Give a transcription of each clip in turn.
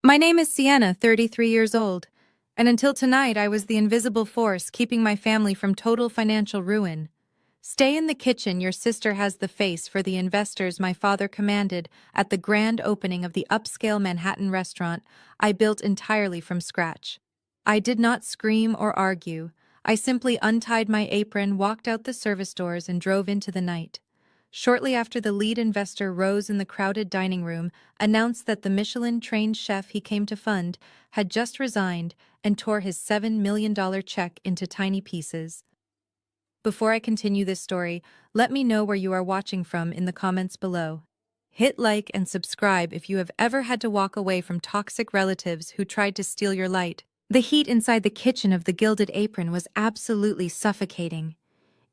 My name is Sienna, 33 years old, and until tonight I was the invisible force keeping my family from total financial ruin. Stay in the kitchen, your sister has the face for the investors my father commanded at the grand opening of the upscale Manhattan restaurant I built entirely from scratch. I did not scream or argue. I simply untied my apron, walked out the service doors, and drove into the night. Shortly after the lead investor rose in the crowded dining room, announced that the Michelin-trained chef he came to fund had just resigned and tore his $7 million check into tiny pieces. Before I continue this story, let me know where you are watching from in the comments below. Hit like and subscribe if you have ever had to walk away from toxic relatives who tried to steal your light. The heat inside the kitchen of the Gilded Apron was absolutely suffocating.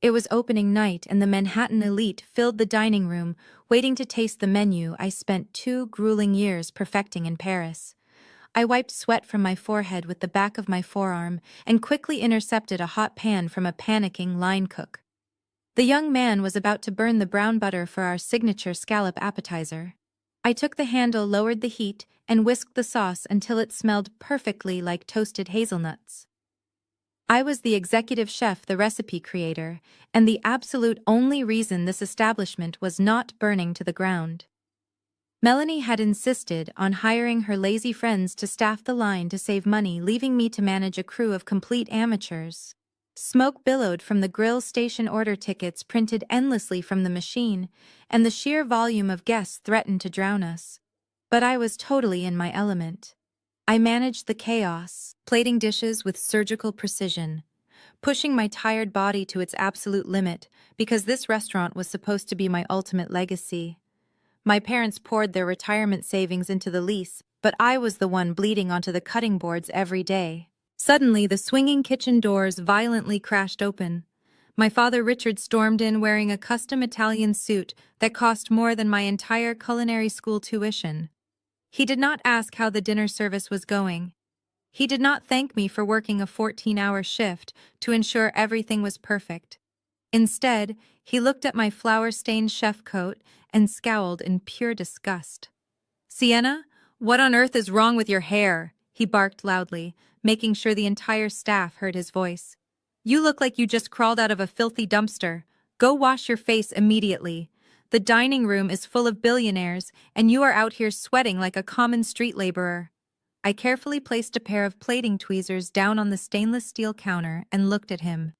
It was opening night, and the Manhattan elite filled the dining room, waiting to taste the menu I spent 2 grueling years perfecting in Paris. I wiped sweat from my forehead with the back of my forearm and quickly intercepted a hot pan from a panicking line cook. The young man was about to burn the brown butter for our signature scallop appetizer. I took the handle, lowered the heat, and whisked the sauce until it smelled perfectly like toasted hazelnuts. I was the executive chef, the recipe creator, and the absolute only reason this establishment was not burning to the ground. Melanie had insisted on hiring her lazy friends to staff the line to save money, leaving me to manage a crew of complete amateurs. Smoke billowed from the grill station, order tickets printed endlessly from the machine, and the sheer volume of guests threatened to drown us. But I was totally in my element. I managed the chaos, plating dishes with surgical precision, pushing my tired body to its absolute limit because this restaurant was supposed to be my ultimate legacy. My parents poured their retirement savings into the lease, but I was the one bleeding onto the cutting boards every day. Suddenly, the swinging kitchen doors violently crashed open. My father Richard stormed in wearing a custom Italian suit that cost more than my entire culinary school tuition. He did not ask how the dinner service was going. He did not thank me for working a 14-hour shift to ensure everything was perfect. Instead, he looked at my flour-stained chef coat and scowled in pure disgust. "Sienna, what on earth is wrong with your hair?" he barked loudly, making sure the entire staff heard his voice. "You look like you just crawled out of a filthy dumpster. Go wash your face immediately. The dining room is full of billionaires, and you are out here sweating like a common street laborer." I carefully placed a pair of plating tweezers down on the stainless steel counter and looked at him.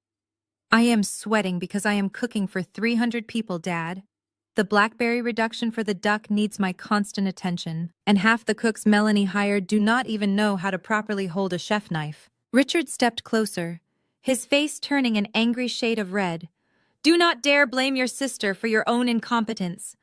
"I am sweating because I am cooking for 300 people, Dad. The blackberry reduction for the duck needs my constant attention, and half the cooks Melanie hired do not even know how to properly hold a chef knife." Richard stepped closer, his face turning an angry shade of red. "Do not dare blame your sister for your own incompetence.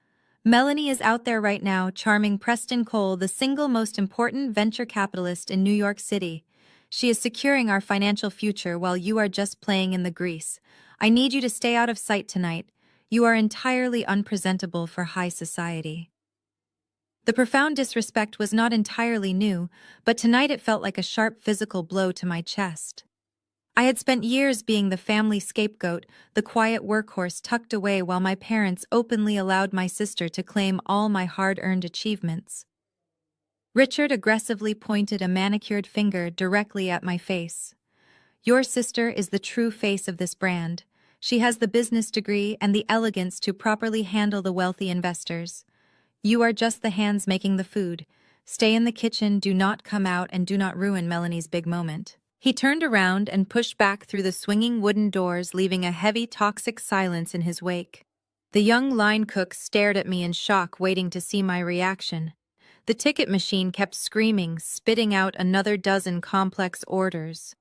Melanie is out there right now charming Preston Cole, the single most important venture capitalist in New York City. She is securing our financial future while you are just playing in the grease. I need you to stay out of sight tonight. You are entirely unpresentable for high society." The profound disrespect was not entirely new, but tonight it felt like a sharp physical blow to my chest. I had spent years being the family scapegoat, the quiet workhorse tucked away while my parents openly allowed my sister to claim all my hard-earned achievements. Richard aggressively pointed a manicured finger directly at my face. "Your sister is the true face of this brand. She has the business degree and the elegance to properly handle the wealthy investors. You are just the hands making the food. Stay in the kitchen, do not come out, and do not ruin Melanie's big moment." He turned around and pushed back through the swinging wooden doors, leaving a heavy, toxic silence in his wake. The young line cook stared at me in shock, waiting to see my reaction. The ticket machine kept screaming, spitting out another dozen complex orders.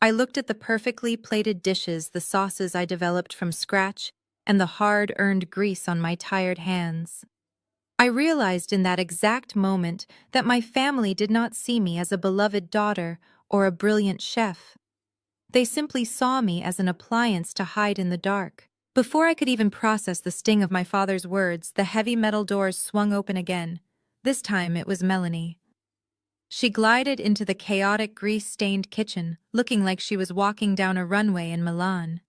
I looked at the perfectly plated dishes, the sauces I developed from scratch, and the hard-earned grease on my tired hands. I realized in that exact moment that my family did not see me as a beloved daughter or a brilliant chef. They simply saw me as an appliance to hide in the dark. Before I could even process the sting of my father's words, the heavy metal doors swung open again. This time it was Melanie. She glided into the chaotic, grease-stained kitchen, looking like she was walking down a runway in Milan.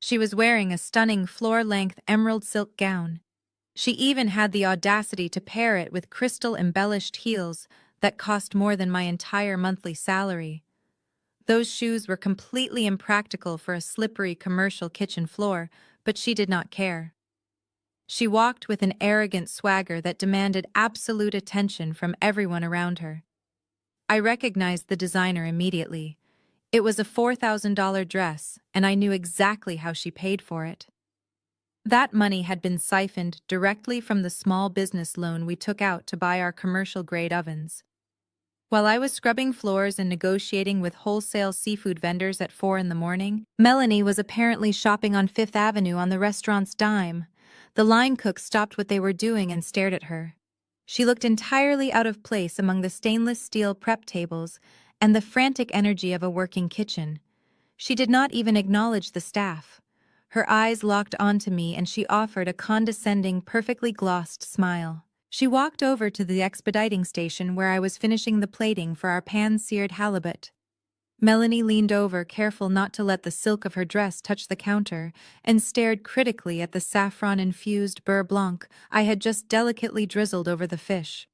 She was wearing a stunning floor-length emerald silk gown. She even had the audacity to pair it with crystal-embellished heels, that cost more than my entire monthly salary. Those shoes were completely impractical for a slippery commercial kitchen floor, but she did not care. She walked with an arrogant swagger that demanded absolute attention from everyone around her. I recognized the designer immediately. It was a $4,000 dress, and I knew exactly how she paid for it. That money had been siphoned directly from the small business loan we took out to buy our commercial-grade ovens. While I was scrubbing floors and negotiating with wholesale seafood vendors at 4 in the morning, Melanie was apparently shopping on Fifth Avenue on the restaurant's dime. The line cook stopped what they were doing and stared at her. She looked entirely out of place among the stainless steel prep tables and the frantic energy of a working kitchen. She did not even acknowledge the staff. Her eyes locked onto me and she offered a condescending, perfectly glossed smile. She walked over to the expediting station where I was finishing the plating for our pan-seared halibut. Melanie leaned over, careful not to let the silk of her dress touch the counter, and stared critically at the saffron-infused beurre blanc I had just delicately drizzled over the fish.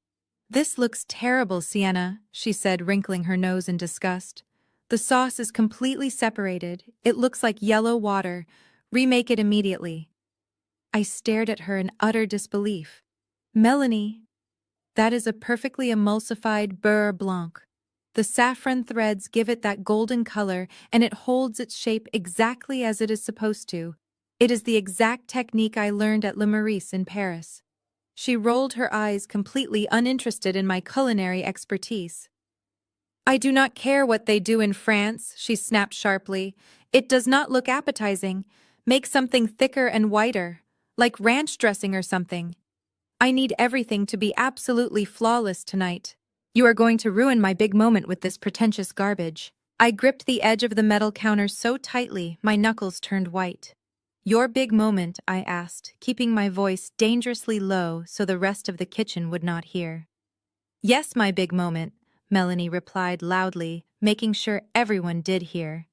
"This looks terrible, Sienna," she said, wrinkling her nose in disgust. "The sauce is completely separated. It looks like yellow water. Remake it immediately." I stared at her in utter disbelief. "Melanie, that is a perfectly emulsified beurre blanc. The saffron threads give it that golden color, and it holds its shape exactly as it is supposed to. It is the exact technique I learned at Le Meurice in Paris." She rolled her eyes, completely uninterested in my culinary expertise. "I do not care what they do in France," she snapped sharply. "It does not look appetizing. Make something thicker and whiter, like ranch dressing or something. I need everything to be absolutely flawless tonight. You are going to ruin my big moment with this pretentious garbage." I gripped the edge of the metal counter so tightly, my knuckles turned white. "Your big moment?" I asked, keeping my voice dangerously low so the rest of the kitchen would not hear. "Yes, my big moment," Melanie replied loudly, making sure everyone did hear.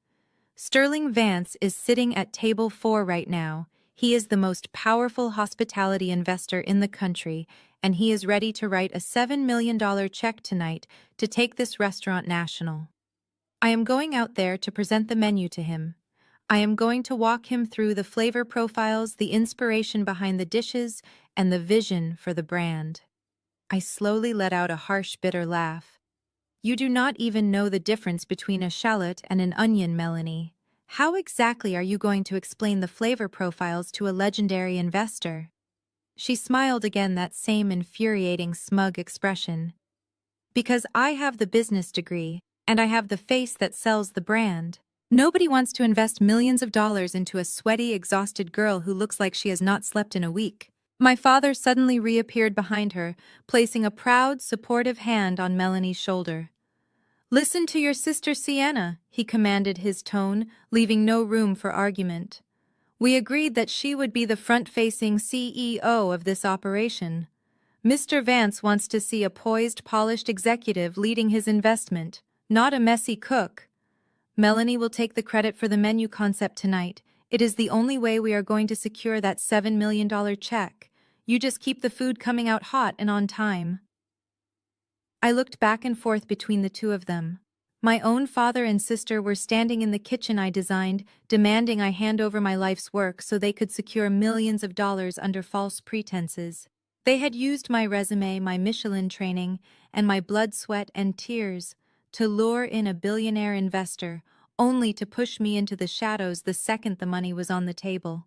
"Sterling Vance is sitting at table 4 right now. He is the most powerful hospitality investor in the country, and he is ready to write a $7 million check tonight to take this restaurant national. I am going out there to present the menu to him. I am going to walk him through the flavor profiles, the inspiration behind the dishes, and the vision for the brand." I slowly let out a harsh, bitter laugh. "You do not even know the difference between a shallot and an onion, Melanie. How exactly are you going to explain the flavor profiles to a legendary investor?" She smiled again, that same infuriating, smug expression. "Because I have the business degree, and I have the face that sells the brand. Nobody wants to invest millions of dollars into a sweaty, exhausted girl who looks like she has not slept in a week." My father suddenly reappeared behind her, placing a proud, supportive hand on Melanie's shoulder. "Listen to your sister Sienna," he commanded, his tone leaving no room for argument. "We agreed that she would be the front-facing CEO of this operation. Mr. Vance wants to see a poised, polished executive leading his investment, not a messy cook. Melanie will take the credit for the menu concept tonight. It is the only way we are going to secure that $7 million check. You just keep the food coming out hot and on time." I looked back and forth between the two of them. My own father and sister were standing in the kitchen I designed, demanding I hand over my life's work so they could secure millions of dollars under false pretenses. They had used my resume, my Michelin training, and my blood, sweat, and tears to lure in a billionaire investor, only to push me into the shadows the second the money was on the table.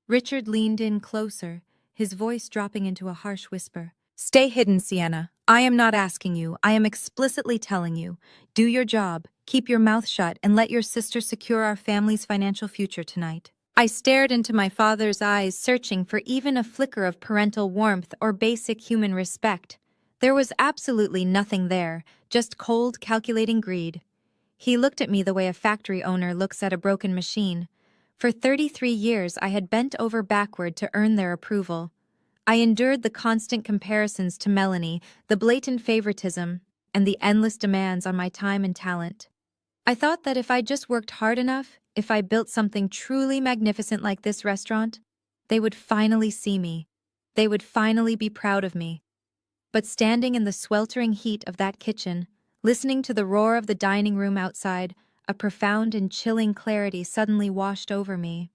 Richard leaned in closer, his voice dropping into a harsh whisper. "Stay hidden, Sienna. I am not asking you. I am explicitly telling you. Do your job, keep your mouth shut, and let your sister secure our family's financial future tonight." I stared into my father's eyes, searching for even a flicker of parental warmth or basic human respect. There was absolutely nothing there, just cold, calculating greed. He looked at me the way a factory owner looks at a broken machine. For 33 years, I had bent over backward to earn their approval. I endured the constant comparisons to Melanie, the blatant favoritism, and the endless demands on my time and talent. I thought that if I just worked hard enough, if I built something truly magnificent like this restaurant, they would finally see me. They would finally be proud of me. But standing in the sweltering heat of that kitchen, listening to the roar of the dining room outside, a profound and chilling clarity suddenly washed over me.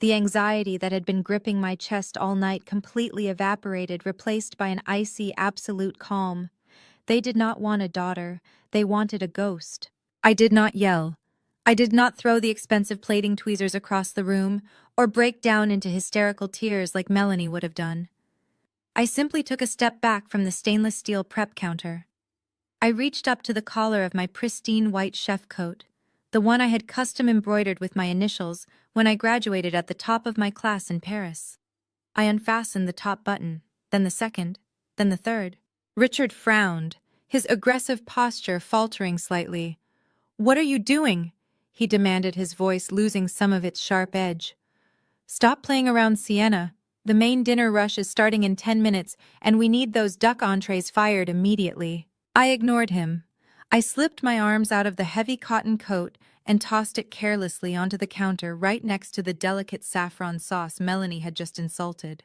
The anxiety that had been gripping my chest all night completely evaporated, replaced by an icy, absolute calm. They did not want a daughter, they wanted a ghost. I did not yell. I did not throw the expensive plating tweezers across the room, or break down into hysterical tears like Melanie would have done. I simply took a step back from the stainless steel prep counter. I reached up to the collar of my pristine white chef coat, the one I had custom embroidered with my initials when I graduated at the top of my class in Paris. I unfastened the top button, then the second, then the third. Richard frowned, his aggressive posture faltering slightly. "What are you doing?" he demanded, his voice losing some of its sharp edge. "Stop playing around, Sienna. The main dinner rush is starting in 10 minutes, and we need those duck entrees fired immediately." I ignored him. I slipped my arms out of the heavy cotton coat and tossed it carelessly onto the counter right next to the delicate saffron sauce Melanie had just insulted.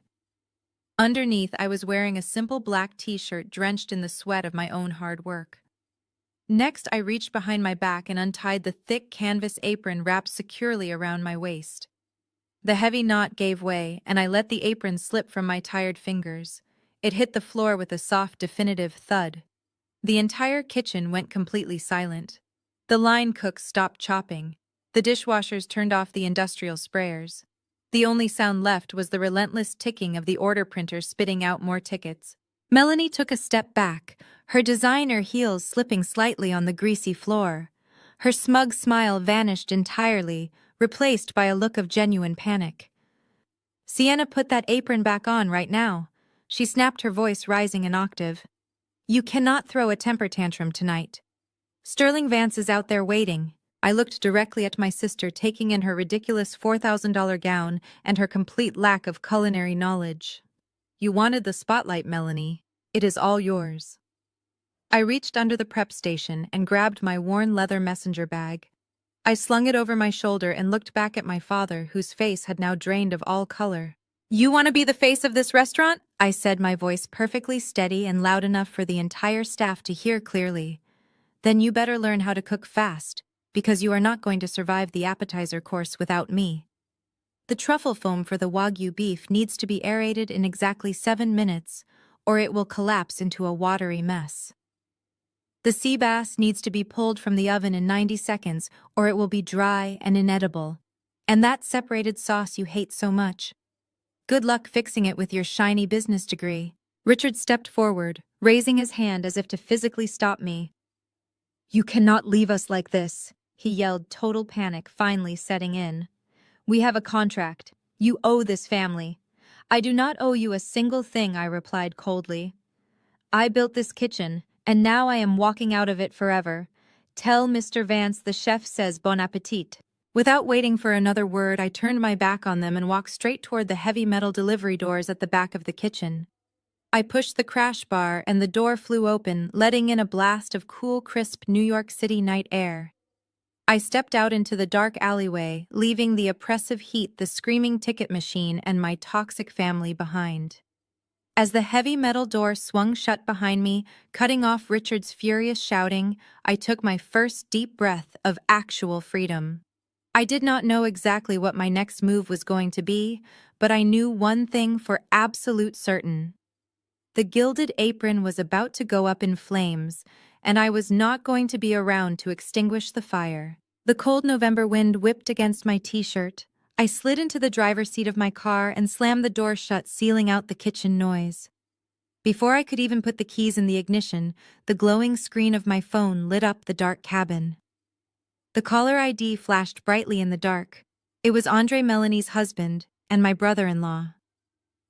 Underneath, I was wearing a simple black t-shirt drenched in the sweat of my own hard work. Next, I reached behind my back and untied the thick canvas apron wrapped securely around my waist. The heavy knot gave way, and I let the apron slip from my tired fingers. It hit the floor with a soft, definitive thud. The entire kitchen went completely silent. The line cooks stopped chopping. The dishwashers turned off the industrial sprayers. The only sound left was the relentless ticking of the order printer spitting out more tickets. Melanie took a step back, her designer heels slipping slightly on the greasy floor. Her smug smile vanished entirely, replaced by a look of genuine panic. "Sienna, put that apron back on right now," she snapped, her voice rising an octave. "You cannot throw a temper tantrum tonight. Sterling Vance is out there waiting." I looked directly at my sister, taking in her ridiculous $4,000 gown and her complete lack of culinary knowledge. "You wanted the spotlight, Melanie. It is all yours." I reached under the prep station and grabbed my worn leather messenger bag. I slung it over my shoulder and looked back at my father, whose face had now drained of all color. "You want to be the face of this restaurant?" I said, my voice perfectly steady and loud enough for the entire staff to hear clearly. "Then you better learn how to cook fast, because you are not going to survive the appetizer course without me. The truffle foam for the Wagyu beef needs to be aerated in exactly 7 minutes, or it will collapse into a watery mess. The sea bass needs to be pulled from the oven in 90 seconds, or it will be dry and inedible. And that separated sauce you hate so much. Good luck fixing it with your shiny business degree." Richard stepped forward, raising his hand as if to physically stop me. "You cannot leave us like this," he yelled, total panic finally setting in. "We have a contract. You owe this family." "I do not owe you a single thing," I replied coldly. "I built this kitchen, and now I am walking out of it forever. Tell Mr. Vance the chef says bon appetit." Without waiting for another word, I turned my back on them and walked straight toward the heavy metal delivery doors at the back of the kitchen. I pushed the crash bar and the door flew open, letting in a blast of cool, crisp New York City night air. I stepped out into the dark alleyway, leaving the oppressive heat, the screaming ticket machine, and my toxic family behind. As the heavy metal door swung shut behind me, cutting off Richard's furious shouting, I took my first deep breath of actual freedom. I did not know exactly what my next move was going to be, but I knew one thing for absolute certain. The gilded apron was about to go up in flames, and I was not going to be around to extinguish the fire. The cold November wind whipped against my t-shirt. I slid into the driver's seat of my car and slammed the door shut, sealing out the kitchen noise. Before I could even put the keys in the ignition, the glowing screen of my phone lit up the dark cabin. The caller ID flashed brightly in the dark. It was Andre, Melanie's husband, and my brother-in-law.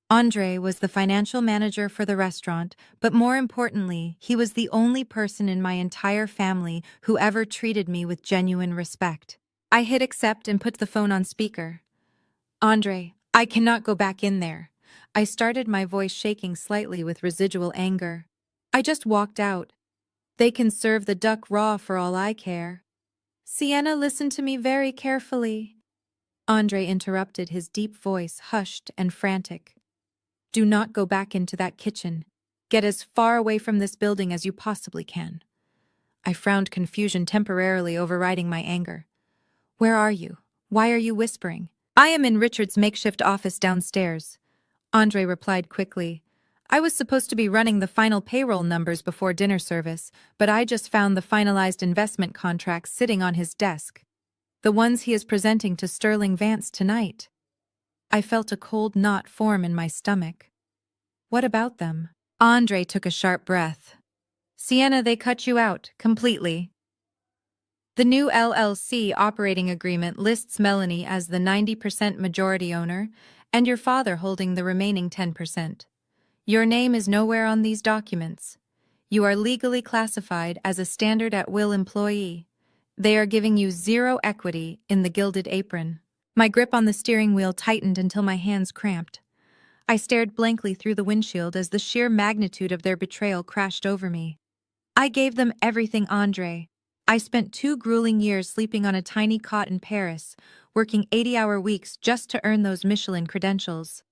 Andre was the financial manager for the restaurant, but more importantly, he was the only person in my entire family who ever treated me with genuine respect. I hit accept and put the phone on speaker. "Andre, I cannot go back in there." I started, my voice shaking slightly with residual anger. "I just walked out. They can serve the duck raw for all I care." "Sienna, listen to me very carefully," Andre interrupted, his deep voice hushed and frantic. "Do not go back into that kitchen. Get as far away from this building as you possibly can. I frowned, confusion temporarily overriding my anger. Where are you? Why are you whispering? I am in Richard's makeshift office downstairs. Andre replied quickly. I was supposed to be running the final payroll numbers before dinner service, but I just found the finalized investment contracts sitting on his desk. The ones he is presenting to Sterling Vance tonight. I felt a cold knot form in my stomach. What about them? Andre took a sharp breath. Sienna, they cut you out, completely. The new LLC operating agreement lists Melanie as the 90% majority owner and your father holding the remaining 10%. Your name is nowhere on these documents. You are legally classified as a standard at-will employee. They are giving you zero equity in the Gilded Apron. My grip on the steering wheel tightened until my hands cramped. I stared blankly through the windshield as the sheer magnitude of their betrayal crashed over me. I gave them everything, Andre. I spent 2 grueling years sleeping on a tiny cot in Paris, working 80-hour weeks just to earn those Michelin credentials.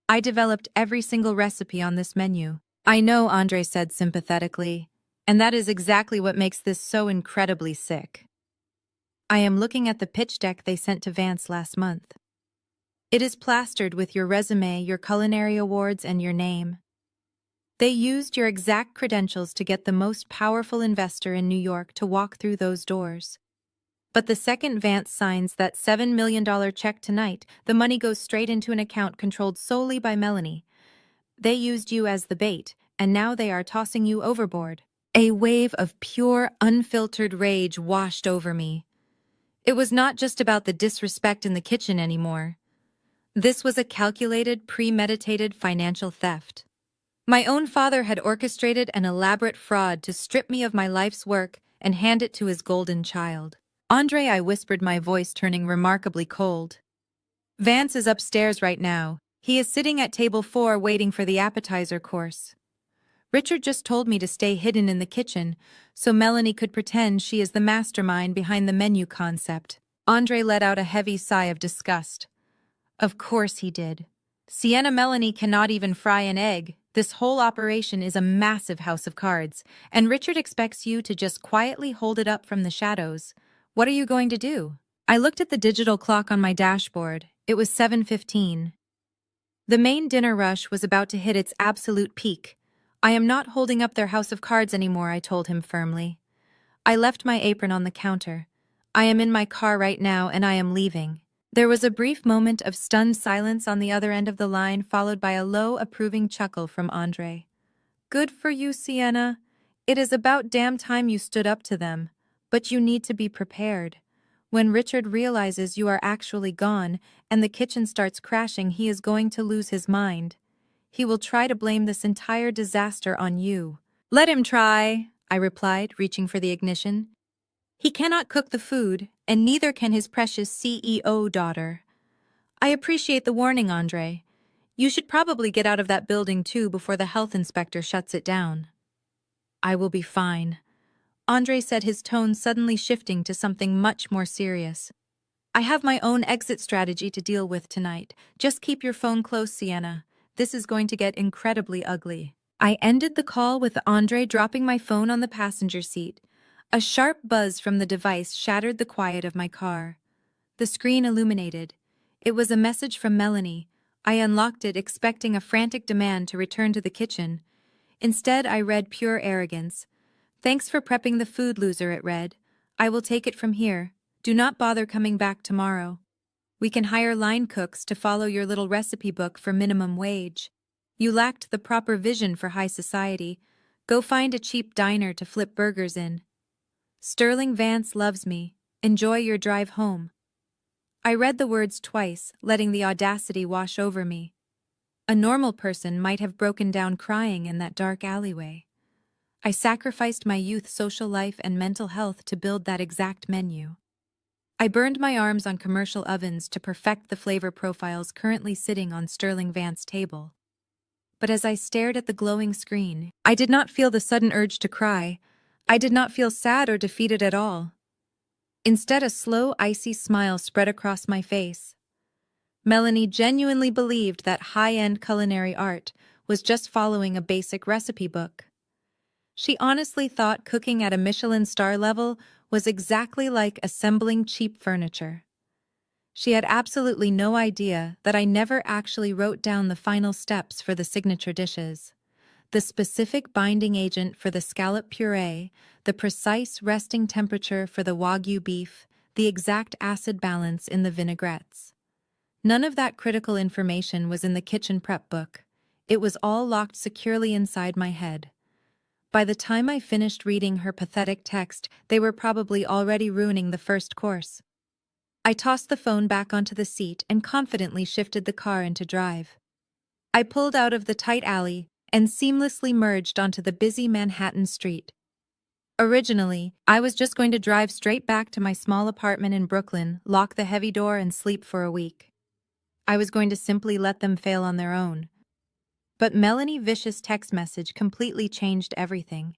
I developed every single recipe on this menu. I know, Andre said sympathetically, and that is exactly what makes this so incredibly sick. I am looking at the pitch deck they sent to Vance last month. It is plastered with your resume, your culinary awards, and your name. They used your exact credentials to get the most powerful investor in New York to walk through those doors. But the second Vance signs that $7 million check tonight, the money goes straight into an account controlled solely by Melanie. They used you as the bait, and now they are tossing you overboard. A wave of pure, unfiltered rage washed over me. It was not just about the disrespect in the kitchen anymore. This was a calculated, premeditated financial theft. My own father had orchestrated an elaborate fraud to strip me of my life's work and hand it to his golden child. Andre, I whispered, my voice turning remarkably cold. Vance is upstairs right now. He is sitting at table 4 waiting for the appetizer course. Richard just told me to stay hidden in the kitchen so Melanie could pretend she is the mastermind behind the menu concept. Andre let out a heavy sigh of disgust. Of course he did. Sienna, Melanie cannot even fry an egg. This whole operation is a massive house of cards, and Richard expects you to just quietly hold it up from the shadows. What are you going to do? I looked at the digital clock on my dashboard. It was 7:15. The main dinner rush was about to hit its absolute peak. I am not holding up their house of cards anymore, I told him firmly. I left my apron on the counter. I am in my car right now, and I am leaving. There was a brief moment of stunned silence on the other end of the line, followed by a low, approving chuckle from Andre. Good for you, Sienna. It is about damn time you stood up to them. But you need to be prepared. When Richard realizes you are actually gone and the kitchen starts crashing, he is going to lose his mind. He will try to blame this entire disaster on you. Let him try, I replied, reaching for the ignition. He cannot cook the food, and neither can his precious CEO daughter. I appreciate the warning, Andre. You should probably get out of that building too before the health inspector shuts it down. I will be fine, Andre said, his tone suddenly shifting to something much more serious. I have my own exit strategy to deal with tonight. Just keep your phone close, Sienna. This is going to get incredibly ugly. I ended the call with Andre dropping my phone on the passenger seat. A sharp buzz from the device shattered the quiet of my car. The screen illuminated. It was a message from Melanie. I unlocked it, expecting a frantic demand to return to the kitchen. Instead, I read pure arrogance. Thanks for prepping the food, loser, it read. I will take it from here. Do not bother coming back tomorrow. We can hire line cooks to follow your little recipe book for minimum wage. You lacked the proper vision for high society. Go find a cheap diner to flip burgers in. Sterling Vance loves me. Enjoy your drive home. I read the words twice, letting the audacity wash over me. A normal person might have broken down crying in that dark alleyway. I sacrificed my youth, social life, and mental health to build that exact menu. I burned my arms on commercial ovens to perfect the flavor profiles currently sitting on Sterling Vance's table. But as I stared at the glowing screen, I did not feel the sudden urge to cry. I did not feel sad or defeated at all. Instead, a slow, icy smile spread across my face. Melanie genuinely believed that high-end culinary art was just following a basic recipe book. She honestly thought cooking at a Michelin star level was exactly like assembling cheap furniture. She had absolutely no idea that I never actually wrote down the final steps for the signature dishes. The specific binding agent for the scallop puree, the precise resting temperature for the Wagyu beef, the exact acid balance in the vinaigrettes. None of that critical information was in the kitchen prep book. It was all locked securely inside my head. By the time I finished reading her pathetic text, they were probably already ruining the first course. I tossed the phone back onto the seat and confidently shifted the car into drive. I pulled out of the tight alley and seamlessly merged onto the busy Manhattan street. Originally, I was just going to drive straight back to my small apartment in Brooklyn, lock the heavy door, and sleep for a week. I was going to simply let them fail on their own. But Melanie's vicious text message completely changed everything.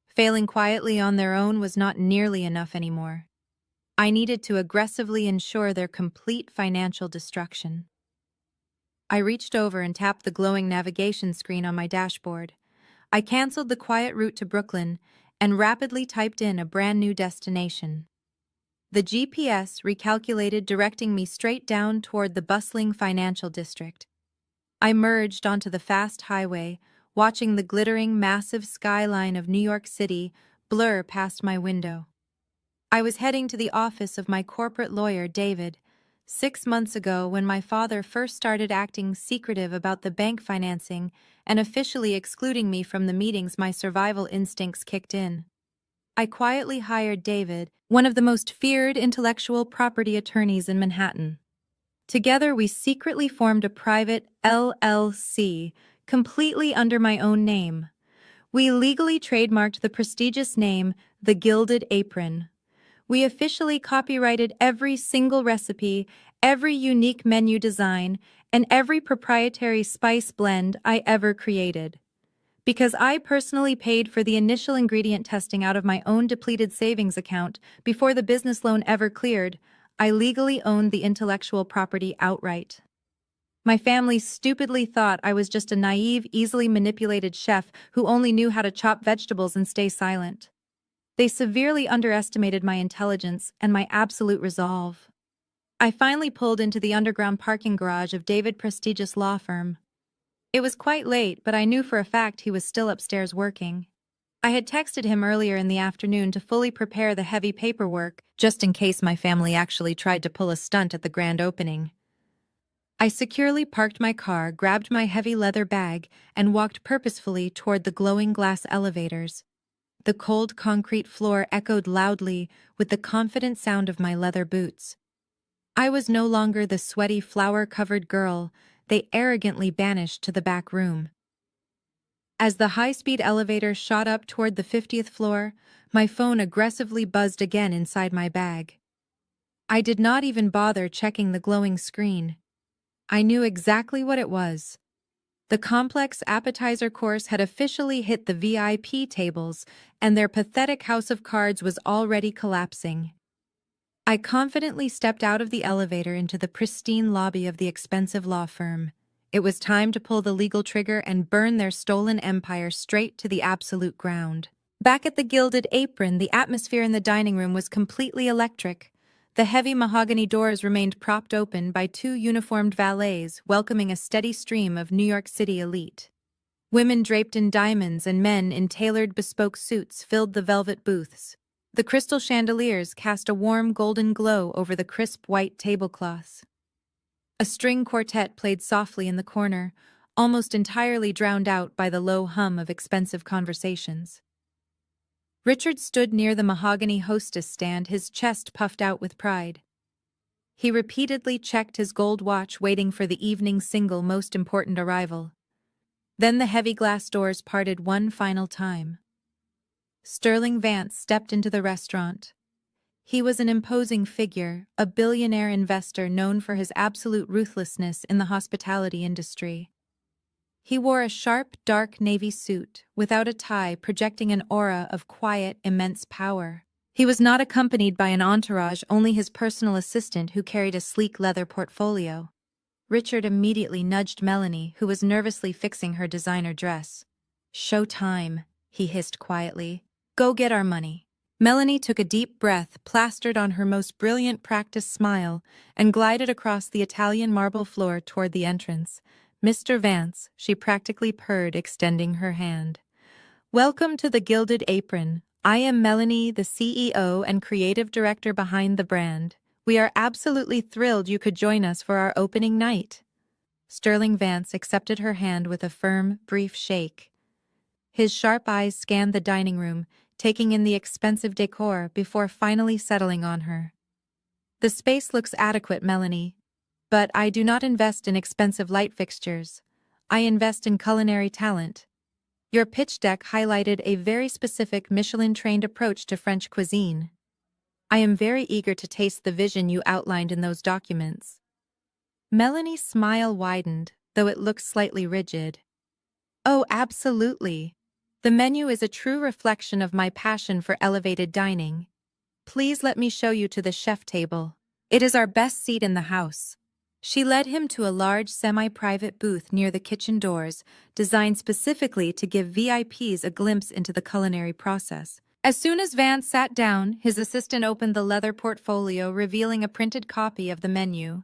Failing quietly on their own was not nearly enough anymore. I needed to aggressively ensure their complete financial destruction. I reached over and tapped the glowing navigation screen on my dashboard. I canceled the quiet route to Brooklyn and rapidly typed in a brand new destination. The GPS recalculated, directing me straight down toward the bustling financial district. I merged onto the fast highway, watching the glittering, massive skyline of New York City blur past my window. I was heading to the office of my corporate lawyer, David. 6 months ago, when my father first started acting secretive about the bank financing and officially excluding me from the meetings, my survival instincts kicked in. I quietly hired David, one of the most feared intellectual property attorneys in Manhattan. Together, we secretly formed a private LLC, completely under my own name. We legally trademarked the prestigious name, The Gilded Apron. We officially copyrighted every single recipe, every unique menu design, and every proprietary spice blend I ever created. Because I personally paid for the initial ingredient testing out of my own depleted savings account before the business loan ever cleared, I legally owned the intellectual property outright. My family stupidly thought I was just a naive, easily manipulated chef who only knew how to chop vegetables and stay silent. They severely underestimated my intelligence and my absolute resolve. I finally pulled into the underground parking garage of David's prestigious law firm. It was quite late, but I knew for a fact he was still upstairs working. I had texted him earlier in the afternoon to fully prepare the heavy paperwork, just in case my family actually tried to pull a stunt at the grand opening. I securely parked my car, grabbed my heavy leather bag, and walked purposefully toward the glowing glass elevators. The cold concrete floor echoed loudly with the confident sound of my leather boots. I was no longer the sweaty, flour-covered girl they arrogantly banished to the back room. As the high-speed elevator shot up toward the 50th floor, my phone aggressively buzzed again inside my bag. I did not even bother checking the glowing screen. I knew exactly what it was. The complex appetizer course had officially hit the VIP tables, and their pathetic house of cards was already collapsing. I confidently stepped out of the elevator into the pristine lobby of the expensive law firm. It was time to pull the legal trigger and burn their stolen empire straight to the absolute ground. Back at the Gilded Apron, the atmosphere in the dining room was completely electric. The heavy mahogany doors remained propped open by 2 uniformed valets, welcoming a steady stream of New York City elite. Women draped in diamonds and men in tailored bespoke suits filled the velvet booths. The crystal chandeliers cast a warm golden glow over the crisp white tablecloths. A string quartet played softly in the corner, almost entirely drowned out by the low hum of expensive conversations. Richard stood near the mahogany hostess stand, his chest puffed out with pride. He repeatedly checked his gold watch, waiting for the evening's single most important arrival. Then the heavy glass doors parted one final time. Sterling Vance stepped into the restaurant. He was an imposing figure, a billionaire investor known for his absolute ruthlessness in the hospitality industry. He wore a sharp, dark navy suit, without a tie, projecting an aura of quiet, immense power. He was not accompanied by an entourage, only his personal assistant who carried a sleek leather portfolio. Richard immediately nudged Melanie, who was nervously fixing her designer dress. "Showtime," he hissed quietly. "Go get our money." Melanie took a deep breath, plastered on her most brilliant practice smile, and glided across the Italian marble floor toward the entrance. "Mr. Vance," she practically purred, extending her hand. "Welcome to the Gilded Apron. I am Melanie, the CEO and creative director behind the brand. We are absolutely thrilled you could join us for our opening night." Sterling Vance accepted her hand with a firm, brief shake. His sharp eyes scanned the dining room, taking in the expensive decor before finally settling on her. "The space looks adequate, Melanie, but I do not invest in expensive light fixtures. I invest in culinary talent. Your pitch deck highlighted a very specific Michelin-trained approach to French cuisine. I am very eager to taste the vision you outlined in those documents." Melanie's smile widened, though it looked slightly rigid. "Oh, absolutely. The menu is a true reflection of my passion for elevated dining. Please let me show you to the chef table. It is our best seat in the house." She led him to a large semi-private booth near the kitchen doors, designed specifically to give VIPs a glimpse into the culinary process. As soon as Vance sat down, his assistant opened the leather portfolio, revealing a printed copy of the menu.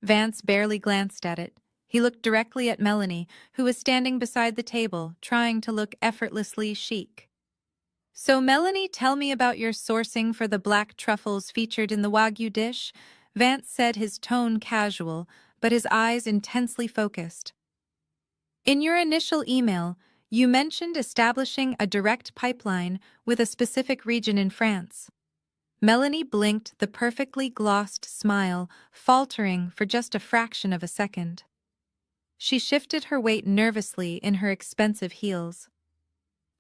Vance barely glanced at it. He looked directly at Melanie, who was standing beside the table, trying to look effortlessly chic. "So Melanie, tell me about your sourcing for the black truffles featured in the Wagyu dish," Vance said, his tone casual, but his eyes intensely focused. "In your initial email, you mentioned establishing a direct pipeline with a specific region in France." Melanie blinked, the perfectly glossed smile faltering for just a fraction of a second. She shifted her weight nervously in her expensive heels.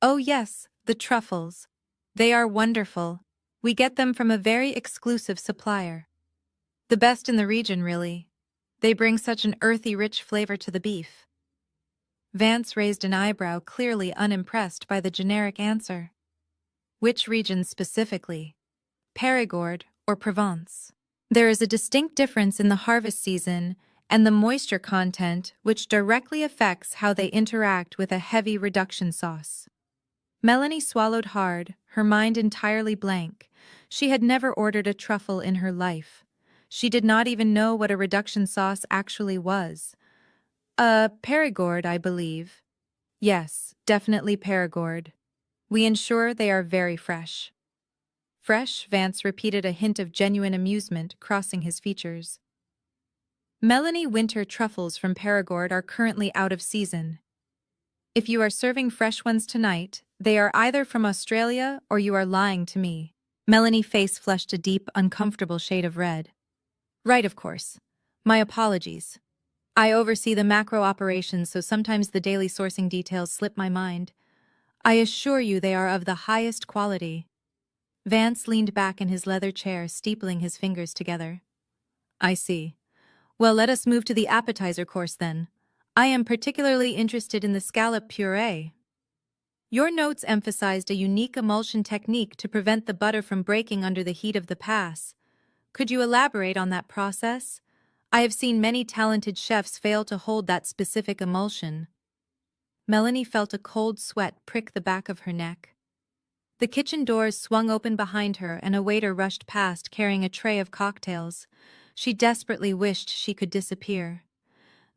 "Oh yes, the truffles. They are wonderful. We get them from a very exclusive supplier. The best in the region, really. They bring such an earthy, rich flavor to the beef." Vance raised an eyebrow, clearly unimpressed by the generic answer. "Which region specifically? Périgord or Provence?" "There is a distinct difference in the harvest season and the moisture content, which directly affects how they interact with a heavy reduction sauce." Melanie swallowed hard, her mind entirely blank. She had never ordered a truffle in her life. She did not even know what a reduction sauce actually was. Périgord, I believe." "Yes, definitely Périgord. We ensure they are very fresh." "Fresh?" Vance repeated, a hint of genuine amusement crossing his features. "Melanie, winter truffles from Périgord are currently out of season. If you are serving fresh ones tonight, they are either from Australia or you are lying to me." Melanie's face flushed a deep, uncomfortable shade of red. "Right, of course. My apologies. I oversee the macro operations, so sometimes the daily sourcing details slip my mind. I assure you they are of the highest quality." Vance leaned back in his leather chair, steepling his fingers together. "I see. Well, let us move to the appetizer course then. I am particularly interested in the scallop puree. Your notes emphasized a unique emulsion technique to prevent the butter from breaking under the heat of the pass. Could you elaborate on that process? I have seen many talented chefs fail to hold that specific emulsion." Melanie felt a cold sweat prick the back of her neck. The kitchen doors swung open behind her and a waiter rushed past carrying a tray of cocktails. She desperately wished she could disappear.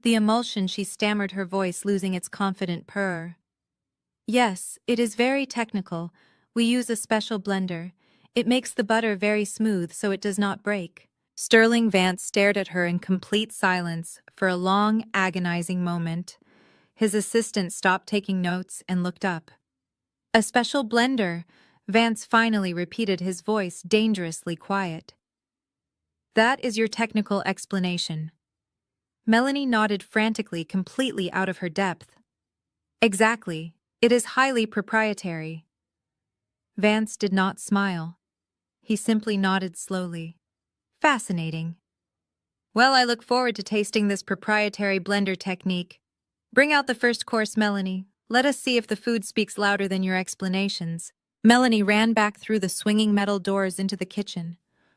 "The emulsion," she stammered, her voice losing its confident purr. "Yes, it is very technical. We use a special blender. It makes the butter very smooth so it does not break." Sterling Vance stared at her in complete silence for a long, agonizing moment. His assistant stopped taking notes and looked up. "A special blender," Vance finally repeated, his voice dangerously quiet. "That is your technical explanation." Melanie nodded frantically, completely out of her depth. "Exactly. It is highly proprietary." Vance did not smile. He simply nodded slowly. "Fascinating. Well, I look forward to tasting this proprietary blender technique. Bring out the first course, Melanie. Let us see if the food speaks louder than your explanations." Melanie ran back through the swinging metal doors into the kitchen.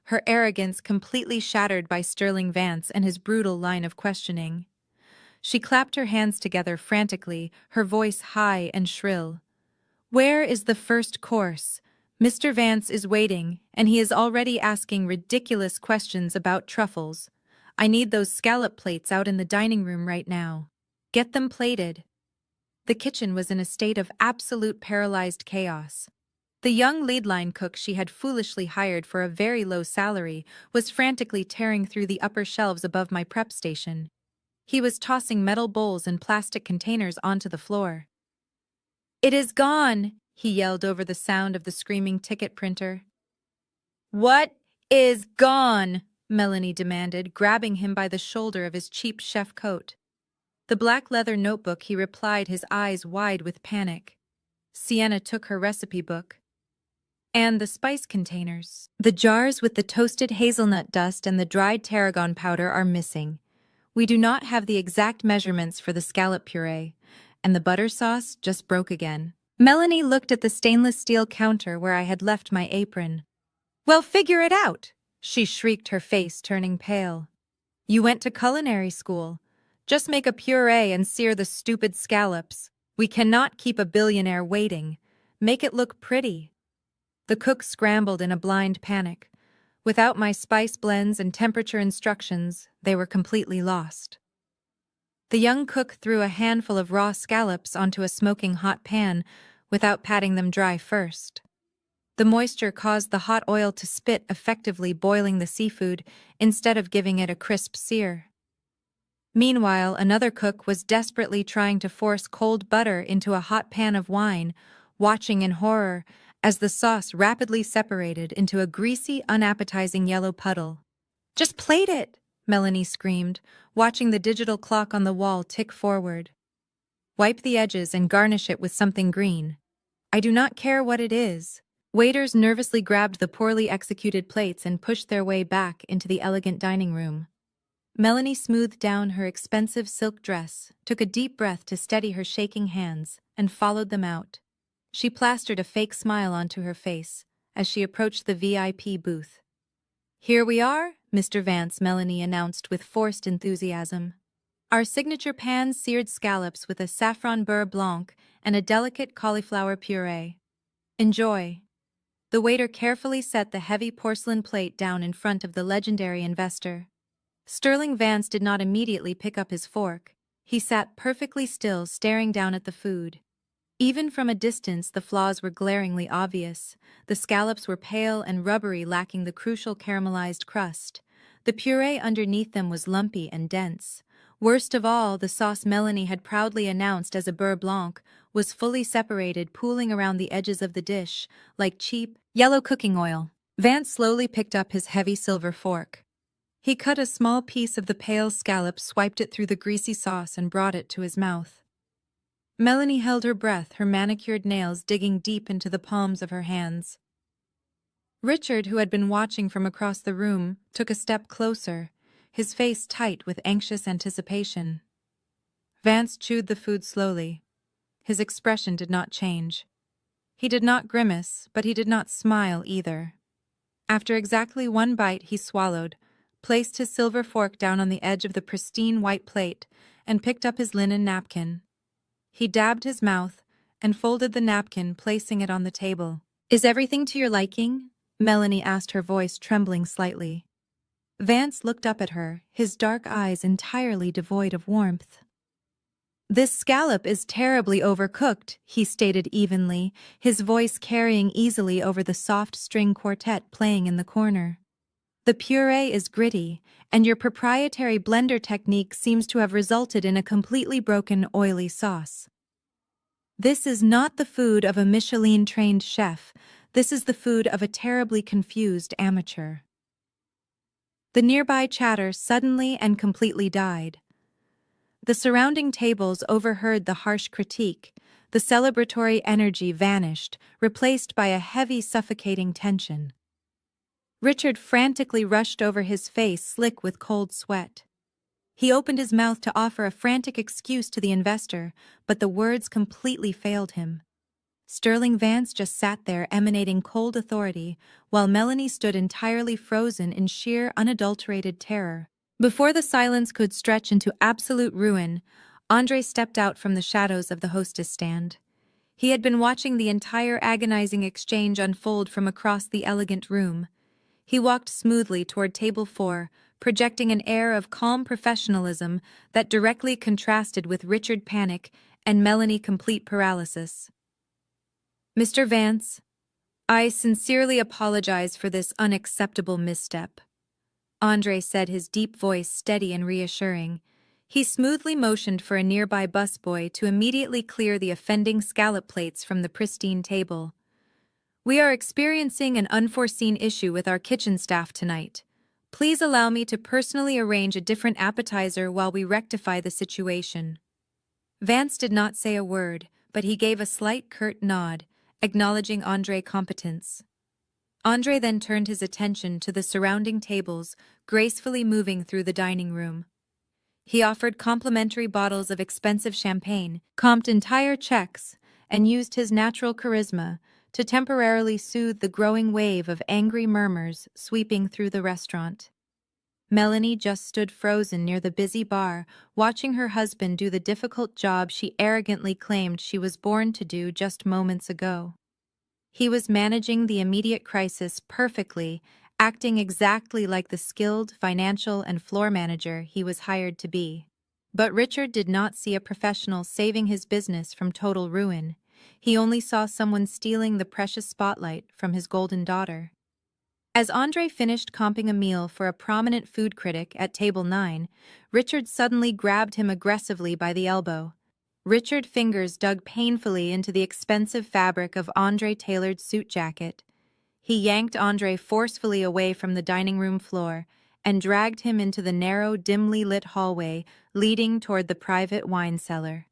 her arrogance completely shattered by Sterling Vance and his brutal line of questioning. She clapped her hands together frantically, her voice high and shrill. "Where is the first course? Mr. Vance is waiting, and he is already asking ridiculous questions about truffles. I need those scallop plates out in the dining room right now. Get them plated." The kitchen was in a state of absolute paralyzed chaos. The young lead-line cook she had foolishly hired for a very low salary was frantically tearing through the upper shelves above my prep station. He was tossing metal bowls and plastic containers onto the floor. "It is gone!" he yelled over the sound of the screaming ticket printer. "What is gone?" Melanie demanded, grabbing him by the shoulder of his cheap chef coat. The black leather notebook, he replied, his eyes wide with panic. Sienna took her recipe book. "And the spice containers. The jars with the toasted hazelnut dust and the dried tarragon powder are missing. We do not have the exact measurements for the scallop puree, and the butter sauce just broke again." Melanie looked at the stainless steel counter where I had left my apron. "Well, figure it out!" she shrieked, her face turning pale. "You went to culinary school. Just make a puree and sear the stupid scallops. We cannot keep a billionaire waiting. Make it look pretty." The cook scrambled in a blind panic. Without my spice blends and temperature instructions, they were completely lost. The young cook threw a handful of raw scallops onto a smoking hot pan without patting them dry first. The moisture caused the hot oil to spit, effectively boiling the seafood instead of giving it a crisp sear. Meanwhile, another cook was desperately trying to force cold butter into a hot pan of wine, watching in horror as the sauce rapidly separated into a greasy, unappetizing yellow puddle. "Just plate it!" Melanie screamed, watching the digital clock on the wall tick forward. "Wipe the edges and garnish it with something green. I do not care what it is." Waiters nervously grabbed the poorly executed plates and pushed their way back into the elegant dining room. Melanie smoothed down her expensive silk dress, took a deep breath to steady her shaking hands, and followed them out. She plastered a fake smile onto her face as she approached the VIP booth. "Here we are, Mr. Vance," Melanie announced with forced enthusiasm. "Our signature pan-seared scallops with a saffron beurre blanc and a delicate cauliflower puree. Enjoy." The waiter carefully set the heavy porcelain plate down in front of the legendary investor. Sterling Vance did not immediately pick up his fork. He sat perfectly still, staring down at the food. Even from a distance, the flaws were glaringly obvious. The scallops were pale and rubbery, lacking the crucial caramelized crust. The puree underneath them was lumpy and dense. Worst of all, the sauce Melanie had proudly announced as a beurre blanc was fully separated, pooling around the edges of the dish, like cheap, yellow cooking oil. Vance slowly picked up his heavy silver fork. He cut a small piece of the pale scallop, swiped it through the greasy sauce, and brought it to his mouth. Melanie held her breath, her manicured nails digging deep into the palms of her hands. Richard, who had been watching from across the room, took a step closer, his face tight with anxious anticipation. Vance chewed the food slowly. His expression did not change. He did not grimace, but he did not smile either. After exactly one bite, he swallowed, placed his silver fork down on the edge of the pristine white plate, and picked up his linen napkin. He dabbed his mouth and folded the napkin, placing it on the table. "Is everything to your liking?" Melanie asked, her voice trembling slightly. Vance looked up at her, his dark eyes entirely devoid of warmth. "This scallop is terribly overcooked," he stated evenly, his voice carrying easily over the soft string quartet playing in the corner. "The puree is gritty, and your proprietary blender technique seems to have resulted in a completely broken, oily sauce. This is not the food of a Michelin-trained chef. This is the food of a terribly confused amateur." The nearby chatter suddenly and completely died. The surrounding tables overheard the harsh critique. The celebratory energy vanished, replaced by a heavy, suffocating tension. Richard frantically rushed over, his face slick with cold sweat. He opened his mouth to offer a frantic excuse to the investor, but the words completely failed him. Sterling Vance just sat there emanating cold authority, while Melanie stood entirely frozen in sheer unadulterated terror. Before the silence could stretch into absolute ruin, Andre stepped out from the shadows of the hostess stand. He had been watching the entire agonizing exchange unfold from across the elegant room. He walked smoothly toward table 4, projecting an air of calm professionalism that directly contrasted with Richard panic and Melanie complete paralysis. "Mr. Vance, I sincerely apologize for this unacceptable misstep," Andre said, his deep voice steady and reassuring. He smoothly motioned for a nearby busboy to immediately clear the offending scallop plates from the pristine table. "We are experiencing an unforeseen issue with our kitchen staff tonight. Please allow me to personally arrange a different appetizer while we rectify the situation." Vance did not say a word, but he gave a slight curt nod, acknowledging Andre's competence. Andre then turned his attention to the surrounding tables, gracefully moving through the dining room. He offered complimentary bottles of expensive champagne, comped entire checks, and used his natural charisma to temporarily soothe the growing wave of angry murmurs sweeping through the restaurant. Melanie just stood frozen near the busy bar, watching her husband do the difficult job she arrogantly claimed she was born to do just moments ago. He was managing the immediate crisis perfectly, acting exactly like the skilled financial and floor manager he was hired to be. But Richard did not see a professional saving his business from total ruin. He only saw someone stealing the precious spotlight from his golden daughter. As Andre finished comping a meal for a prominent food critic at table 9, Richard suddenly grabbed him aggressively by the elbow. Richard's fingers dug painfully into the expensive fabric of Andre's tailored suit jacket. He yanked Andre forcefully away from the dining room floor and dragged him into the narrow, dimly lit hallway leading toward the private wine cellar.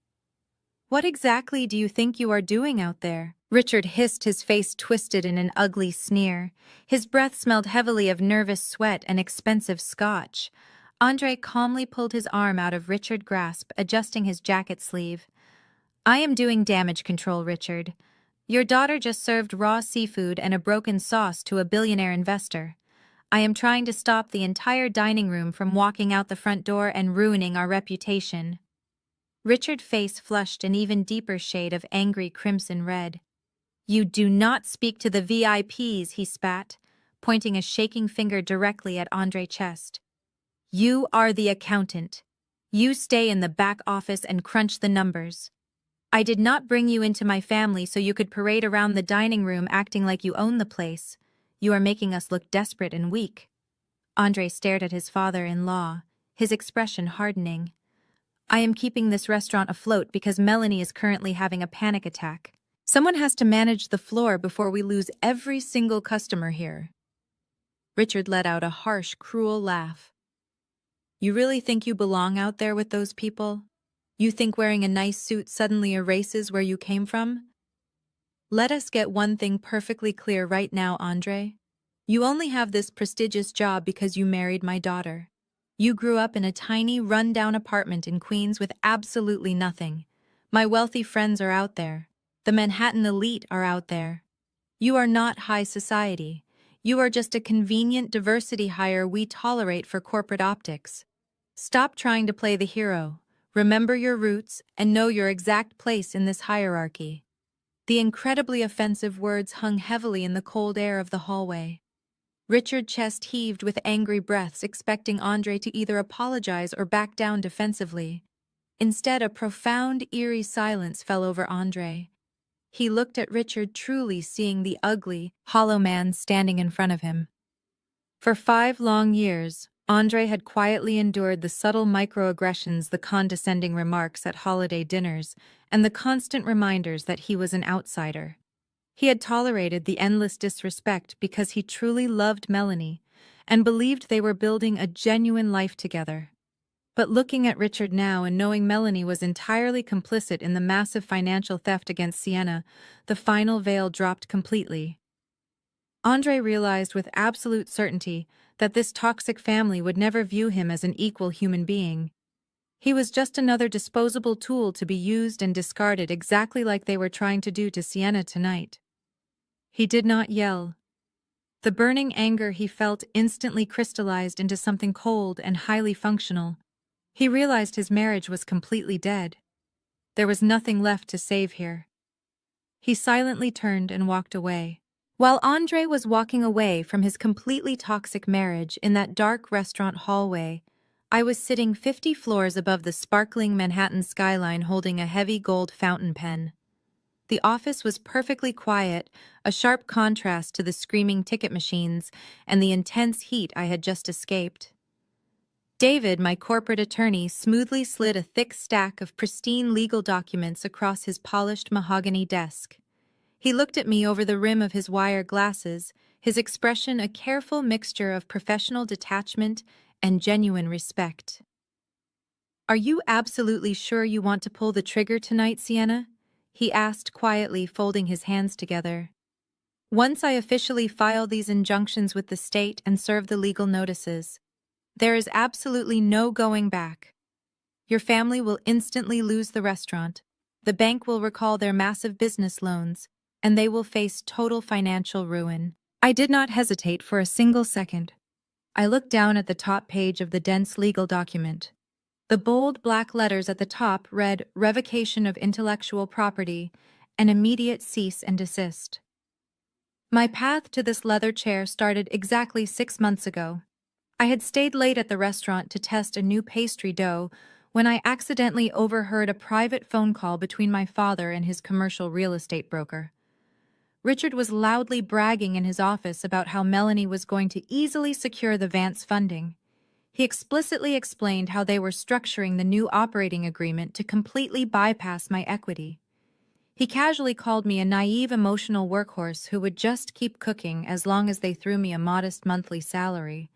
"What exactly do you think you are doing out there?" Richard hissed, his face twisted in an ugly sneer. His breath smelled heavily of nervous sweat and expensive scotch. Andre calmly pulled his arm out of Richard's grasp, adjusting his jacket sleeve. "I am doing damage control, Richard. Your daughter just served raw seafood and a broken sauce to a billionaire investor. I am trying to stop the entire dining room from walking out the front door and ruining our reputation." Richard's face flushed an even deeper shade of angry crimson red. "You do not speak to the VIPs, he spat, pointing a shaking finger directly at Andre's chest. "You are the accountant. You stay in the back office and crunch the numbers. I did not bring you into my family so you could parade around the dining room acting like you own the place. You are making us look desperate and weak." Andre stared at his father-in-law, his expression hardening. "I am keeping this restaurant afloat because Melanie is currently having a panic attack. Someone has to manage the floor before we lose every single customer here." Richard let out a harsh, cruel laugh. "You really think you belong out there with those people? You think wearing a nice suit suddenly erases where you came from? Let us get one thing perfectly clear right now, Andre. You only have this prestigious job because you married my daughter. You grew up in a tiny, run-down apartment in Queens with absolutely nothing. My wealthy friends are out there. The Manhattan elite are out there. You are not high society. You are just a convenient diversity hire we tolerate for corporate optics. Stop trying to play the hero. Remember your roots and know your exact place in this hierarchy." The incredibly offensive words hung heavily in the cold air of the hallway. Richard's chest heaved with angry breaths, expecting Andre to either apologize or back down defensively. Instead, a profound, eerie silence fell over Andre. He looked at Richard, truly seeing the ugly, hollow man standing in front of him. For 5 long years, Andre had quietly endured the subtle microaggressions, the condescending remarks at holiday dinners, and the constant reminders that he was an outsider. He had tolerated the endless disrespect because he truly loved Melanie and believed they were building a genuine life together. But looking at Richard now and knowing Melanie was entirely complicit in the massive financial theft against Sienna, the final veil dropped completely. Andre realized with absolute certainty that this toxic family would never view him as an equal human being. He was just another disposable tool to be used and discarded exactly like they were trying to do to Sienna tonight. He did not yell. The burning anger he felt instantly crystallized into something cold and highly functional. He realized his marriage was completely dead. There was nothing left to save here. He silently turned and walked away. While Andre was walking away from his completely toxic marriage in that dark restaurant hallway, I was sitting 50 floors above the sparkling Manhattan skyline holding a heavy gold fountain pen. The office was perfectly quiet, a sharp contrast to the screaming ticket machines and the intense heat I had just escaped. David, my corporate attorney, smoothly slid a thick stack of pristine legal documents across his polished mahogany desk. He looked at me over the rim of his wire glasses, his expression a careful mixture of professional detachment and genuine respect. "Are you absolutely sure you want to pull the trigger tonight, Sienna?" he asked quietly, folding his hands together. "Once I officially file these injunctions with the state and serve the legal notices, there is absolutely no going back. Your family will instantly lose the restaurant, the bank will recall their massive business loans, and they will face total financial ruin." I did not hesitate for a single second. I looked down at the top page of the dense legal document. The bold black letters at the top read "Revocation of Intellectual Property" and "Immediate Cease and Desist." My path to this leather chair started exactly 6 months ago. I had stayed late at the restaurant to test a new pastry dough when I accidentally overheard a private phone call between my father and his commercial real estate broker. Richard was loudly bragging in his office about how Melanie was going to easily secure the Vance funding. He explicitly explained how they were structuring the new operating agreement to completely bypass my equity. He casually called me a naive emotional workhorse who would just keep cooking as long as they threw me a modest monthly salary.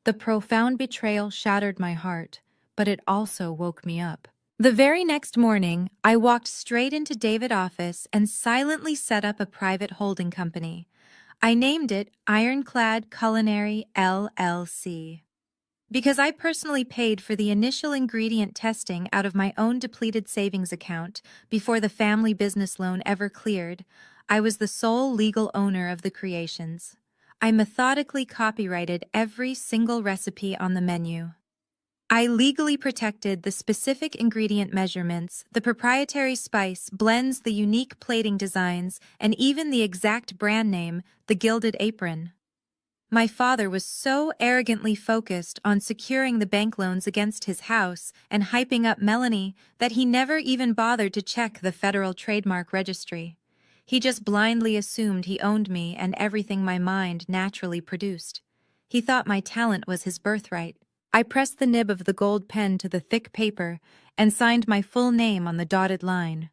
The profound betrayal shattered my heart, but it also woke me up. The very next morning, I walked straight into David's office and silently set up a private holding company. I named it Ironclad Culinary LLC. Because I personally paid for the initial ingredient testing out of my own depleted savings account before the family business loan ever cleared, I was the sole legal owner of the creations. I methodically copyrighted every single recipe on the menu. I legally protected the specific ingredient measurements, the proprietary spice, blends, the unique plating designs, and even the exact brand name, the Gilded Apron. My father was so arrogantly focused on securing the bank loans against his house and hyping up Melanie that he never even bothered to check the Federal Trademark Registry. He just blindly assumed he owned me and everything my mind naturally produced. He thought my talent was his birthright. I pressed the nib of the gold pen to the thick paper and signed my full name on the dotted line.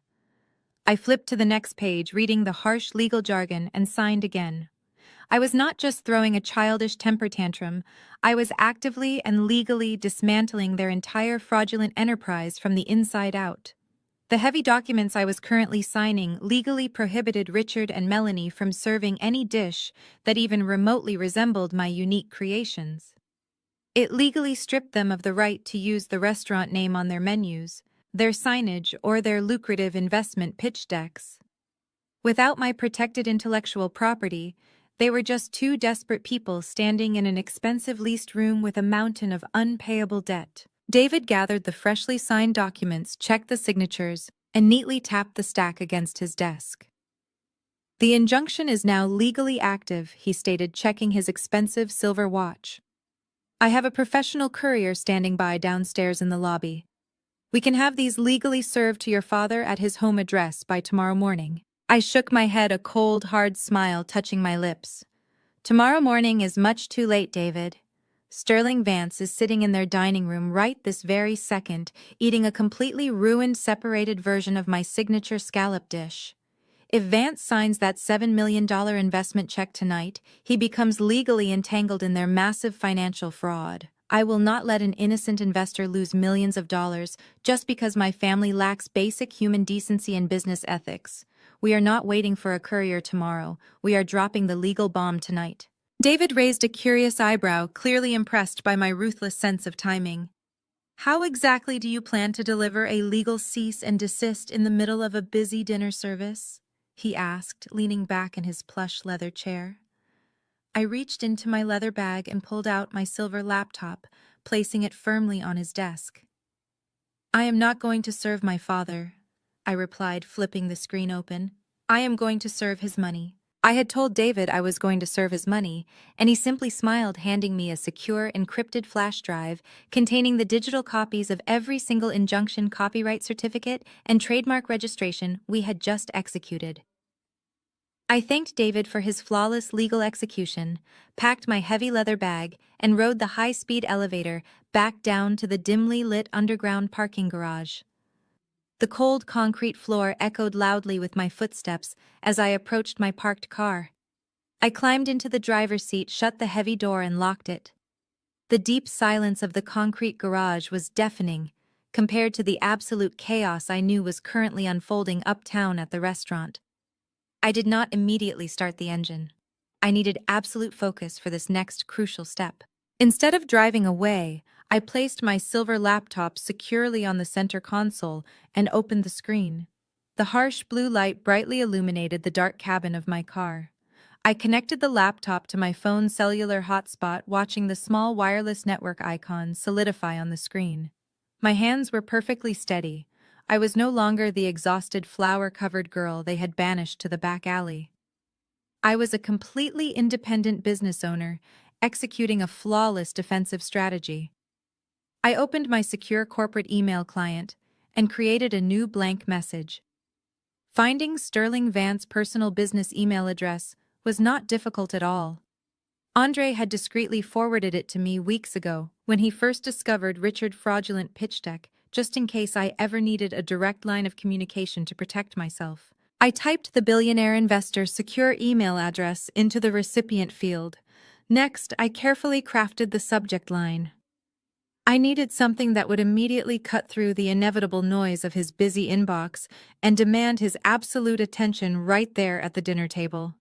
I flipped to the next page, reading the harsh legal jargon, and signed again. I was not just throwing a childish temper tantrum, I was actively and legally dismantling their entire fraudulent enterprise from the inside out. The heavy documents I was currently signing legally prohibited Richard and Melanie from serving any dish that even remotely resembled my unique creations. It legally stripped them of the right to use the restaurant name on their menus, their signage, or their lucrative investment pitch decks. Without my protected intellectual property, they were just two desperate people standing in an expensive leased room with a mountain of unpayable debt. David gathered the freshly signed documents, checked the signatures, and neatly tapped the stack against his desk. "The injunction is now legally active," he stated, checking his expensive silver watch. "I have a professional courier standing by downstairs in the lobby. We can have these legally served to your father at his home address by tomorrow morning." I shook my head, a cold, hard smile touching my lips. "Tomorrow morning is much too late, David. Sterling Vance is sitting in their dining room right this very second, eating a completely ruined, separated version of my signature scallop dish. If Vance signs that $7 million investment check tonight, he becomes legally entangled in their massive financial fraud. I will not let an innocent investor lose millions of dollars just because my family lacks basic human decency and business ethics. We are not waiting for a courier tomorrow. We are dropping the legal bomb tonight." David raised a curious eyebrow, clearly impressed by my ruthless sense of timing. How exactly do you plan to deliver a legal cease and desist in the middle of a busy dinner service? He asked, leaning back in his plush leather chair. I reached into my leather bag and pulled out my silver laptop, placing it firmly on his desk. I am not going to serve my father, I replied, flipping the screen open. I am going to serve his money. I had told David I was going to serve his money, and he simply smiled, handing me a secure, encrypted flash drive containing the digital copies of every single injunction, copyright certificate, and trademark registration we had just executed. I thanked David for his flawless legal execution, packed my heavy leather bag, and rode the high-speed elevator back down to the dimly lit underground parking garage. The cold concrete floor echoed loudly with my footsteps as I approached my parked car. I climbed into the driver's seat, shut the heavy door, and locked it. The deep silence of the concrete garage was deafening compared to the absolute chaos I knew was currently unfolding uptown at the restaurant. I did not immediately start the engine. I needed absolute focus for this next crucial step. Instead of driving away, I placed my silver laptop securely on the center console and opened the screen. The harsh blue light brightly illuminated the dark cabin of my car. I connected the laptop to my phone's cellular hotspot, watching the small wireless network icon solidify on the screen. My hands were perfectly steady. I was no longer the exhausted, flower-covered girl they had banished to the back alley. I was a completely independent business owner, executing a flawless defensive strategy. I opened my secure corporate email client and created a new blank message. Finding Sterling Vance's personal business email address was not difficult at all. Andre had discreetly forwarded it to me weeks ago when he first discovered Richard's fraudulent pitch deck, just in case I ever needed a direct line of communication to protect myself. I typed the billionaire investor's secure email address into the recipient field. Next, I carefully crafted the subject line. I needed something that would immediately cut through the inevitable noise of his busy inbox and demand his absolute attention right there at the dinner table.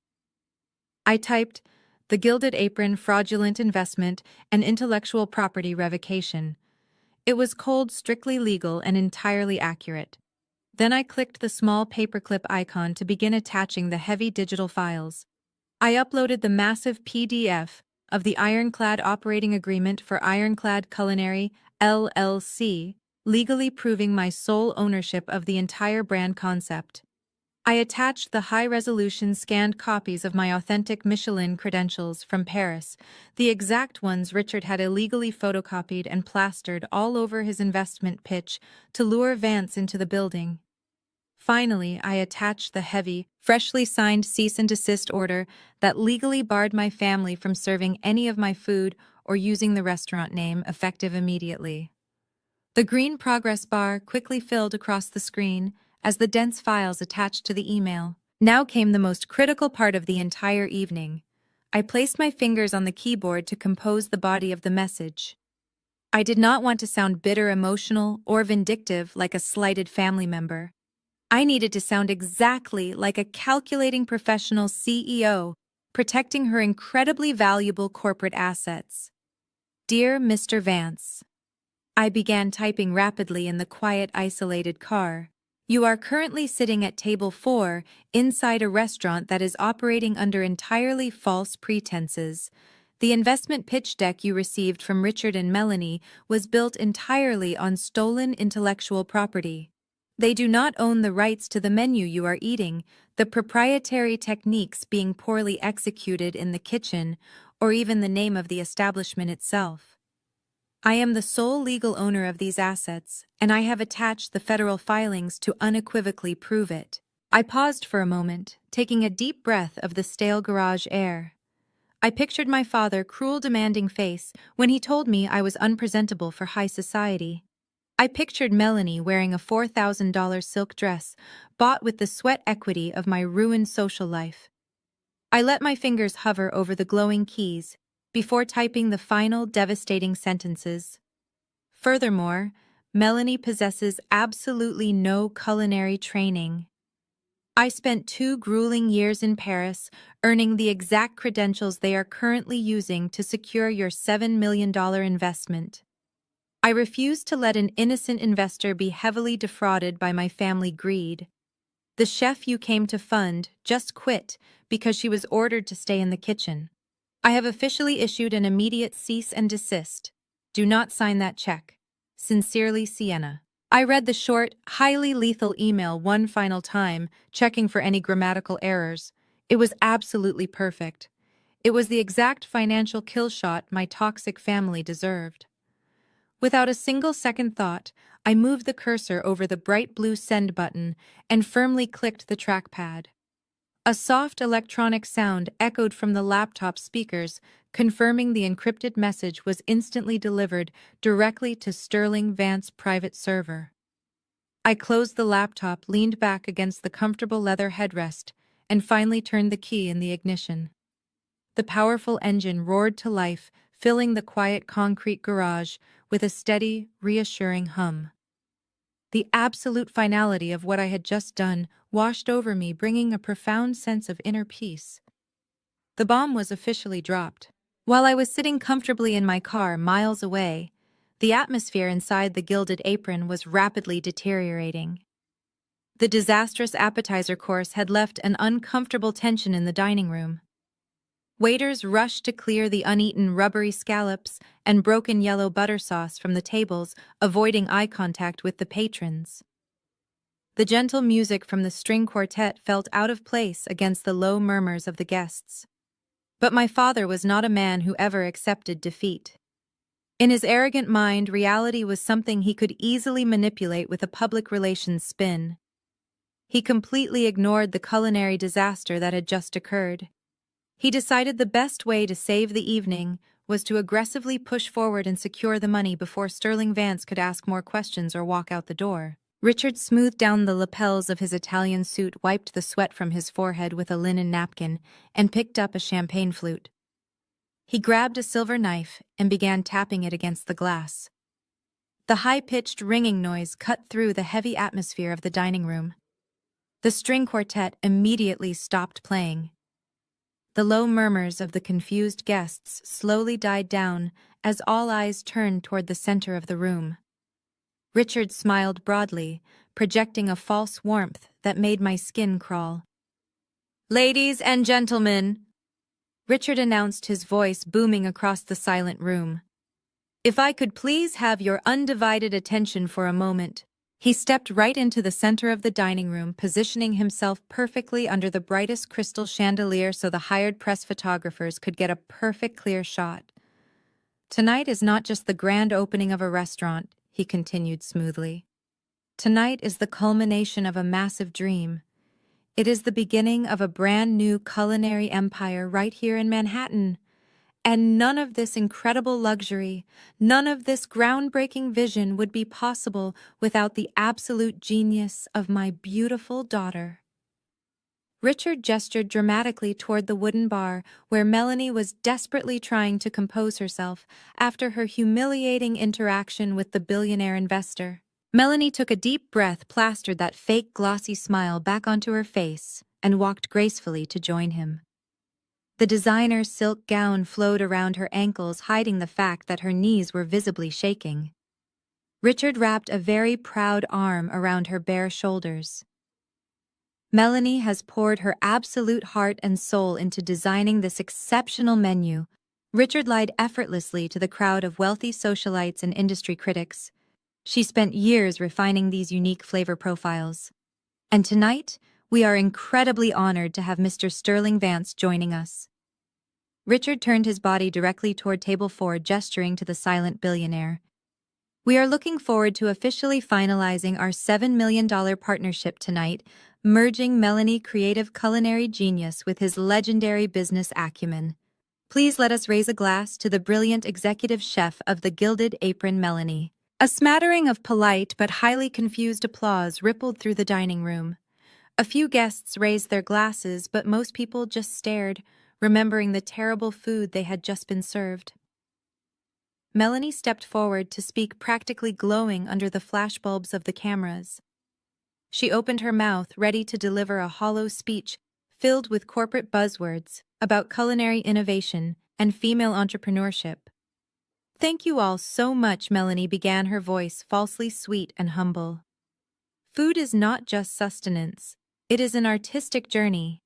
I typed, "The Gilded Apron Fraudulent Investment and Intellectual Property Revocation." It was cold, strictly legal, and entirely accurate. Then I clicked the small paperclip icon to begin attaching the heavy digital files. I uploaded the massive PDF of the Ironclad Operating Agreement for Ironclad Culinary, LLC, legally proving my sole ownership of the entire brand concept. I attached the high-resolution scanned copies of my authentic Michelin credentials from Paris, the exact ones Richard had illegally photocopied and plastered all over his investment pitch to lure Vance into the building. Finally, I attached the heavy, freshly signed cease and desist order that legally barred my family from serving any of my food or using the restaurant name, effective immediately. The green progress bar quickly filled across the screen as the dense files attached to the email. Now came the most critical part of the entire evening. I placed my fingers on the keyboard to compose the body of the message. I did not want to sound bitter, emotional, or vindictive like a slighted family member. I needed to sound exactly like a calculating professional CEO, protecting her incredibly valuable corporate assets. Dear Mr. Vance, I began typing rapidly in the quiet, isolated car. You are currently sitting at table 4 inside a restaurant that is operating under entirely false pretenses. The investment pitch deck you received from Richard and Melanie was built entirely on stolen intellectual property. They do not own the rights to the menu you are eating, the proprietary techniques being poorly executed in the kitchen, or even the name of the establishment itself. I am the sole legal owner of these assets, and I have attached the federal filings to unequivocally prove it. I paused for a moment, taking a deep breath of the stale garage air. I pictured my father's cruel, demanding face when he told me I was unpresentable for high society. I pictured Melanie wearing a $4,000 silk dress, bought with the sweat equity of my ruined social life. I let my fingers hover over the glowing keys before typing the final devastating sentences. Furthermore, Melanie possesses absolutely no culinary training. I spent 2 grueling years in Paris, earning the exact credentials they are currently using to secure your $7 million investment. I refused to let an innocent investor be heavily defrauded by my family greed. The chef you came to fund just quit because she was ordered to stay in the kitchen. I have officially issued an immediate cease and desist. Do not sign that check. Sincerely, Sienna. I read the short, highly lethal email one final time, checking for any grammatical errors. It was absolutely perfect. It was the exact financial kill shot my toxic family deserved. Without a single second thought, I moved the cursor over the bright blue send button and firmly clicked the trackpad. A soft electronic sound echoed from the laptop speakers, confirming the encrypted message was instantly delivered directly to Sterling Vance's private server. I closed the laptop, leaned back against the comfortable leather headrest, and finally turned the key in the ignition. The powerful engine roared to life, filling the quiet concrete garage with a steady, reassuring hum. The absolute finality of what I had just done washed over me, bringing a profound sense of inner peace. The bomb was officially dropped. While I was sitting comfortably in my car miles away, the atmosphere inside the Gilded Apron was rapidly deteriorating. The disastrous appetizer course had left an uncomfortable tension in the dining room. Waiters rushed to clear the uneaten rubbery scallops and broken yellow butter sauce from the tables, avoiding eye contact with the patrons. The gentle music from the string quartet felt out of place against the low murmurs of the guests. But my father was not a man who ever accepted defeat. In his arrogant mind, reality was something he could easily manipulate with a public relations spin. He completely ignored the culinary disaster that had just occurred. He decided the best way to save the evening was to aggressively push forward and secure the money before Sterling Vance could ask more questions or walk out the door. Richard smoothed down the lapels of his Italian suit, wiped the sweat from his forehead with a linen napkin, and picked up a champagne flute. He grabbed a silver knife and began tapping it against the glass. The high-pitched ringing noise cut through the heavy atmosphere of the dining room. The string quartet immediately stopped playing. The low murmurs of the confused guests slowly died down as all eyes turned toward the center of the room. Richard smiled broadly, projecting a false warmth that made my skin crawl. "Ladies and gentlemen," Richard announced, his voice booming across the silent room. "If I could please have your undivided attention for a moment." He stepped right into the center of the dining room, positioning himself perfectly under the brightest crystal chandelier so the hired press photographers could get a perfect clear shot. "Tonight is not just the grand opening of a restaurant," he continued smoothly. "Tonight is the culmination of a massive dream. It is the beginning of a brand new culinary empire right here in Manhattan. And none of this incredible luxury, none of this groundbreaking vision would be possible without the absolute genius of my beautiful daughter." Richard gestured dramatically toward the wooden bar where Melanie was desperately trying to compose herself after her humiliating interaction with the billionaire investor. Melanie took a deep breath, plastered that fake glossy smile back onto her face, and walked gracefully to join him. The designer silk gown flowed around her ankles, hiding the fact that her knees were visibly shaking. Richard wrapped a very proud arm around her bare shoulders. "Melanie has poured her absolute heart and soul into designing this exceptional menu," Richard lied effortlessly to the crowd of wealthy socialites and industry critics. "She spent years refining these unique flavor profiles. And tonight, we are incredibly honored to have Mr. Sterling Vance joining us." Richard turned his body directly toward table 4, gesturing to the silent billionaire. "We are looking forward to officially finalizing our $7 million partnership tonight, merging Melanie creative culinary genius with his legendary business acumen. Please let us raise a glass to the brilliant executive chef of the Gilded Apron, Melanie." A smattering of polite but highly confused applause rippled through the dining room. A few guests raised their glasses, but most people just stared, remembering the terrible food they had just been served. Melanie stepped forward to speak, practically glowing under the flashbulbs of the cameras. She opened her mouth, ready to deliver a hollow speech filled with corporate buzzwords about culinary innovation and female entrepreneurship. Thank you all so much, Melanie began, her voice falsely sweet and humble. Food is not just sustenance, it is an artistic journey.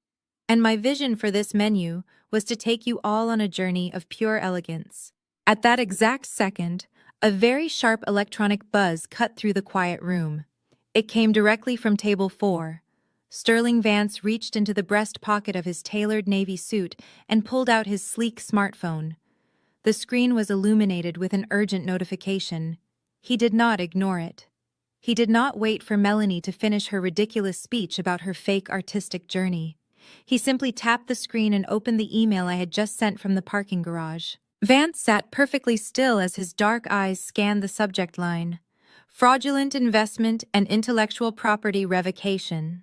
And my vision for this menu was to take you all on a journey of pure elegance. At that exact second, a very sharp electronic buzz cut through the quiet room. It came directly from table 4. Sterling Vance reached into the breast pocket of his tailored navy suit and pulled out his sleek smartphone. The screen was illuminated with an urgent notification. He did not ignore it. He did not wait for Melanie to finish her ridiculous speech about her fake artistic journey. He simply tapped the screen and opened the email I had just sent from the parking garage. Vance sat perfectly still as his dark eyes scanned the subject line. Fraudulent investment and intellectual property revocation.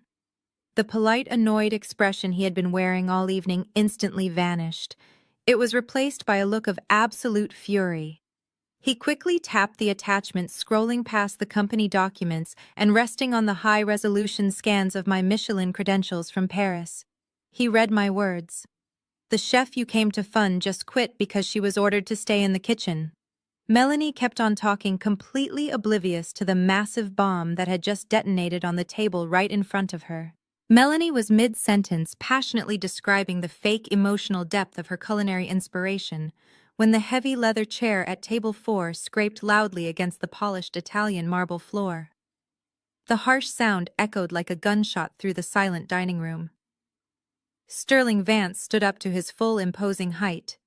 The polite, annoyed expression he had been wearing all evening instantly vanished. It was replaced by a look of absolute fury. He quickly tapped the attachment, scrolling past the company documents and resting on the high-resolution scans of my Michelin credentials from Paris. He read my words. The chef you came to fund just quit because she was ordered to stay in the kitchen. Melanie kept on talking, completely oblivious to the massive bomb that had just detonated on the table right in front of her. Melanie was mid-sentence, passionately describing the fake emotional depth of her culinary inspiration, when the heavy leather chair at table 4 scraped loudly against the polished Italian marble floor. The harsh sound echoed like a gunshot through the silent dining room. Sterling Vance stood up to his full imposing height.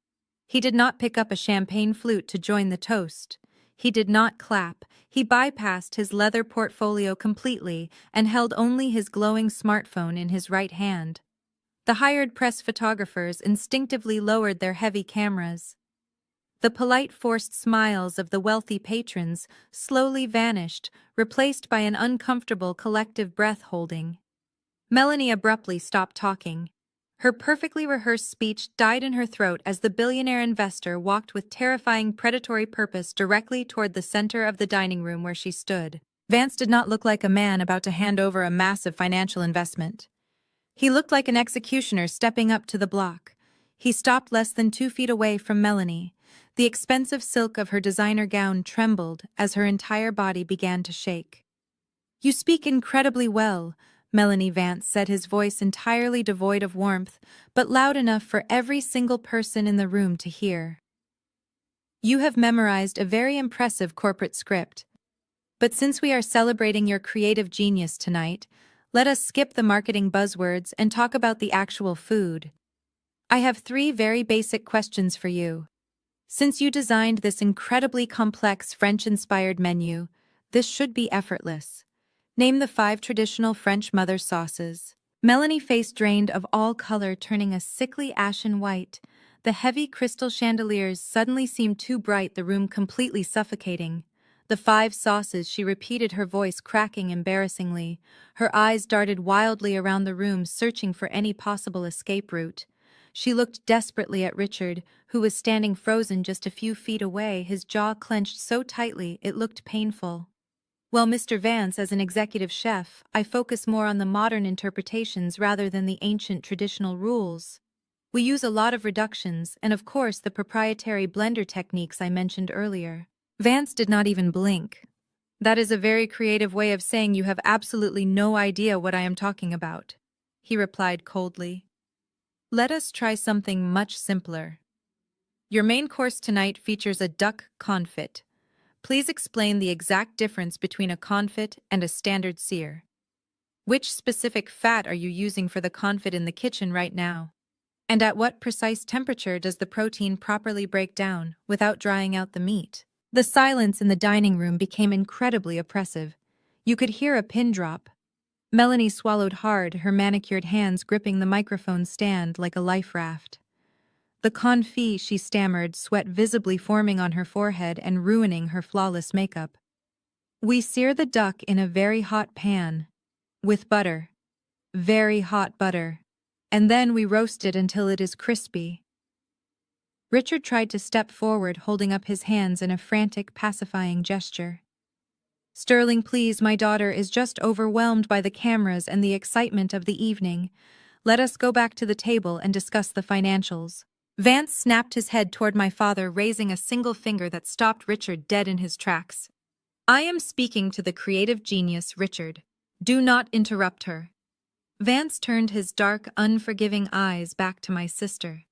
He did not pick up a champagne flute to join the toast. He did not clap. He bypassed his leather portfolio completely and held only his glowing smartphone in his right hand. The hired press photographers instinctively lowered their heavy cameras. The polite, forced smiles of the wealthy patrons slowly vanished, replaced by an uncomfortable collective breath-holding. Melanie abruptly stopped talking. Her perfectly rehearsed speech died in her throat as the billionaire investor walked with terrifying predatory purpose directly toward the center of the dining room where she stood. Vance did not look like a man about to hand over a massive financial investment. He looked like an executioner stepping up to the block. He stopped less than 2 feet away from Melanie. The expensive silk of her designer gown trembled as her entire body began to shake. "You speak incredibly well," Melanie Vance said, his voice entirely devoid of warmth, but loud enough for every single person in the room to hear. "You have memorized a very impressive corporate script. But since we are celebrating your creative genius tonight, let us skip the marketing buzzwords and talk about the actual food. I have 3 very basic questions for you. Since you designed this incredibly complex French-inspired menu, this should be effortless. Name the 5 traditional French mother sauces." Melanie's face drained of all color, turning a sickly ashen white. The heavy crystal chandeliers suddenly seemed too bright, the room completely suffocating. "The 5 sauces," she repeated, her voice cracking embarrassingly. Her eyes darted wildly around the room, searching for any possible escape route. She looked desperately at Richard, who was standing frozen just a few feet away, his jaw clenched so tightly it looked painful. "Well, Mr. Vance, as an executive chef, I focus more on the modern interpretations rather than the ancient traditional rules. We use a lot of reductions and, of course, the proprietary blender techniques I mentioned earlier." Vance did not even blink. "That is a very creative way of saying you have absolutely no idea what I am talking about," he replied coldly. "Let us try something much simpler. Your main course tonight features a duck confit. Please explain the exact difference between a confit and a standard sear. Which specific fat are you using for the confit in the kitchen right now? And at what precise temperature does the protein properly break down without drying out the meat?" The silence in the dining room became incredibly oppressive. You could hear a pin drop. Melanie swallowed hard, her manicured hands gripping the microphone stand like a life raft. "The confit," she stammered, sweat visibly forming on her forehead and ruining her flawless makeup. "We sear the duck in a very hot pan. With butter. Very hot butter. And then we roast it until it is crispy." Richard tried to step forward, holding up his hands in a frantic, pacifying gesture. "Sterling, please, my daughter is just overwhelmed by the cameras and the excitement of the evening. Let us go back to the table and discuss the financials." Vance snapped his head toward my father, raising a single finger that stopped Richard dead in his tracks. I am speaking to the creative genius, Richard. Do not interrupt her. Vance turned his dark, unforgiving eyes back to my sister.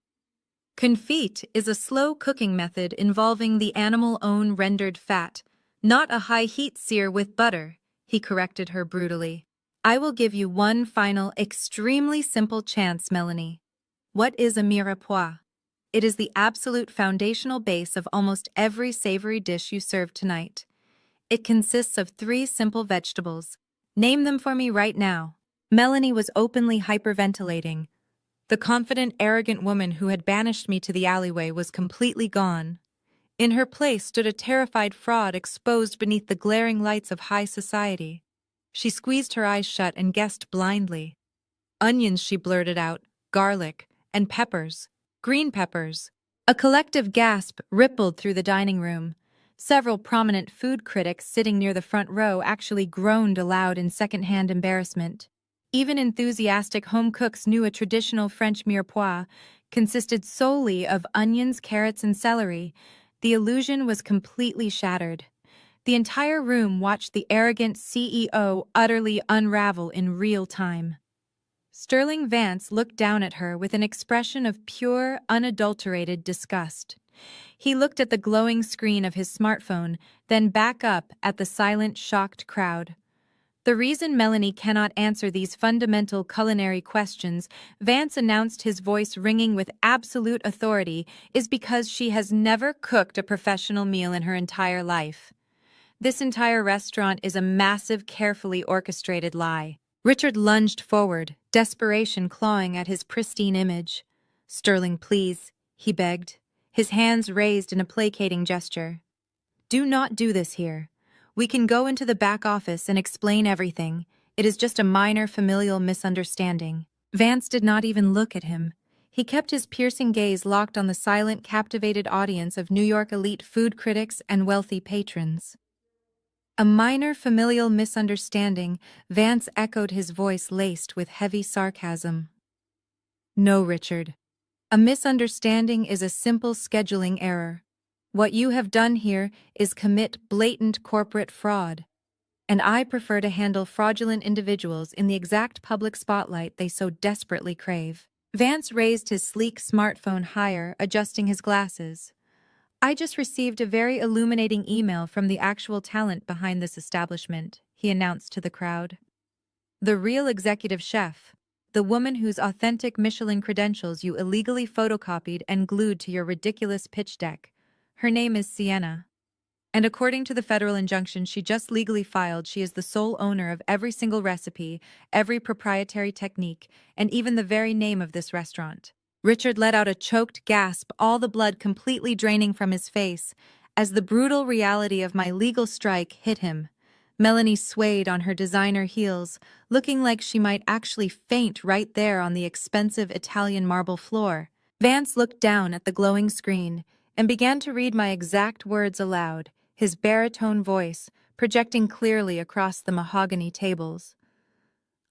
Confit is a slow cooking method involving the animal-own rendered fat, not a high-heat sear with butter, he corrected her brutally. I will give you one final, extremely simple chance, Melanie. What is a mirepoix? It is the absolute foundational base of almost every savory dish you serve tonight. It consists of 3 simple vegetables. Name them for me right now. Melanie was openly hyperventilating. The confident, arrogant woman who had banished me to the alleyway was completely gone. In her place stood a terrified fraud exposed beneath the glaring lights of high society. She squeezed her eyes shut and guessed blindly. Onions, she blurted out, garlic, and peppers. Green peppers. A collective gasp rippled through the dining room. Several prominent food critics sitting near the front row actually groaned aloud in second-hand embarrassment. Even enthusiastic home cooks knew a traditional French mirepoix consisted solely of onions, carrots, and celery. The illusion was completely shattered. The entire room watched the arrogant CEO utterly unravel in real time. Sterling Vance looked down at her with an expression of pure, unadulterated disgust. He looked at the glowing screen of his smartphone, then back up at the silent, shocked crowd. The reason Melanie cannot answer these fundamental culinary questions, Vance announced, his voice ringing with absolute authority, is because she has never cooked a professional meal in her entire life. This entire restaurant is a massive, carefully orchestrated lie. Richard lunged forward, desperation clawing at his pristine image. Sterling, please, he begged, his hands raised in a placating gesture. Do not do this here. We can go into the back office and explain everything. It is just a minor familial misunderstanding. Vance did not even look at him. He kept his piercing gaze locked on the silent, captivated audience of New York elite food critics and wealthy patrons. A minor familial misunderstanding, Vance echoed, his voice laced with heavy sarcasm. No, Richard. A misunderstanding is a simple scheduling error. What you have done here is commit blatant corporate fraud. And I prefer to handle fraudulent individuals in the exact public spotlight they so desperately crave. Vance raised his sleek smartphone higher, adjusting his glasses. I just received a very illuminating email from the actual talent behind this establishment, he announced to the crowd. The real executive chef, the woman whose authentic Michelin credentials you illegally photocopied and glued to your ridiculous pitch deck. Her name is Sienna. And according to the federal injunction she just legally filed, she is the sole owner of every single recipe, every proprietary technique, and even the very name of this restaurant. Richard let out a choked gasp, all the blood completely draining from his face, as the brutal reality of my legal strike hit him. Melanie swayed on her designer heels, looking like she might actually faint right there on the expensive Italian marble floor. Vance looked down at the glowing screen and began to read my exact words aloud, his baritone voice projecting clearly across the mahogany tables.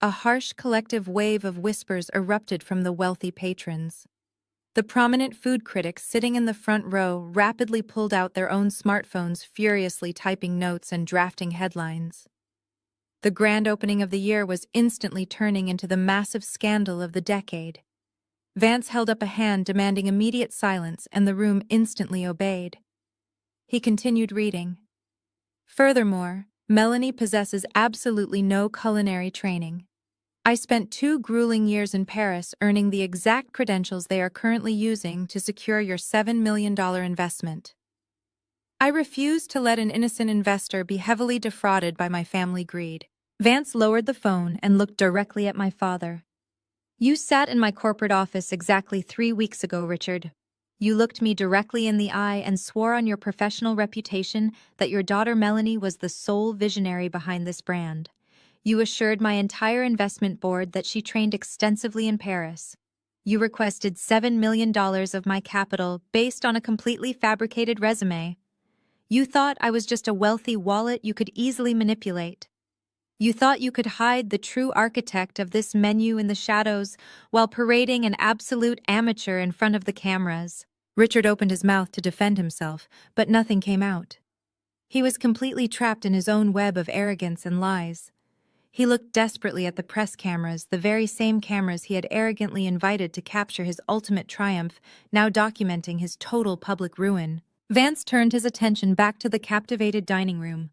A harsh collective wave of whispers erupted from the wealthy patrons. The prominent food critics sitting in the front row rapidly pulled out their own smartphones, furiously typing notes and drafting headlines. The grand opening of the year was instantly turning into the massive scandal of the decade. Vance held up a hand demanding immediate silence, and the room instantly obeyed. He continued reading. Furthermore, Melanie possesses absolutely no culinary training. I spent 2 grueling years in Paris earning the exact credentials they are currently using to secure your $7 million investment. I refuse to let an innocent investor be heavily defrauded by my family greed. Vance lowered the phone and looked directly at my father. You sat in my corporate office exactly 3 weeks ago, Richard. You looked me directly in the eye and swore on your professional reputation that your daughter Melanie was the sole visionary behind this brand. You assured my entire investment board that she trained extensively in Paris. You requested $7 million of my capital based on a completely fabricated resume. You thought I was just a wealthy wallet you could easily manipulate. You thought you could hide the true architect of this menu in the shadows while parading an absolute amateur in front of the cameras. Richard opened his mouth to defend himself, but nothing came out. He was completely trapped in his own web of arrogance and lies. He looked desperately at the press cameras, the very same cameras he had arrogantly invited to capture his ultimate triumph, now documenting his total public ruin. Vance turned his attention back to the captivated dining room.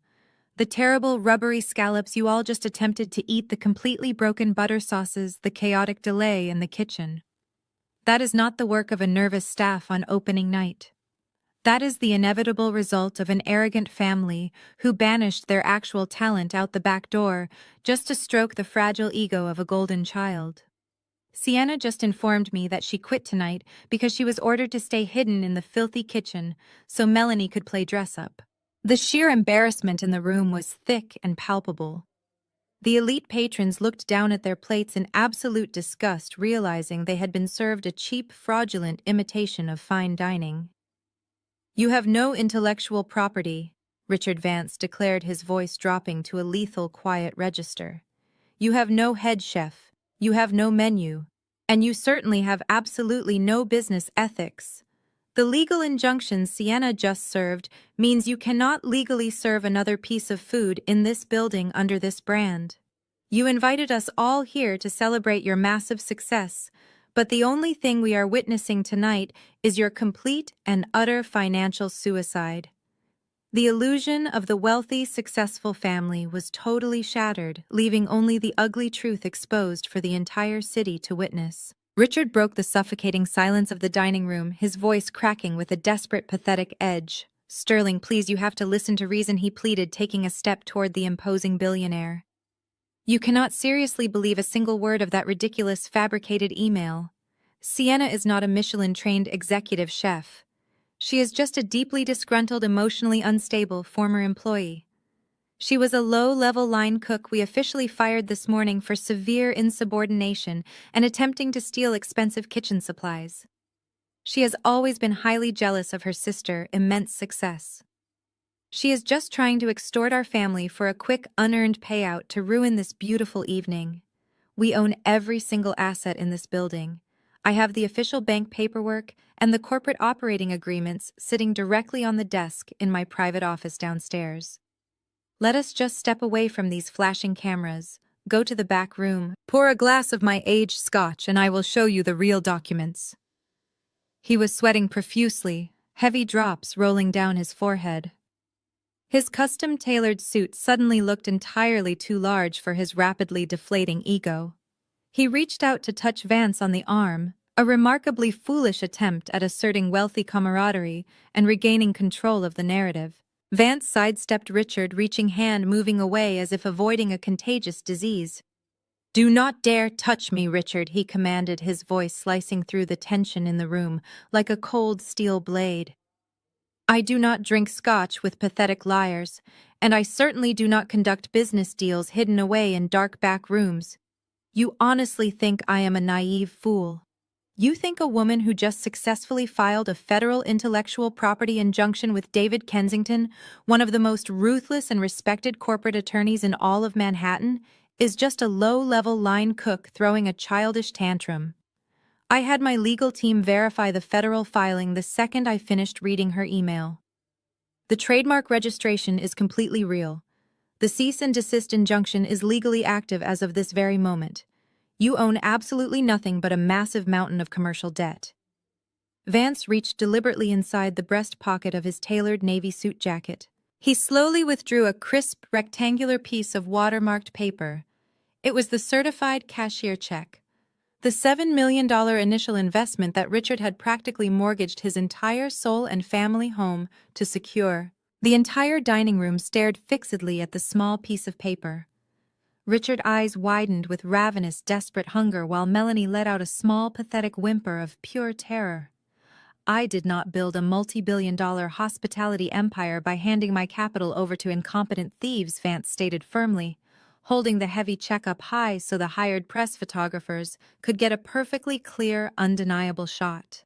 The terrible, rubbery scallops you all just attempted to eat, the completely broken butter sauces, the chaotic delay in the kitchen. That is not the work of a nervous staff on opening night. That is the inevitable result of an arrogant family who banished their actual talent out the back door just to stroke the fragile ego of a golden child. Sienna just informed me that she quit tonight because she was ordered to stay hidden in the filthy kitchen so Melanie could play dress-up. The sheer embarrassment in the room was thick and palpable. The elite patrons looked down at their plates in absolute disgust, realizing they had been served a cheap, fraudulent imitation of fine dining. "You have no intellectual property," Richard Vance declared, his voice dropping to a lethal quiet register. "You have no head chef, you have no menu, and you certainly have absolutely no business ethics. The legal injunction Sienna just served means you cannot legally serve another piece of food in this building under this brand. You invited us all here to celebrate your massive success, but the only thing we are witnessing tonight is your complete and utter financial suicide." The illusion of the wealthy, successful family was totally shattered, leaving only the ugly truth exposed for the entire city to witness. Richard broke the suffocating silence of the dining room, his voice cracking with a desperate, pathetic edge. "Sterling, please, you have to listen to reason," he pleaded, taking a step toward the imposing billionaire. "You cannot seriously believe a single word of that ridiculous, fabricated email. Sienna is not a Michelin-trained executive chef. She is just a deeply disgruntled, emotionally unstable former employee. She was a low-level line cook we officially fired this morning for severe insubordination and attempting to steal expensive kitchen supplies. She has always been highly jealous of her sister's immense success. She is just trying to extort our family for a quick, unearned payout to ruin this beautiful evening. We own every single asset in this building. I have the official bank paperwork and the corporate operating agreements sitting directly on the desk in my private office downstairs. Let us just step away from these flashing cameras, go to the back room, pour a glass of my aged scotch, and I will show you the real documents." He was sweating profusely, heavy drops rolling down his forehead. His custom-tailored suit suddenly looked entirely too large for his rapidly deflating ego. He reached out to touch Vance on the arm, a remarkably foolish attempt at asserting wealthy camaraderie and regaining control of the narrative. Vance sidestepped Richard, reaching hand moving away as if avoiding a contagious disease. "Do not dare touch me, Richard," he commanded, his voice slicing through the tension in the room like a cold steel blade. "I do not drink scotch with pathetic liars, and I certainly do not conduct business deals hidden away in dark back rooms. You honestly think I am a naive fool? You think a woman who just successfully filed a federal intellectual property injunction with David Kensington, one of the most ruthless and respected corporate attorneys in all of Manhattan, is just a low-level line cook throwing a childish tantrum? I had my legal team verify the federal filing the second I finished reading her email. The trademark registration is completely real. The cease and desist injunction is legally active as of this very moment. You own absolutely nothing but a massive mountain of commercial debt." Vance reached deliberately inside the breast pocket of his tailored navy suit jacket. He slowly withdrew a crisp, rectangular piece of watermarked paper. It was the certified cashier check. The $7 million initial investment that Richard had practically mortgaged his entire soul and family home to secure. The entire dining room stared fixedly at the small piece of paper. Richard's eyes widened with ravenous, desperate hunger while Melanie let out a small, pathetic whimper of pure terror. "I did not build a multi-billion-dollar hospitality empire by handing my capital over to incompetent thieves," Vance stated firmly, holding the heavy check up high so the hired press photographers could get a perfectly clear, undeniable shot.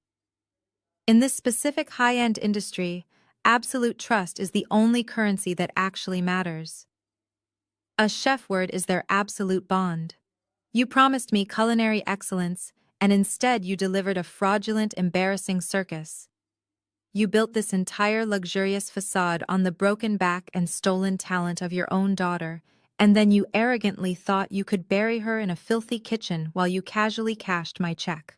"In this specific high-end industry, absolute trust is the only currency that actually matters." A chef word is their absolute bond. You promised me culinary excellence, and instead you delivered a fraudulent, embarrassing circus. You built this entire luxurious facade on the broken back and stolen talent of your own daughter, and then you arrogantly thought you could bury her in a filthy kitchen while you casually cashed my check.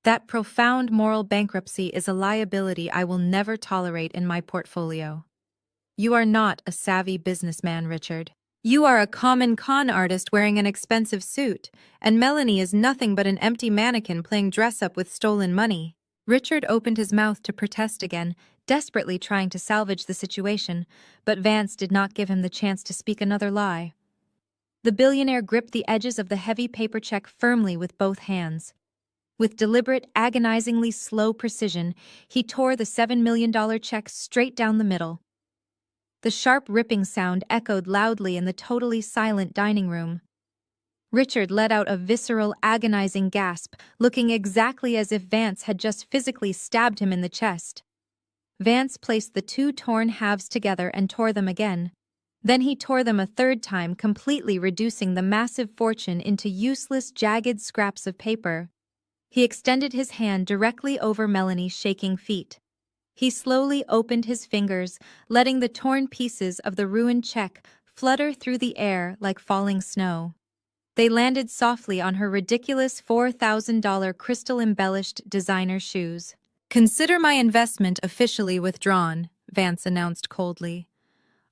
That profound moral bankruptcy is a liability I will never tolerate in my portfolio. You are not a savvy businessman, Richard. You are a common con artist wearing an expensive suit, and Melanie is nothing but an empty mannequin playing dress-up with stolen money. Richard opened his mouth to protest again, desperately trying to salvage the situation, but Vance did not give him the chance to speak another lie. The billionaire gripped the edges of the heavy paper check firmly with both hands. With deliberate, agonizingly slow precision, he tore the $7 million check straight down the middle. The sharp ripping sound echoed loudly in the totally silent dining room. Richard let out a visceral, agonizing gasp, looking exactly as if Vance had just physically stabbed him in the chest. Vance placed the two torn halves together and tore them again. Then he tore them a third time, completely reducing the massive fortune into useless, jagged scraps of paper. He extended his hand directly over Melanie's shaking feet. He slowly opened his fingers, letting the torn pieces of the ruined check flutter through the air like falling snow. They landed softly on her ridiculous $4,000 crystal-embellished designer shoes. "Consider my investment officially withdrawn," Vance announced coldly.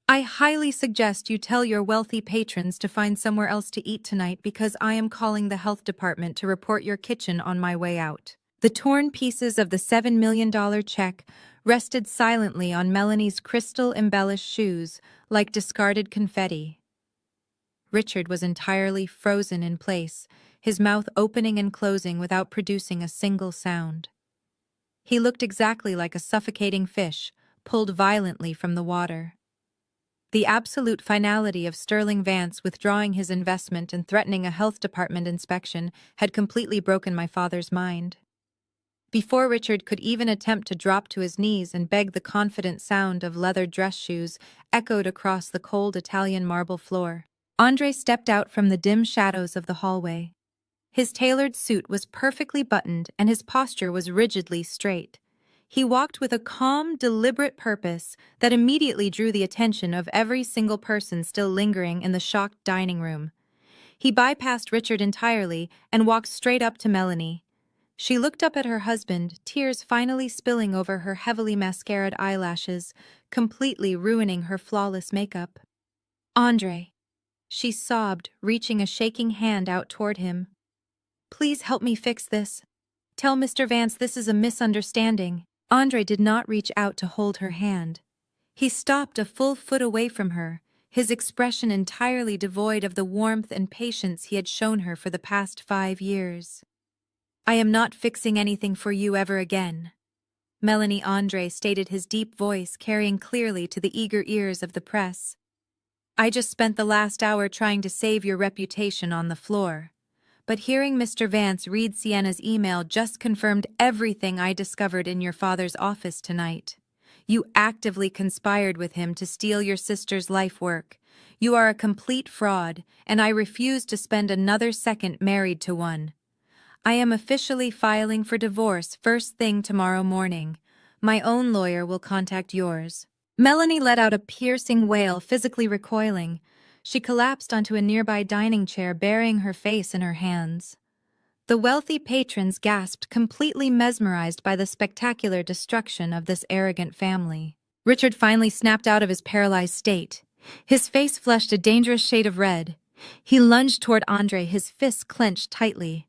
"I highly suggest you tell your wealthy patrons to find somewhere else to eat tonight because I am calling the health department to report your kitchen on my way out." The torn pieces of the $7 million check rested silently on Melanie's crystal-embellished shoes like discarded confetti. Richard was entirely frozen in place, his mouth opening and closing without producing a single sound. He looked exactly like a suffocating fish, pulled violently from the water. The absolute finality of Sterling Vance withdrawing his investment and threatening a health department inspection had completely broken my father's mind. Before Richard could even attempt to drop to his knees and beg, the confident sound of leather dress shoes echoed across the cold Italian marble floor. Andre stepped out from the dim shadows of the hallway. His tailored suit was perfectly buttoned and his posture was rigidly straight. He walked with a calm, deliberate purpose that immediately drew the attention of every single person still lingering in the shocked dining room. He bypassed Richard entirely and walked straight up to Melanie. She looked up at her husband, tears finally spilling over her heavily mascaraed eyelashes, completely ruining her flawless makeup. "Andre," she sobbed, reaching a shaking hand out toward him. "Please help me fix this. Tell Mr. Vance this is a misunderstanding." Andre did not reach out to hold her hand. He stopped a full foot away from her, his expression entirely devoid of the warmth and patience he had shown her for the past 5 years. "I am not fixing anything for you ever again," Melanie Andre stated, his deep voice carrying clearly to the eager ears of the press. "I just spent the last hour trying to save your reputation on the floor. But hearing Mr. Vance read Sienna's email just confirmed everything I discovered in your father's office tonight. You actively conspired with him to steal your sister's life work. You are a complete fraud, and I refuse to spend another second married to one. I am officially filing for divorce first thing tomorrow morning. My own lawyer will contact yours." Melanie let out a piercing wail, physically recoiling. She collapsed onto a nearby dining chair, burying her face in her hands. The wealthy patrons gasped, completely mesmerized by the spectacular destruction of this arrogant family. Richard finally snapped out of his paralyzed state. His face flushed a dangerous shade of red. He lunged toward Andre, his fists clenched tightly.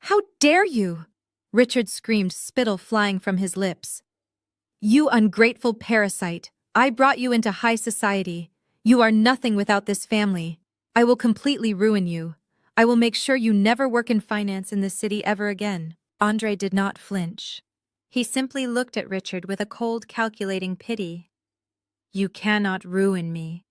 "How dare you!" Richard screamed, spittle flying from his lips. "You ungrateful parasite! I brought you into high society. You are nothing without this family. I will completely ruin you. I will make sure you never work in finance in this city ever again." Andre did not flinch. He simply looked at Richard with a cold, calculating pity. "You cannot ruin me,"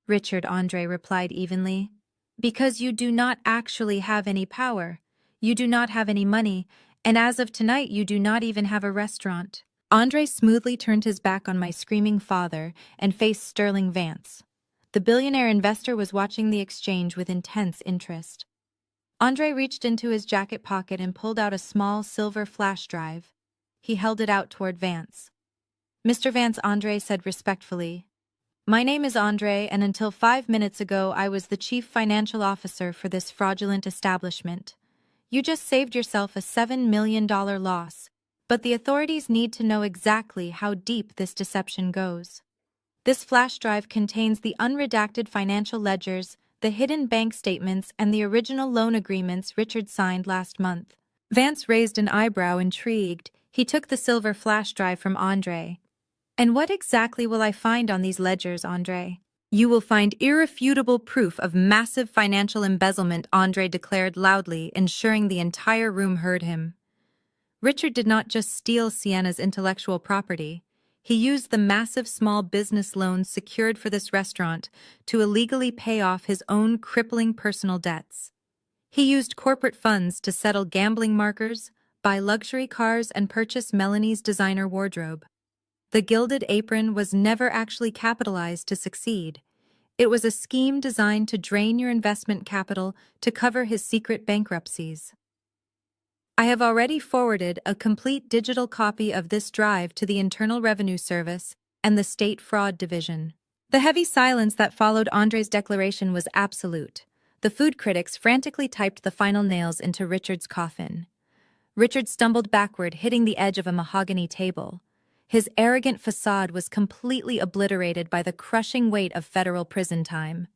Richard Andre replied evenly, "because you do not actually have any power. You do not have any money, and as of tonight you do not even have a restaurant." Andre smoothly turned his back on my screaming father and faced Sterling Vance. The billionaire investor was watching the exchange with intense interest. Andre reached into his jacket pocket and pulled out a small silver flash drive. He held it out toward Vance. "Mr. Vance," Andre said respectfully. "My name is Andre, and until 5 minutes ago I was the chief financial officer for this fraudulent establishment. You just saved yourself a $7 million loss, but the authorities need to know exactly how deep this deception goes. This flash drive contains the unredacted financial ledgers, the hidden bank statements, and the original loan agreements Richard signed last month." Vance raised an eyebrow, intrigued. He took the silver flash drive from Andre. "And what exactly will I find on these ledgers, Andre?" "You will find irrefutable proof of massive financial embezzlement," Andre declared loudly, ensuring the entire room heard him. Richard did not just steal Sienna's intellectual property. He used the massive small business loans secured for this restaurant to illegally pay off his own crippling personal debts. He used corporate funds to settle gambling markers, buy luxury cars, and purchase Melanie's designer wardrobe. The Gilded Apron was never actually capitalized to succeed. It was a scheme designed to drain your investment capital to cover his secret bankruptcies. "I have already forwarded a complete digital copy of this drive to the Internal Revenue Service and the State Fraud Division." The heavy silence that followed Andre's declaration was absolute. The food critics frantically typed the final nails into Richard's coffin. Richard stumbled backward, hitting the edge of a mahogany table. His arrogant facade was completely obliterated by the crushing weight of federal prison time.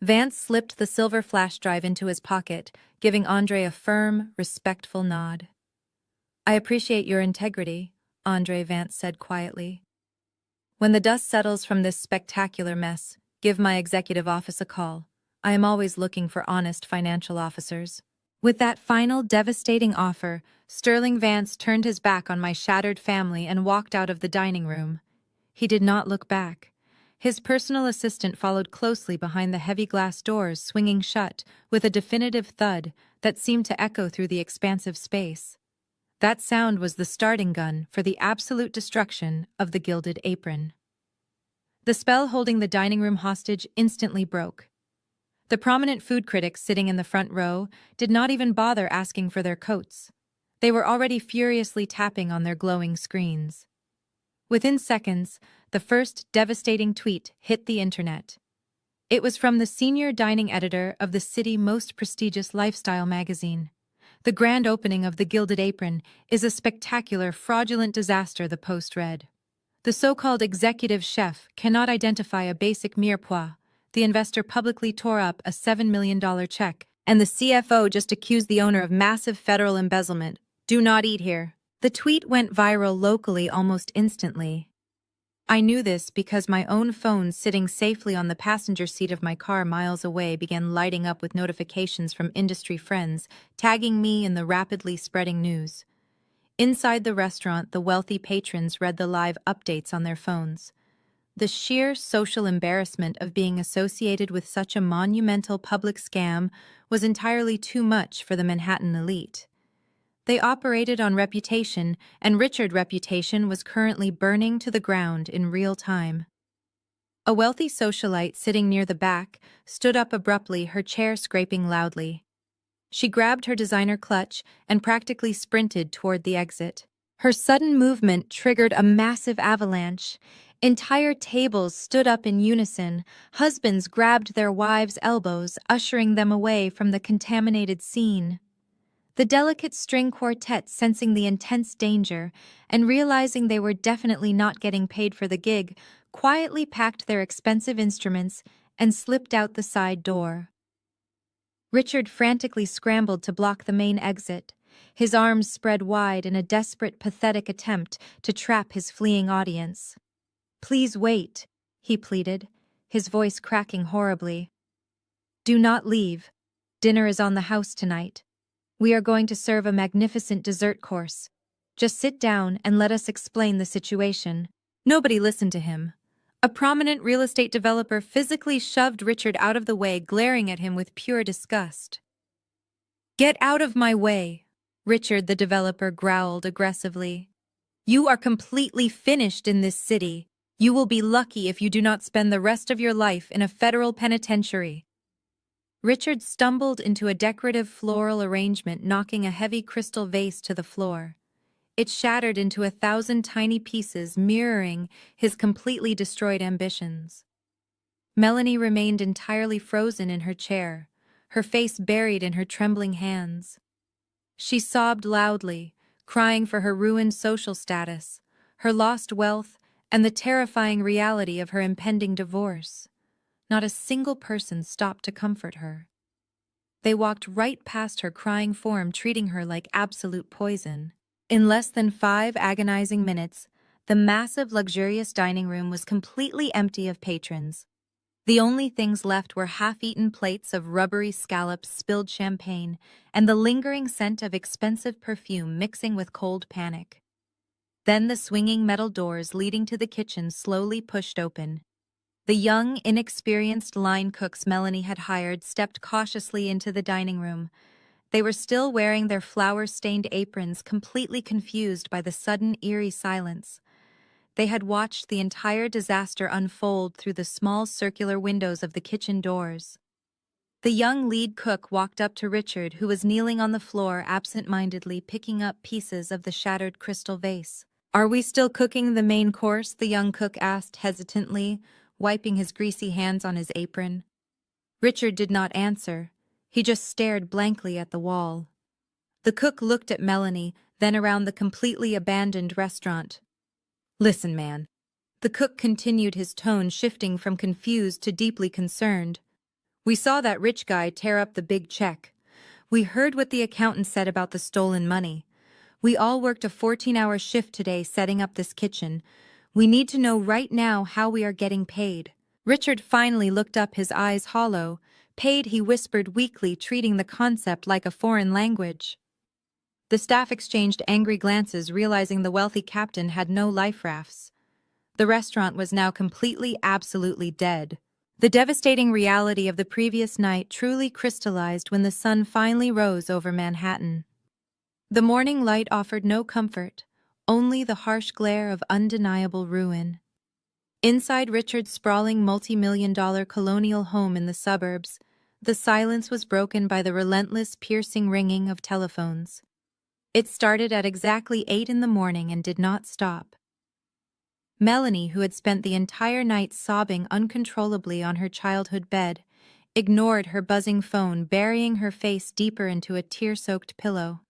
Vance slipped the silver flash drive into his pocket, giving Andre a firm, respectful nod. "I appreciate your integrity," Andre Vance said quietly. "When the dust settles from this spectacular mess, give my executive office a call. I am always looking for honest financial officers." With that final devastating offer, Sterling Vance turned his back on my shattered family and walked out of the dining room. He did not look back. His personal assistant followed closely behind the heavy glass doors swinging shut with a definitive thud that seemed to echo through the expansive space. That sound was the starting gun for the absolute destruction of the Gilded Apron. The spell holding the dining room hostage instantly broke. The prominent food critics sitting in the front row did not even bother asking for their coats. They were already furiously tapping on their glowing screens. Within seconds, the first devastating tweet hit the internet. It was from the senior dining editor of the city's most prestigious lifestyle magazine. "The grand opening of the Gilded Apron is a spectacular, fraudulent disaster," the post read. "The so-called executive chef cannot identify a basic mirepoix. The investor publicly tore up a $7 million check, and the CFO just accused the owner of massive federal embezzlement. Do not eat here." The tweet went viral locally almost instantly. I knew this because my own phone sitting safely on the passenger seat of my car miles away began lighting up with notifications from industry friends, tagging me in the rapidly spreading news. Inside the restaurant, the wealthy patrons read the live updates on their phones. The sheer social embarrassment of being associated with such a monumental public scam was entirely too much for the Manhattan elite. They operated on reputation, and Richard's reputation was currently burning to the ground in real time. A wealthy socialite sitting near the back stood up abruptly, her chair scraping loudly. She grabbed her designer clutch and practically sprinted toward the exit. Her sudden movement triggered a massive avalanche. Entire tables stood up in unison. Husbands grabbed their wives' elbows, ushering them away from the contaminated scene. The delicate string quartet, sensing the intense danger and realizing they were definitely not getting paid for the gig, quietly packed their expensive instruments and slipped out the side door. Richard frantically scrambled to block the main exit, his arms spread wide in a desperate, pathetic attempt to trap his fleeing audience. "Please wait," he pleaded, his voice cracking horribly. "Do not leave. Dinner is on the house tonight. We are going to serve a magnificent dessert course. Just sit down and let us explain the situation." Nobody listened to him. A prominent real estate developer physically shoved Richard out of the way, glaring at him with pure disgust. "Get out of my way," Richard the developer growled aggressively. "You are completely finished in this city. You will be lucky if you do not spend the rest of your life in a federal penitentiary. Richard stumbled into a decorative floral arrangement, knocking a heavy crystal vase to the floor. It shattered into 1,000 tiny pieces, mirroring his completely destroyed ambitions. Melanie remained entirely frozen in her chair, her face buried in her trembling hands. She sobbed loudly, crying for her ruined social status, her lost wealth, and the terrifying reality of her impending divorce. Not a single person stopped to comfort her. They walked right past her crying form, treating her like absolute poison. In less than 5 agonizing minutes, the massive, luxurious dining room was completely empty of patrons. The only things left were half-eaten plates of rubbery scallops, spilled champagne, and the lingering scent of expensive perfume mixing with cold panic. Then the swinging metal doors leading to the kitchen slowly pushed open. The young, inexperienced line cooks Melanie had hired stepped cautiously into the dining room. They were still wearing their flour-stained aprons, completely confused by the sudden, eerie silence. They had watched the entire disaster unfold through the small circular windows of the kitchen doors. The young lead cook walked up to Richard, who was kneeling on the floor, absent-mindedly picking up pieces of the shattered crystal vase. "Are we still cooking the main course?" the young cook asked hesitantly, wiping his greasy hands on his apron. Richard did not answer. He just stared blankly at the wall. The cook looked at Melanie, then around the completely abandoned restaurant. "Listen, man." The cook continued, his tone shifting from confused to deeply concerned. "We saw that rich guy tear up the big check. We heard what the accountant said about the stolen money. We all worked a 14-hour shift today setting up this kitchen. We need to know right now how we are getting paid." Richard finally looked up, his eyes hollow. "Paid," he whispered weakly, treating the concept like a foreign language. The staff exchanged angry glances, realizing the wealthy captain had no life rafts. The restaurant was now completely, absolutely dead. The devastating reality of the previous night truly crystallized when the sun finally rose over Manhattan. The morning light offered no comfort, only the harsh glare of undeniable ruin. Inside Richard's sprawling multi-million-dollar colonial home in the suburbs, the silence was broken by the relentless, piercing ringing of telephones. It started at exactly 8 in the morning and did not stop. Melanie, who had spent the entire night sobbing uncontrollably on her childhood bed, ignored her buzzing phone, burying her face deeper into a tear-soaked pillow.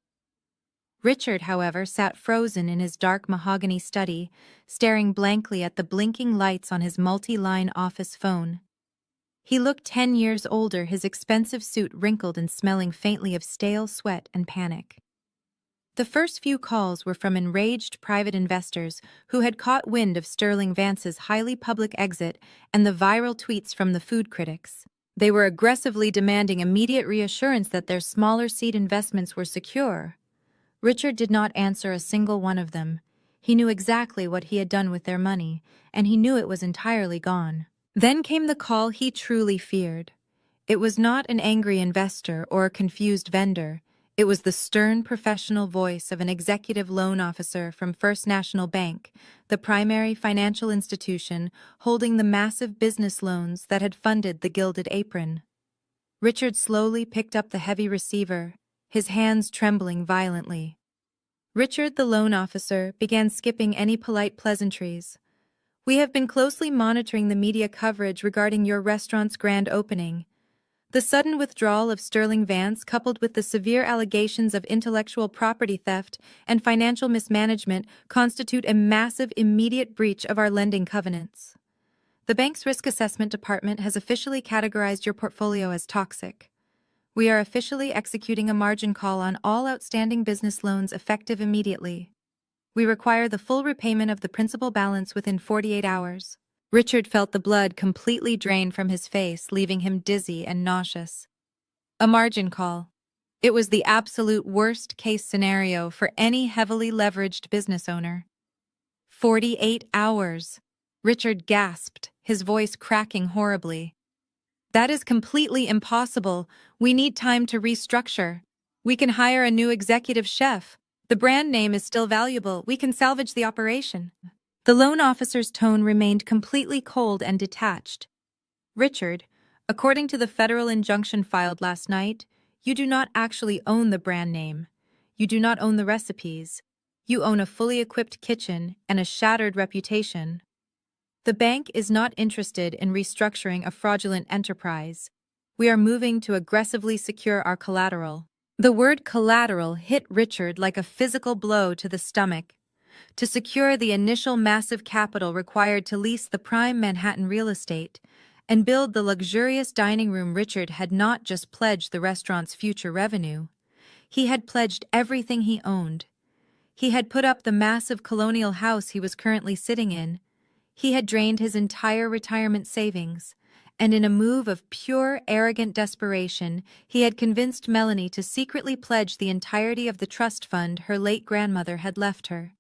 Richard, however, sat frozen in his dark mahogany study, staring blankly at the blinking lights on his multi-line office phone. He looked 10 years older, his expensive suit wrinkled and smelling faintly of stale sweat and panic. The first few calls were from enraged private investors who had caught wind of Sterling Vance's highly public exit and the viral tweets from the food critics. They were aggressively demanding immediate reassurance that their smaller seed investments were secure. Richard did not answer a single one of them. He knew exactly what he had done with their money, and he knew it was entirely gone. Then came the call he truly feared. It was not an angry investor or a confused vendor. It was the stern professional voice of an executive loan officer from First National Bank, the primary financial institution holding the massive business loans that had funded the Gilded Apron. Richard slowly picked up the heavy receiver, his hands trembling violently. Richard, the loan officer, began skipping any polite pleasantries. "We have been closely monitoring the media coverage regarding your restaurant's grand opening. The sudden withdrawal of Sterling Vance, coupled with the severe allegations of intellectual property theft and financial mismanagement, constitute a massive, immediate breach of our lending covenants. The bank's risk assessment department has officially categorized your portfolio as toxic. We are officially executing a margin call on all outstanding business loans effective immediately. We require the full repayment of the principal balance within 48 hours. Richard felt the blood completely drain from his face, leaving him dizzy and nauseous. A margin call. It was the absolute worst-case scenario for any heavily leveraged business owner. 48 hours. Richard gasped, his voice cracking horribly. "That is completely impossible. We need time to restructure. We can hire a new executive chef. The brand name is still valuable. We can salvage the operation." The loan officer's tone remained completely cold and detached. Richard, according to the federal injunction filed last night, you do not actually own the brand name. You do not own the recipes. You own a fully equipped kitchen and a shattered reputation. The bank is not interested in restructuring a fraudulent enterprise. We are moving to aggressively secure our collateral. The word collateral hit Richard like a physical blow to the stomach. To secure the initial massive capital required to lease the prime Manhattan real estate and build the luxurious dining room, Richard had not just pledged the restaurant's future revenue. He had pledged everything he owned. He had put up the massive colonial house he was currently sitting in. He had drained his entire retirement savings, and in a move of pure, arrogant desperation, he had convinced Melanie to secretly pledge the entirety of the trust fund her late grandmother had left her.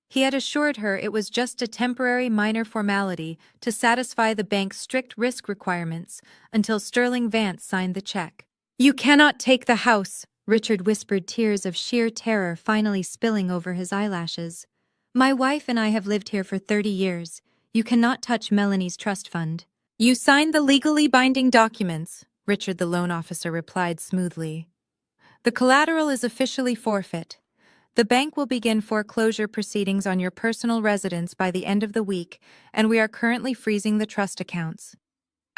He had assured her it was just a temporary minor formality to satisfy the bank's strict risk requirements until Sterling Vance signed the check. "You cannot take the house," Richard whispered, tears of sheer terror finally spilling over his eyelashes. "My wife and I have lived here for 30 years. You cannot touch Melanie's trust fund." "You signed the legally binding documents," Richard the loan officer replied smoothly. "The collateral is officially forfeit. The bank will begin foreclosure proceedings on your personal residence by the end of the week, and we are currently freezing the trust accounts.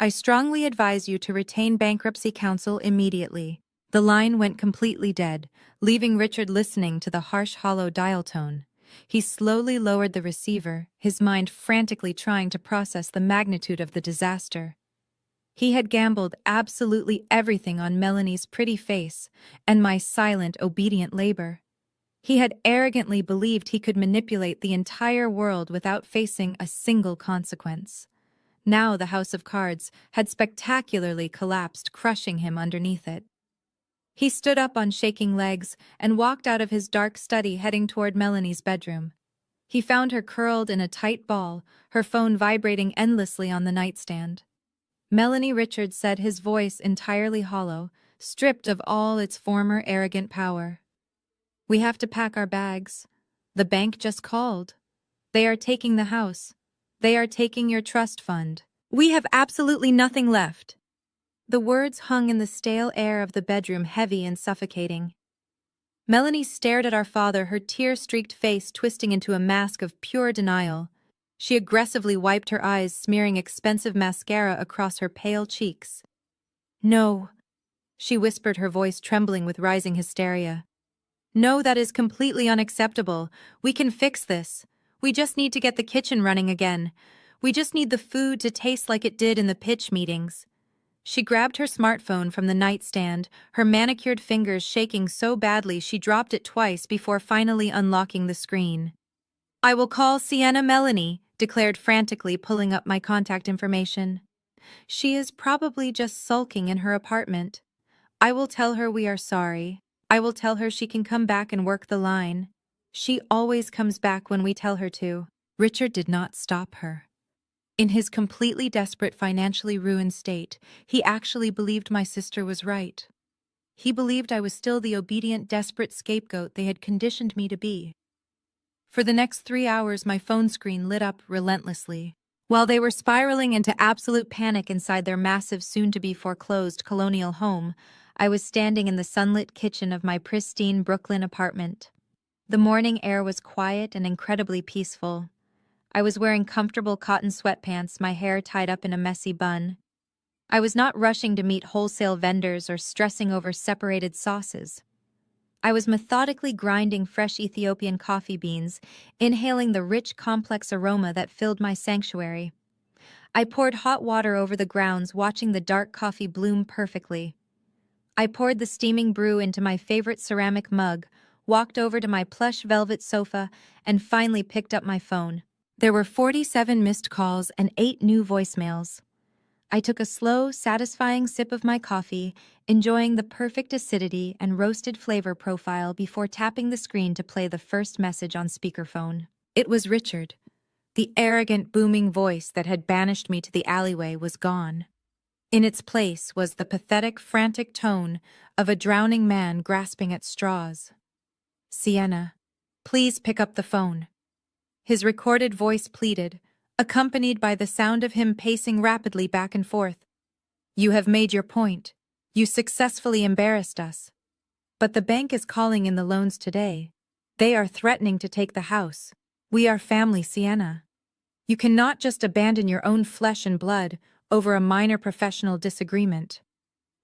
I strongly advise you to retain bankruptcy counsel immediately." The line went completely dead, leaving Richard listening to the harsh, hollow dial tone. He slowly lowered the receiver, his mind frantically trying to process the magnitude of the disaster. He had gambled absolutely everything on Melanie's pretty face and my silent, obedient labor. He had arrogantly believed he could manipulate the entire world without facing a single consequence. Now the house of cards had spectacularly collapsed, crushing him underneath it. He stood up on shaking legs and walked out of his dark study, heading toward Melanie's bedroom. He found her curled in a tight ball, her phone vibrating endlessly on the nightstand. "Melanie," Richard said, his voice entirely hollow, stripped of all its former arrogant power. "We have to pack our bags. The bank just called. They are taking the house. They are taking your trust fund. We have absolutely nothing left." The words hung in the stale air of the bedroom, heavy and suffocating. Melanie stared at our father, her tear-streaked face twisting into a mask of pure denial. She aggressively wiped her eyes, smearing expensive mascara across her pale cheeks. "No," she whispered, her voice trembling with rising hysteria. "No, that is completely unacceptable. We can fix this. We just need to get the kitchen running again. We just need the food to taste like it did in the pitch meetings." She grabbed her smartphone from the nightstand, her manicured fingers shaking so badly she dropped it twice before finally unlocking the screen. "I will call Sienna," Melanie declared frantically, pulling up my contact information. "She is probably just sulking in her apartment. I will tell her we are sorry. I will tell her she can come back and work the line. She always comes back when we tell her to." Richard did not stop her. In his completely desperate, financially ruined state, he actually believed my sister was right. He believed I was still the obedient, desperate scapegoat they had conditioned me to be. For the next 3 hours, my phone screen lit up relentlessly. While they were spiraling into absolute panic inside their massive, soon-to-be foreclosed colonial home, I was standing in the sunlit kitchen of my pristine Brooklyn apartment. The morning air was quiet and incredibly peaceful. I was wearing comfortable cotton sweatpants, my hair tied up in a messy bun. I was not rushing to meet wholesale vendors or stressing over separated sauces. I was methodically grinding fresh Ethiopian coffee beans, inhaling the rich, complex aroma that filled my sanctuary. I poured hot water over the grounds, watching the dark coffee bloom perfectly. I poured the steaming brew into my favorite ceramic mug, walked over to my plush velvet sofa, and finally picked up my phone. There were 47 missed calls and 8 new voicemails. I took a slow, satisfying sip of my coffee, enjoying the perfect acidity and roasted flavor profile before tapping the screen to play the first message on speakerphone. It was Richard. The arrogant, booming voice that had banished me to the alleyway was gone. In its place was the pathetic, frantic tone of a drowning man grasping at straws. "Sienna, please pick up the phone." His recorded voice pleaded, accompanied by the sound of him pacing rapidly back and forth. You have made your point. You successfully embarrassed us. But the bank is calling in the loans today. They are threatening to take the house. We are family, Sienna. You cannot just abandon your own flesh and blood over a minor professional disagreement.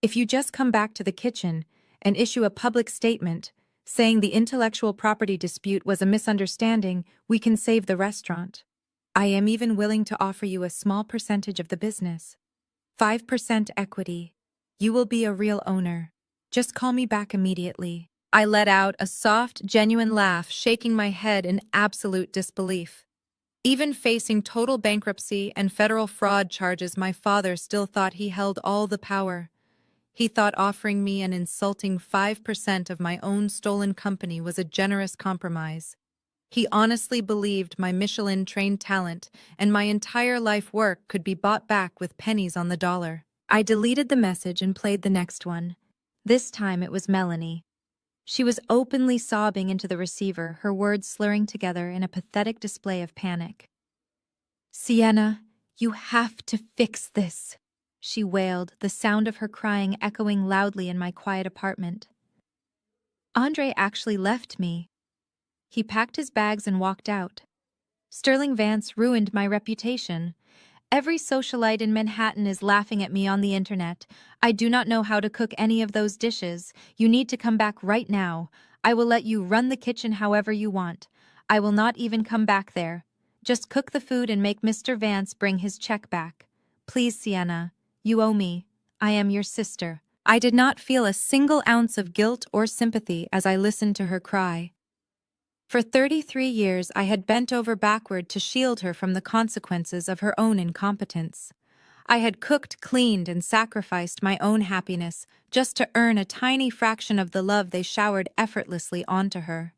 If you just come back to the kitchen and issue a public statement saying the intellectual property dispute was a misunderstanding, we can save the restaurant. I am even willing to offer you a small percentage of the business. 5% equity. You will be a real owner. Just call me back immediately. I let out a soft, genuine laugh, shaking my head in absolute disbelief. Even facing total bankruptcy and federal fraud charges, my father still thought he held all the power. He thought offering me an insulting 5% of my own stolen company was a generous compromise. He honestly believed my Michelin-trained talent and my entire life work could be bought back with pennies on the dollar. I deleted the message and played the next one. This time it was Melanie. She was openly sobbing into the receiver, her words slurring together in a pathetic display of panic. Sienna, you have to fix this, she wailed, the sound of her crying echoing loudly in my quiet apartment. Andre actually left me. He packed his bags and walked out. Sterling Vance ruined my reputation. Every socialite in Manhattan is laughing at me on the internet. I do not know how to cook any of those dishes. You need to come back right now. I will let you run the kitchen however you want. I will not even come back there. Just cook the food and make Mr. Vance bring his check back. Please, Sienna. You owe me. I am your sister. I did not feel a single ounce of guilt or sympathy as I listened to her cry. For 33 years, I had bent over backward to shield her from the consequences of her own incompetence. I had cooked, cleaned, and sacrificed my own happiness just to earn a tiny fraction of the love they showered effortlessly onto her.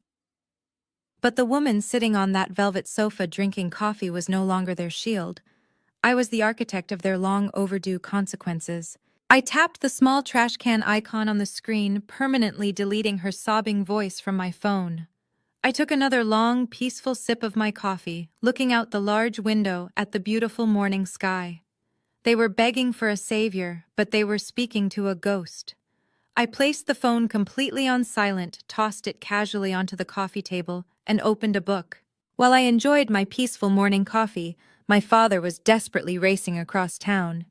But the woman sitting on that velvet sofa drinking coffee was no longer their shield. I was the architect of their long-overdue consequences. I tapped the small trash can icon on the screen, permanently deleting her sobbing voice from my phone. I took another long, peaceful sip of my coffee, looking out the large window at the beautiful morning sky. They were begging for a savior, but they were speaking to a ghost. I placed the phone completely on silent, tossed it casually onto the coffee table, and opened a book. While I enjoyed my peaceful morning coffee, my father was desperately racing across town.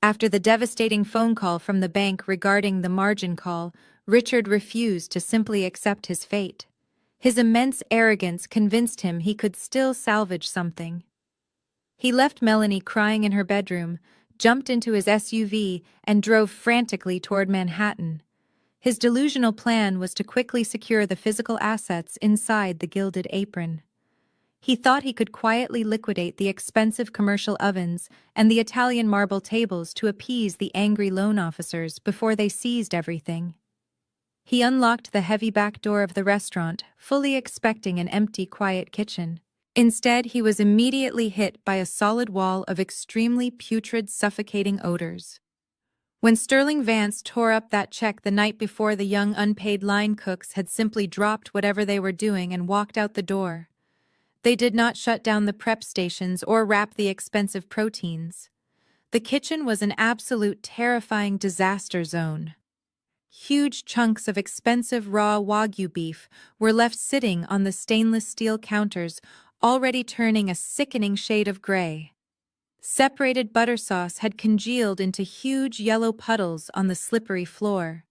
After the devastating phone call from the bank regarding the margin call, Richard refused to simply accept his fate. His immense arrogance convinced him he could still salvage something. He left Melanie crying in her bedroom, jumped into his SUV, and drove frantically toward Manhattan. His delusional plan was to quickly secure the physical assets inside the Gilded Apron. He thought he could quietly liquidate the expensive commercial ovens and the Italian marble tables to appease the angry loan officers before they seized everything. He unlocked the heavy back door of the restaurant, fully expecting an empty, quiet kitchen. Instead, he was immediately hit by a solid wall of extremely putrid, suffocating odors. When Sterling Vance tore up that check the night before, the young unpaid line cooks had simply dropped whatever they were doing and walked out the door. They did not shut down the prep stations or wrap the expensive proteins. The kitchen was an absolute terrifying disaster zone. Huge chunks of expensive raw Wagyu beef were left sitting on the stainless steel counters, already turning a sickening shade of gray. Separated butter sauce had congealed into huge yellow puddles on the slippery floor.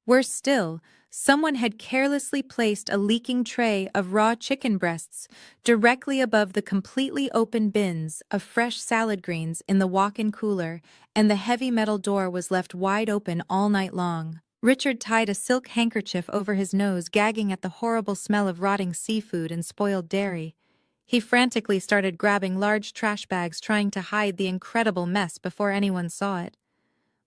Worse still, someone had carelessly placed a leaking tray of raw chicken breasts directly above the completely open bins of fresh salad greens in the walk-in cooler, and the heavy metal door was left wide open all night long. Richard tied a silk handkerchief over his nose, gagging at the horrible smell of rotting seafood and spoiled dairy. He frantically started grabbing large trash bags, trying to hide the incredible mess before anyone saw it.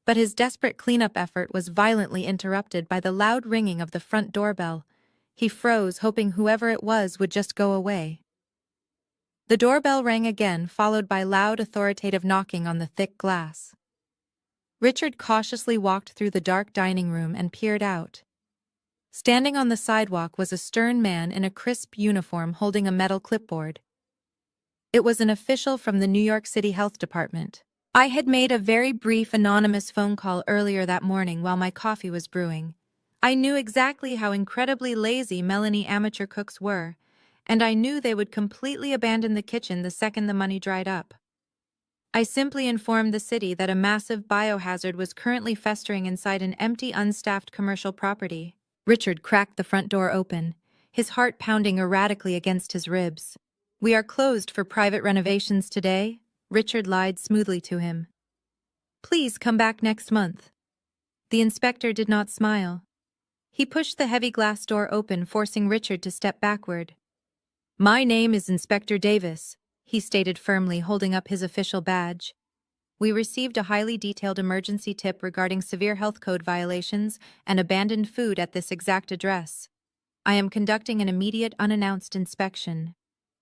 But his desperate cleanup effort was violently interrupted by the loud ringing of the front doorbell. He froze, hoping whoever it was would just go away. The doorbell rang again, followed by loud, authoritative knocking on the thick glass. Richard cautiously walked through the dark dining room and peered out. Standing on the sidewalk was a stern man in a crisp uniform holding a metal clipboard. It was an official from the New York City Health Department. I had made a very brief anonymous phone call earlier that morning while my coffee was brewing. I knew exactly how incredibly lazy Melanie amateur cooks were, and I knew they would completely abandon the kitchen the second the money dried up. I simply informed the city that a massive biohazard was currently festering inside an empty, unstaffed commercial property. Richard cracked the front door open, his heart pounding erratically against his ribs. "We are closed for private renovations today," Richard lied smoothly to him. "Please come back next month." The inspector did not smile. He pushed the heavy glass door open, forcing Richard to step backward. "My name is Inspector Davis," he stated firmly, holding up his official badge. "We received a highly detailed emergency tip regarding severe health code violations and abandoned food at this exact address. I am conducting an immediate unannounced inspection.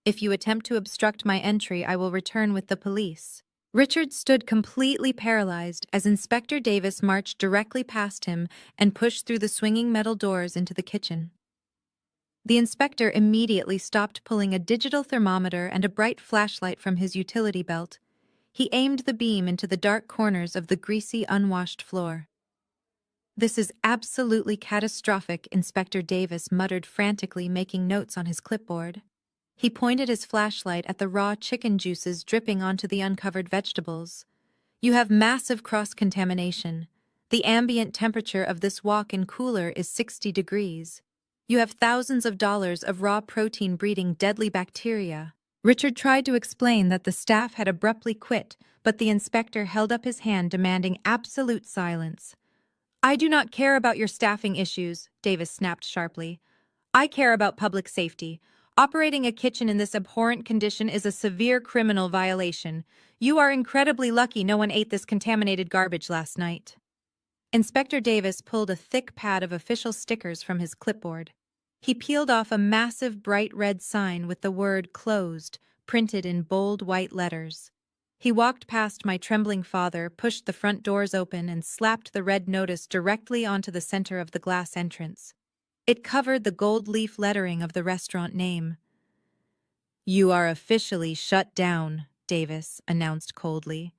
If you attempt to obstruct my entry, I will return with the police." Richard stood completely paralyzed as Inspector Davis marched directly past him and pushed through the swinging metal doors into the kitchen. The inspector immediately stopped, pulling a digital thermometer and a bright flashlight from his utility belt. He aimed the beam into the dark corners of the greasy, unwashed floor. "This is absolutely catastrophic," Inspector Davis muttered frantically, making notes on his clipboard. He pointed his flashlight at the raw chicken juices dripping onto the uncovered vegetables. "You have massive cross-contamination. The ambient temperature of this walk-in cooler is 60 degrees. You have thousands of dollars of raw protein breeding deadly bacteria." Richard tried to explain that the staff had abruptly quit, but the inspector held up his hand, demanding absolute silence. "I do not care about your staffing issues," Davis snapped sharply. "I care about public safety. Operating a kitchen in this abhorrent condition is a severe criminal violation. You are incredibly lucky no one ate this contaminated garbage last night." Inspector Davis pulled a thick pad of official stickers from his clipboard. He peeled off a massive bright red sign with the word "Closed" printed in bold white letters. He walked past my trembling father, pushed the front doors open, and slapped the red notice directly onto the center of the glass entrance. It covered the gold leaf lettering of the restaurant name. "You are officially shut down," Davis announced coldly.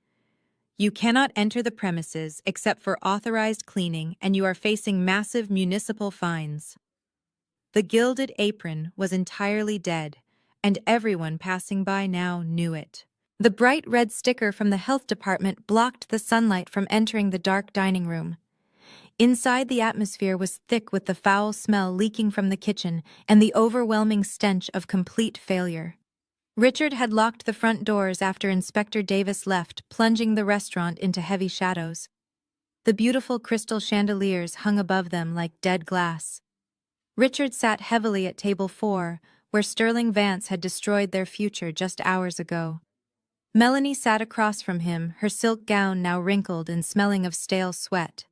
"You cannot enter the premises except for authorized cleaning, and you are facing massive municipal fines." The gilded apron was entirely dead, and everyone passing by now knew it. The bright red sticker from the health department blocked the sunlight from entering the dark dining room. Inside, the atmosphere was thick with the foul smell leaking from the kitchen and the overwhelming stench of complete failure. Richard had locked the front doors after Inspector Davis left, plunging the restaurant into heavy shadows. The beautiful crystal chandeliers hung above them like dead glass. Richard sat heavily at table 4, where Sterling Vance had destroyed their future just hours ago. Melanie sat across from him, her silk gown now wrinkled and smelling of stale sweat.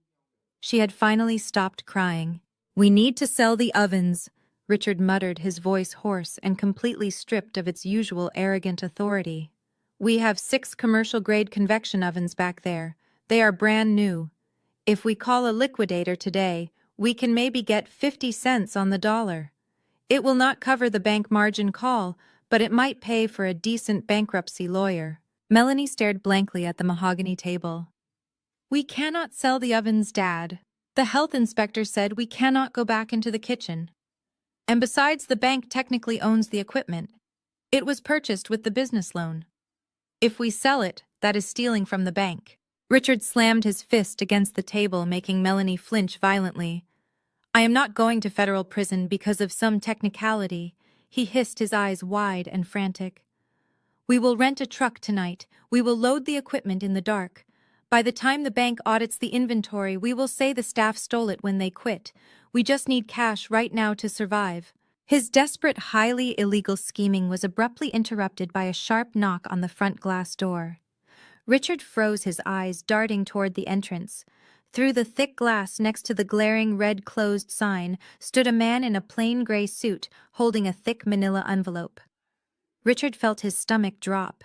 She had finally stopped crying. "We need to sell the ovens," Richard muttered, his voice hoarse and completely stripped of its usual arrogant authority. "We have 6 commercial-grade convection ovens back there. They are brand new. If we call a liquidator today, we can maybe get 50 cents on the dollar. It will not cover the bank margin call, but it might pay for a decent bankruptcy lawyer." Melanie stared blankly at the mahogany table. "We cannot sell the ovens, Dad. The health inspector said we cannot go back into the kitchen. And besides, the bank technically owns the equipment. It was purchased with the business loan. If we sell it, that is stealing from the bank." Richard slammed his fist against the table, making Melanie flinch violently. "I am not going to federal prison because of some technicality," he hissed, his eyes wide and frantic. "We will rent a truck tonight. We will load the equipment in the dark. By the time the bank audits the inventory, we will say the staff stole it when they quit. We just need cash right now to survive." His desperate, highly illegal scheming was abruptly interrupted by a sharp knock on the front glass door. Richard froze, his eyes darting toward the entrance. Through the thick glass next to the glaring red closed sign stood a man in a plain gray suit, holding a thick manila envelope. Richard felt his stomach drop.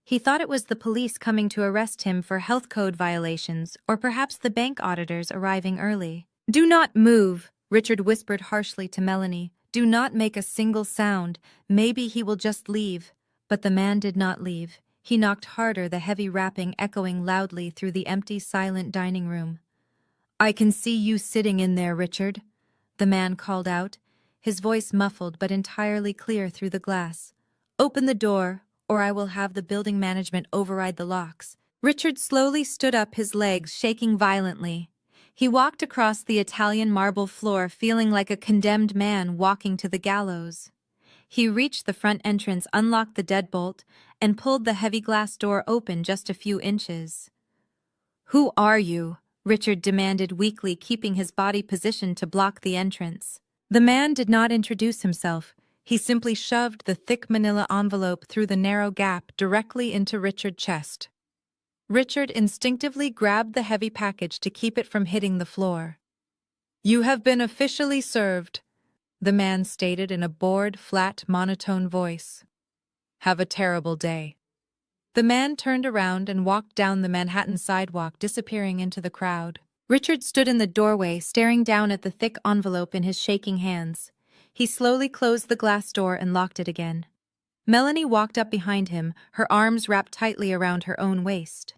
He thought it was the police coming to arrest him for health code violations, or perhaps the bank auditors arriving early. "Do not move," Richard whispered harshly to Melanie. "Do not make a single sound. Maybe he will just leave." But the man did not leave. He knocked harder, the heavy rapping echoing loudly through the empty, silent dining room. "I can see you sitting in there, Richard," the man called out, his voice muffled but entirely clear through the glass. "Open the door, or I will have the building management override the locks." Richard slowly stood up, his legs shaking violently. He walked across the Italian marble floor, feeling like a condemned man walking to the gallows. He reached the front entrance, unlocked the deadbolt, and pulled the heavy glass door open just a few inches. "Who are you?" Richard demanded weakly, keeping his body positioned to block the entrance. The man did not introduce himself. He simply shoved the thick manila envelope through the narrow gap directly into Richard's chest. Richard instinctively grabbed the heavy package to keep it from hitting the floor. "You have been officially served," the man stated in a bored, flat, monotone voice. "Have a terrible day." The man turned around and walked down the Manhattan sidewalk, disappearing into the crowd. Richard stood in the doorway, staring down at the thick envelope in his shaking hands. He slowly closed the glass door and locked it again. Melanie walked up behind him, her arms wrapped tightly around her own waist.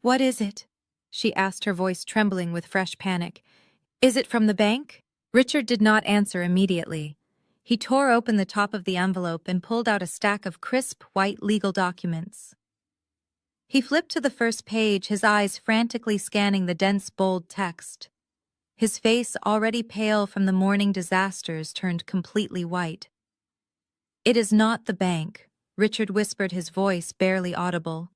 "What is it?" she asked, her voice trembling with fresh panic. "Is it from the bank?" Richard did not answer immediately. He tore open the top of the envelope and pulled out a stack of crisp, white legal documents. He flipped to the first page, his eyes frantically scanning the dense, bold text. His face, already pale from the morning disasters, turned completely white. "It is not the bank," Richard whispered, his voice barely audible.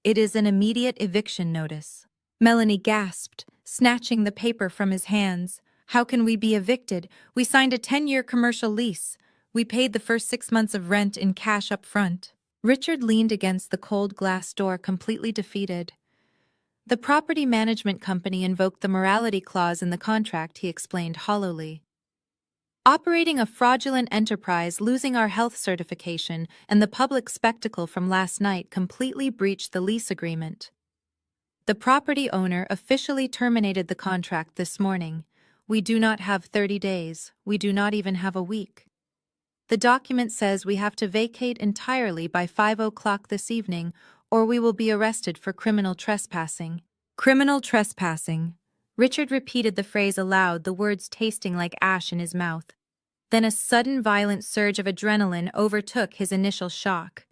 "It is an immediate eviction notice." Melanie gasped, snatching the paper from his hands. "How can we be evicted? We signed a 10-year commercial lease. We paid the first 6 months of rent in cash up front." Richard leaned against the cold glass door, completely defeated. "The property management company invoked the morality clause in the contract," he explained hollowly. "Operating a fraudulent enterprise, losing our health certification, and the public spectacle from last night completely breached the lease agreement. The property owner officially terminated the contract this morning. We do not have 30 days. We do not even have a week. The document says we have to vacate entirely by 5 o'clock this evening, or we will be arrested for criminal trespassing." Criminal trespassing. Richard repeated the phrase aloud, the words tasting like ash in his mouth. Then a sudden violent surge of adrenaline overtook his initial shock.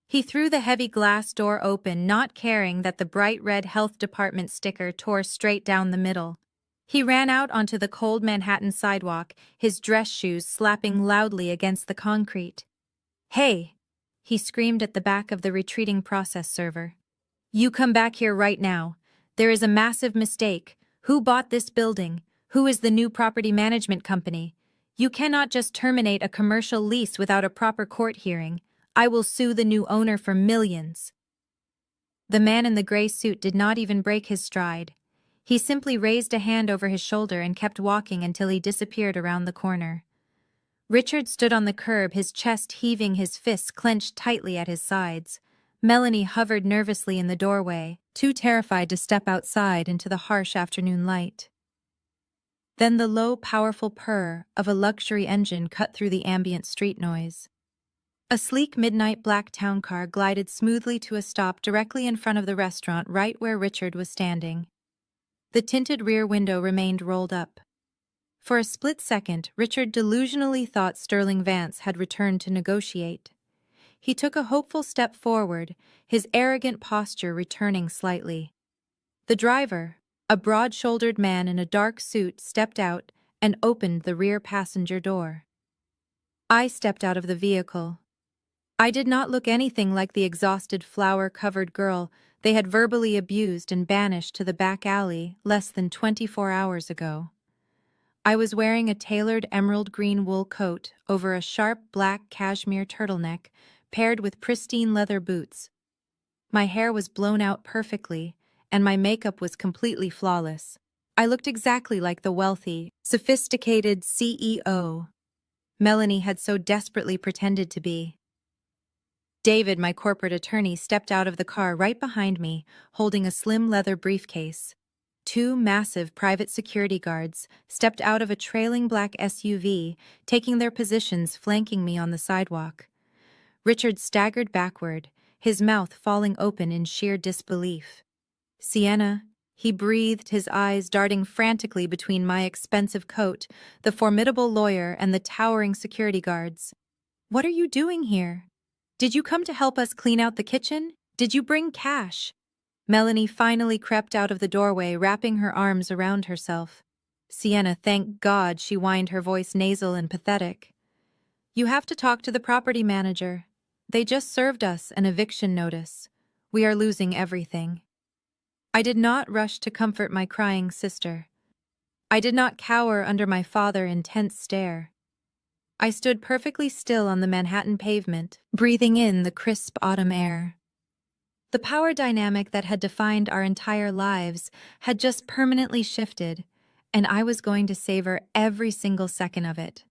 He threw the heavy glass door open, not caring that the bright red health department sticker tore straight down the middle. He ran out onto the cold Manhattan sidewalk, his dress shoes slapping loudly against the concrete. "Hey!" he screamed at the back of the retreating process server. "You come back here right now. There is a massive mistake. Who bought this building? Who is the new property management company? You cannot just terminate a commercial lease without a proper court hearing. I will sue the new owner for millions." The man in the gray suit did not even break his stride. He simply raised a hand over his shoulder and kept walking until he disappeared around the corner. Richard stood on the curb, his chest heaving, his fists clenched tightly at his sides. Melanie hovered nervously in the doorway, too terrified to step outside into the harsh afternoon light. Then the low, powerful purr of a luxury engine cut through the ambient street noise. A sleek midnight black town car glided smoothly to a stop directly in front of the restaurant, right where Richard was standing. The tinted rear window remained rolled up. For a split second, Richard delusionally thought Sterling Vance had returned to negotiate. He took a hopeful step forward, his arrogant posture returning slightly. The driver, a broad-shouldered man in a dark suit, stepped out and opened the rear passenger door. I stepped out of the vehicle. I did not look anything like the exhausted, flower-covered girl they had verbally abused and banished to the back alley less than 24 hours ago. I was wearing a tailored emerald green wool coat over a sharp black cashmere turtleneck paired with pristine leather boots. My hair was blown out perfectly, and my makeup was completely flawless. I looked exactly like the wealthy, sophisticated CEO Melanie had so desperately pretended to be. David, my corporate attorney, stepped out of the car right behind me, holding a slim leather briefcase. Two massive private security guards stepped out of a trailing black SUV, taking their positions flanking me on the sidewalk. Richard staggered backward, his mouth falling open in sheer disbelief. "Sienna," he breathed, his eyes darting frantically between my expensive coat, the formidable lawyer, and the towering security guards. "What are you doing here? Did you come to help us clean out the kitchen? Did you bring cash?" Melanie finally crept out of the doorway, wrapping her arms around herself. "Sienna, thank God," she whined, her voice nasal and pathetic. "You have to talk to the property manager. They just served us an eviction notice. We are losing everything." I did not rush to comfort my crying sister. I did not cower under my father's intense stare. I stood perfectly still on the Manhattan pavement, breathing in the crisp autumn air. The power dynamic that had defined our entire lives had just permanently shifted, and I was going to savor every single second of it.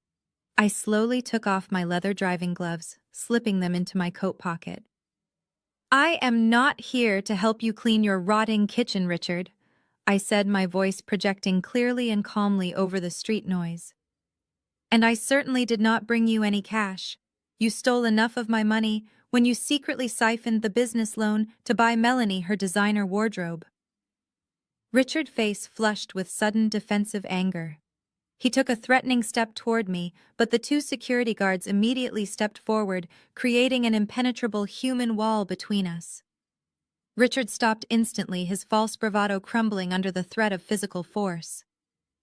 I slowly took off my leather driving gloves, slipping them into my coat pocket. "I am not here to help you clean your rotting kitchen, Richard," I said, my voice projecting clearly and calmly over the street noise. "And I certainly did not bring you any cash. You stole enough of my money when you secretly siphoned the business loan to buy Melanie her designer wardrobe." Richard's face flushed with sudden defensive anger. He took a threatening step toward me, but the two security guards immediately stepped forward, creating an impenetrable human wall between us. Richard stopped instantly, his false bravado crumbling under the threat of physical force.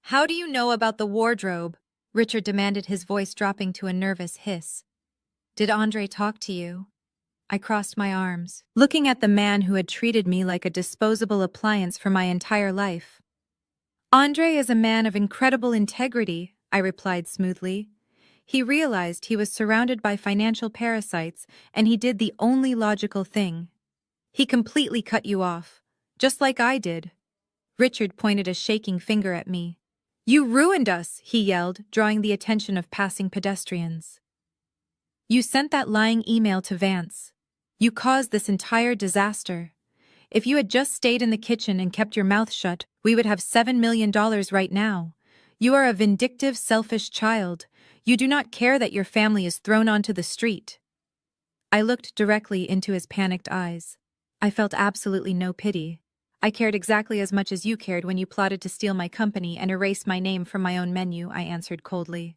"How do you know about the wardrobe?" Richard demanded, his voice dropping to a nervous hiss. "Did Andre talk to you?" I crossed my arms, looking at the man who had treated me like a disposable appliance for my entire life. "Andre is a man of incredible integrity," I replied smoothly. "He realized he was surrounded by financial parasites, and he did the only logical thing. He completely cut you off, just like I did." Richard pointed a shaking finger at me. "You ruined us," he yelled, drawing the attention of passing pedestrians. "You sent that lying email to Vance. You caused this entire disaster. If you had just stayed in the kitchen and kept your mouth shut, we would have $7 million right now. You are a vindictive, selfish child. You do not care that your family is thrown onto the street." I looked directly into his panicked eyes. I felt absolutely no pity. "I cared exactly as much as you cared when you plotted to steal my company and erase my name from my own menu," I answered coldly.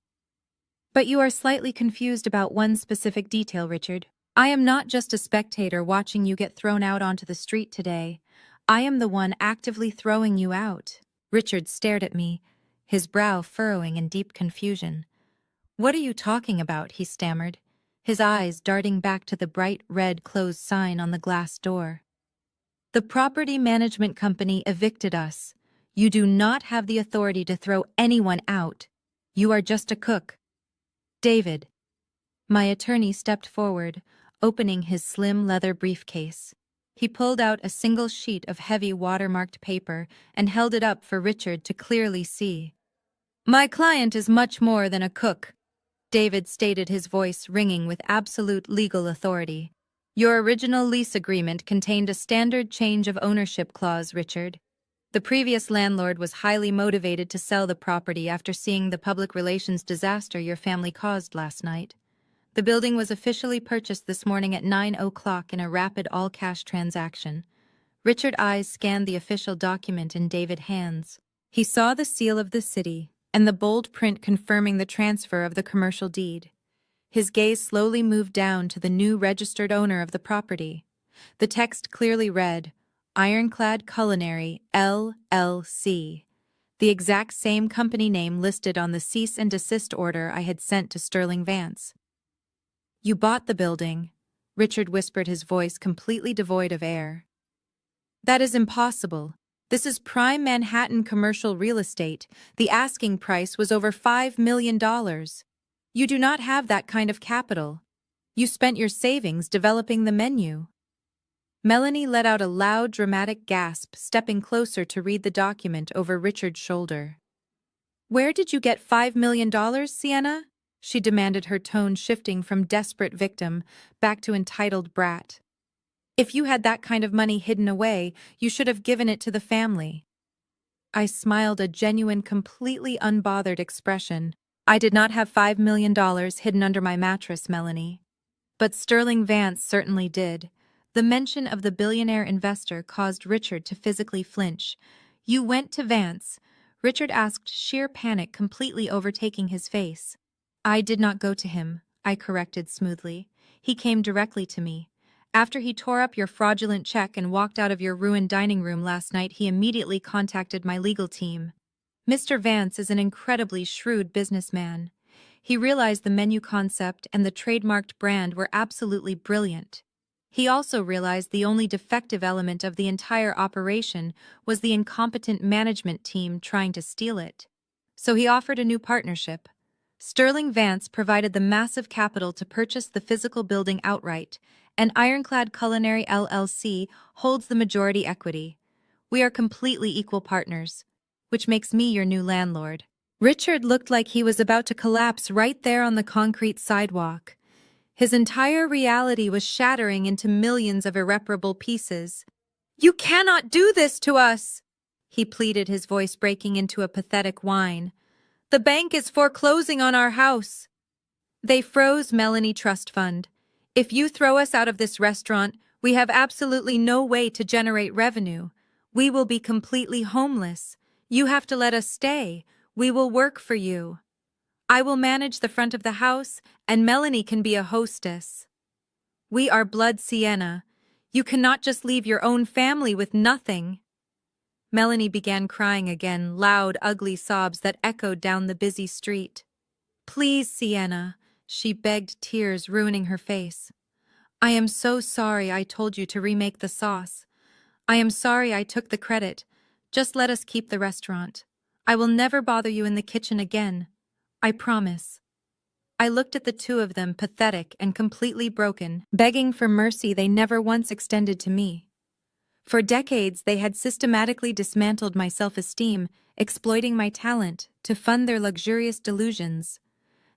"But you are slightly confused about one specific detail, Richard. I am not just a spectator watching you get thrown out onto the street today. I am the one actively throwing you out." Richard stared at me, his brow furrowing in deep confusion. "What are you talking about?" he stammered, his eyes darting back to the bright red closed sign on the glass door. "The property management company evicted us. You do not have the authority to throw anyone out. You are just a cook." "David." My attorney stepped forward, opening his slim leather briefcase. He pulled out a single sheet of heavy watermarked paper and held it up for Richard to clearly see. "My client is much more than a cook," David stated, his voice ringing with absolute legal authority. "Your original lease agreement contained a standard change of ownership clause, Richard. The previous landlord was highly motivated to sell the property after seeing the public relations disaster your family caused last night. The building was officially purchased this morning at 9 o'clock in a rapid all-cash transaction." Richard's eyes scanned the official document in David's hands. He saw the seal of the city and the bold print confirming the transfer of the commercial deed. His gaze slowly moved down to the new registered owner of the property. The text clearly read, "Ironclad Culinary, LLC," the exact same company name listed on the cease and desist order I had sent to Sterling Vance. "You bought the building," Richard whispered, his voice completely devoid of air. "That is impossible. This is prime Manhattan commercial real estate. The asking price was over $5 million. You do not have that kind of capital. You spent your savings developing the menu." Melanie let out a loud, dramatic gasp, stepping closer to read the document over Richard's shoulder. "Where did you get $5 million, Sienna?" she demanded, her tone shifting from desperate victim back to entitled brat. "If you had that kind of money hidden away, you should have given it to the family." I smiled a genuine, completely unbothered expression. I did not have $5 million hidden under my mattress, Melanie. But Sterling Vance certainly did. The mention of the billionaire investor caused Richard to physically flinch. "You went to Vance?" Richard asked, sheer panic completely overtaking his face. "I did not go to him," I corrected smoothly. "He came directly to me. After he tore up your fraudulent check and walked out of your ruined dining room last night, he immediately contacted my legal team." Mr. Vance is an incredibly shrewd businessman. He realized the menu concept and the trademarked brand were absolutely brilliant. He also realized the only defective element of the entire operation was the incompetent management team trying to steal it. So he offered a new partnership. Sterling Vance provided the massive capital to purchase the physical building outright, and Ironclad Culinary LLC holds the majority equity. We are completely equal partners, which makes me your new landlord. Richard looked like he was about to collapse right there on the concrete sidewalk. His entire reality was shattering into millions of irreparable pieces. "You cannot do this to us!" he pleaded, his voice breaking into a pathetic whine. "The bank is foreclosing on our house." "They froze Melanie Trust Fund. If you throw us out of this restaurant, we have absolutely no way to generate revenue. We will be completely homeless. You have to let us stay. We will work for you. I will manage the front of the house, and Melanie can be a hostess. We are blood Sienna. You cannot just leave your own family with nothing." Melanie began crying again, loud, ugly sobs that echoed down the busy street. "Please, Sienna," she begged, tears ruining her face. "I am so sorry I told you to remake the sauce. I am sorry I took the credit. Just let us keep the restaurant. I will never bother you in the kitchen again. I promise." I looked at the two of them, pathetic and completely broken, begging for mercy they never once extended to me. For decades, they had systematically dismantled my self-esteem, exploiting my talent to fund their luxurious delusions.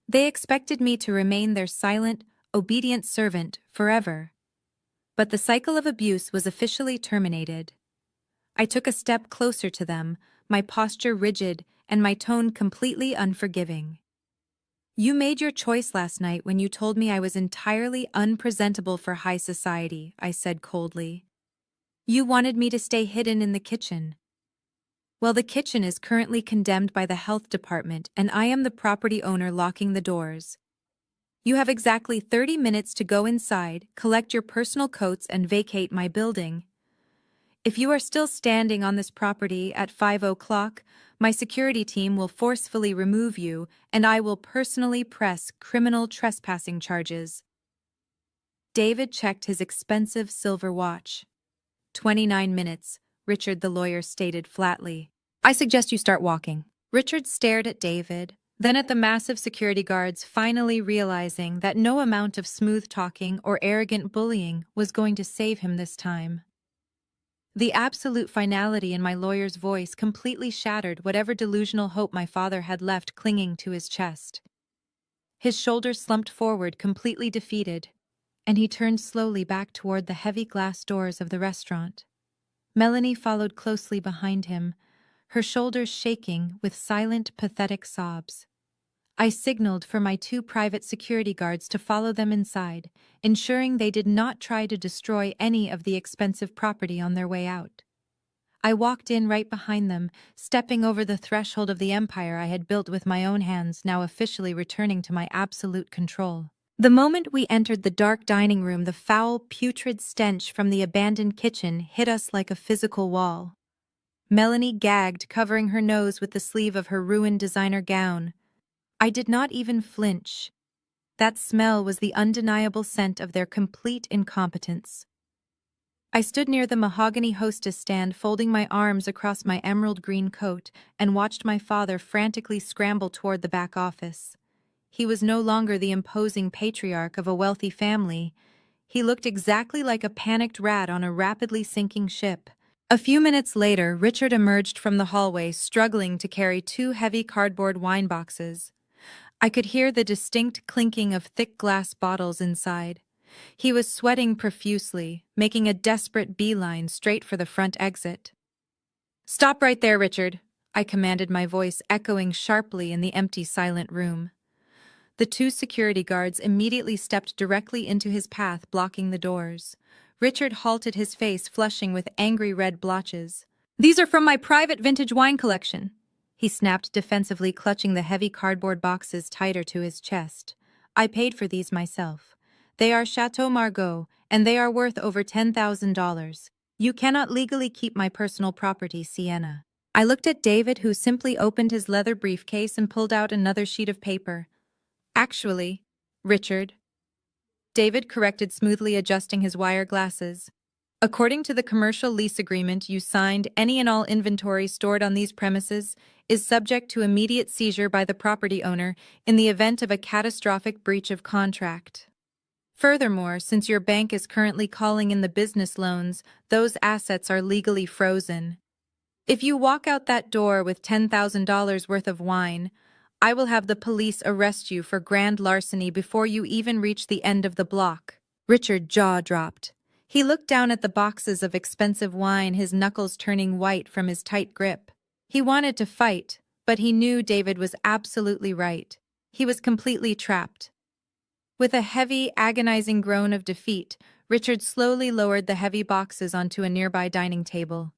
They expected me to remain their silent, obedient servant forever. But the cycle of abuse was officially terminated. I took a step closer to them, my posture rigid and my tone completely unforgiving. "You made your choice last night when you told me I was entirely unpresentable for high society," I said coldly. "You wanted me to stay hidden in the kitchen. Well, the kitchen is currently condemned by the health department, and I am the property owner locking the doors. You have exactly 30 minutes to go inside, collect your personal coats, and vacate my building. If you are still standing on this property at 5 o'clock, my security team will forcefully remove you, and I will personally press criminal trespassing charges." David checked his expensive silver watch. 29 minutes, Richard the lawyer stated flatly. "I suggest you start walking." Richard stared at David, then at the massive security guards, finally realizing that no amount of smooth talking or arrogant bullying was going to save him this time. The absolute finality in my lawyer's voice completely shattered whatever delusional hope my father had left clinging to his chest. His shoulders slumped forward, completely defeated, and he turned slowly back toward the heavy glass doors of the restaurant. Melanie followed closely behind him, her shoulders shaking with silent, pathetic sobs. I signaled for my two private security guards to follow them inside, ensuring they did not try to destroy any of the expensive property on their way out. I walked in right behind them, stepping over the threshold of the empire I had built with my own hands, now officially returning to my absolute control. The moment we entered the dark dining room, the foul, putrid stench from the abandoned kitchen hit us like a physical wall. Melanie gagged, covering her nose with the sleeve of her ruined designer gown. I did not even flinch. That smell was the undeniable scent of their complete incompetence. I stood near the mahogany hostess stand, folding my arms across my emerald green coat, and watched my father frantically scramble toward the back office. He was no longer the imposing patriarch of a wealthy family. He looked exactly like a panicked rat on a rapidly sinking ship. A few minutes later, Richard emerged from the hallway, struggling to carry two heavy cardboard wine boxes. I could hear the distinct clinking of thick glass bottles inside. He was sweating profusely, making a desperate beeline straight for the front exit. "Stop right there, Richard," I commanded, my voice echoing sharply in the empty, silent room. The two security guards immediately stepped directly into his path, blocking the doors. Richard halted, his face flushing with angry red blotches. "These are from my private vintage wine collection," he snapped defensively, clutching the heavy cardboard boxes tighter to his chest. "I paid for these myself. They are Chateau Margaux, and they are worth over $10,000. You cannot legally keep my personal property, Sienna." I looked at David, who simply opened his leather briefcase and pulled out another sheet of paper. "Actually, Richard," David corrected smoothly, adjusting his wire glasses. "According to the commercial lease agreement you signed, any and all inventory stored on these premises is subject to immediate seizure by the property owner in the event of a catastrophic breach of contract. Furthermore, since your bank is currently calling in the business loans, those assets are legally frozen. If you walk out that door with $10,000 worth of wine, I will have the police arrest you for grand larceny before you even reach the end of the block." Richard's jaw dropped. He looked down at the boxes of expensive wine, his knuckles turning white from his tight grip. He wanted to fight, but he knew David was absolutely right. He was completely trapped. With a heavy, agonizing groan of defeat, Richard slowly lowered the heavy boxes onto a nearby dining table.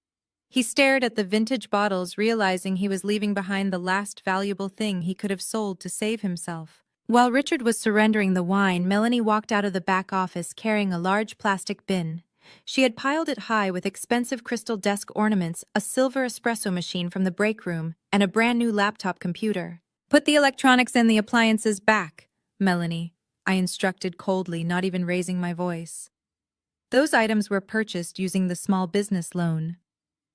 He stared at the vintage bottles, realizing he was leaving behind the last valuable thing he could have sold to save himself. While Richard was surrendering the wine, Melanie walked out of the back office carrying a large plastic bin. She had piled it high with expensive crystal desk ornaments, a silver espresso machine from the break room, and a brand new laptop computer. "Put the electronics and the appliances back, Melanie," I instructed coldly, not even raising my voice. "Those items were purchased using the small business loan.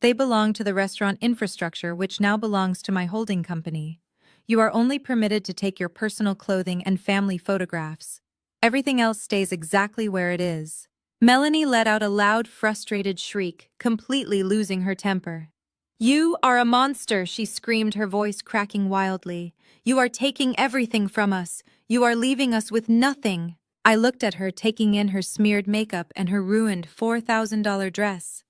They belong to the restaurant infrastructure, which now belongs to my holding company. You are only permitted to take your personal clothing and family photographs. Everything else stays exactly where it is." Melanie let out a loud, frustrated shriek, completely losing her temper. "You are a monster," she screamed, her voice cracking wildly. "You are taking everything from us. You are leaving us with nothing." I looked at her, taking in her smeared makeup and her ruined $4,000 dress.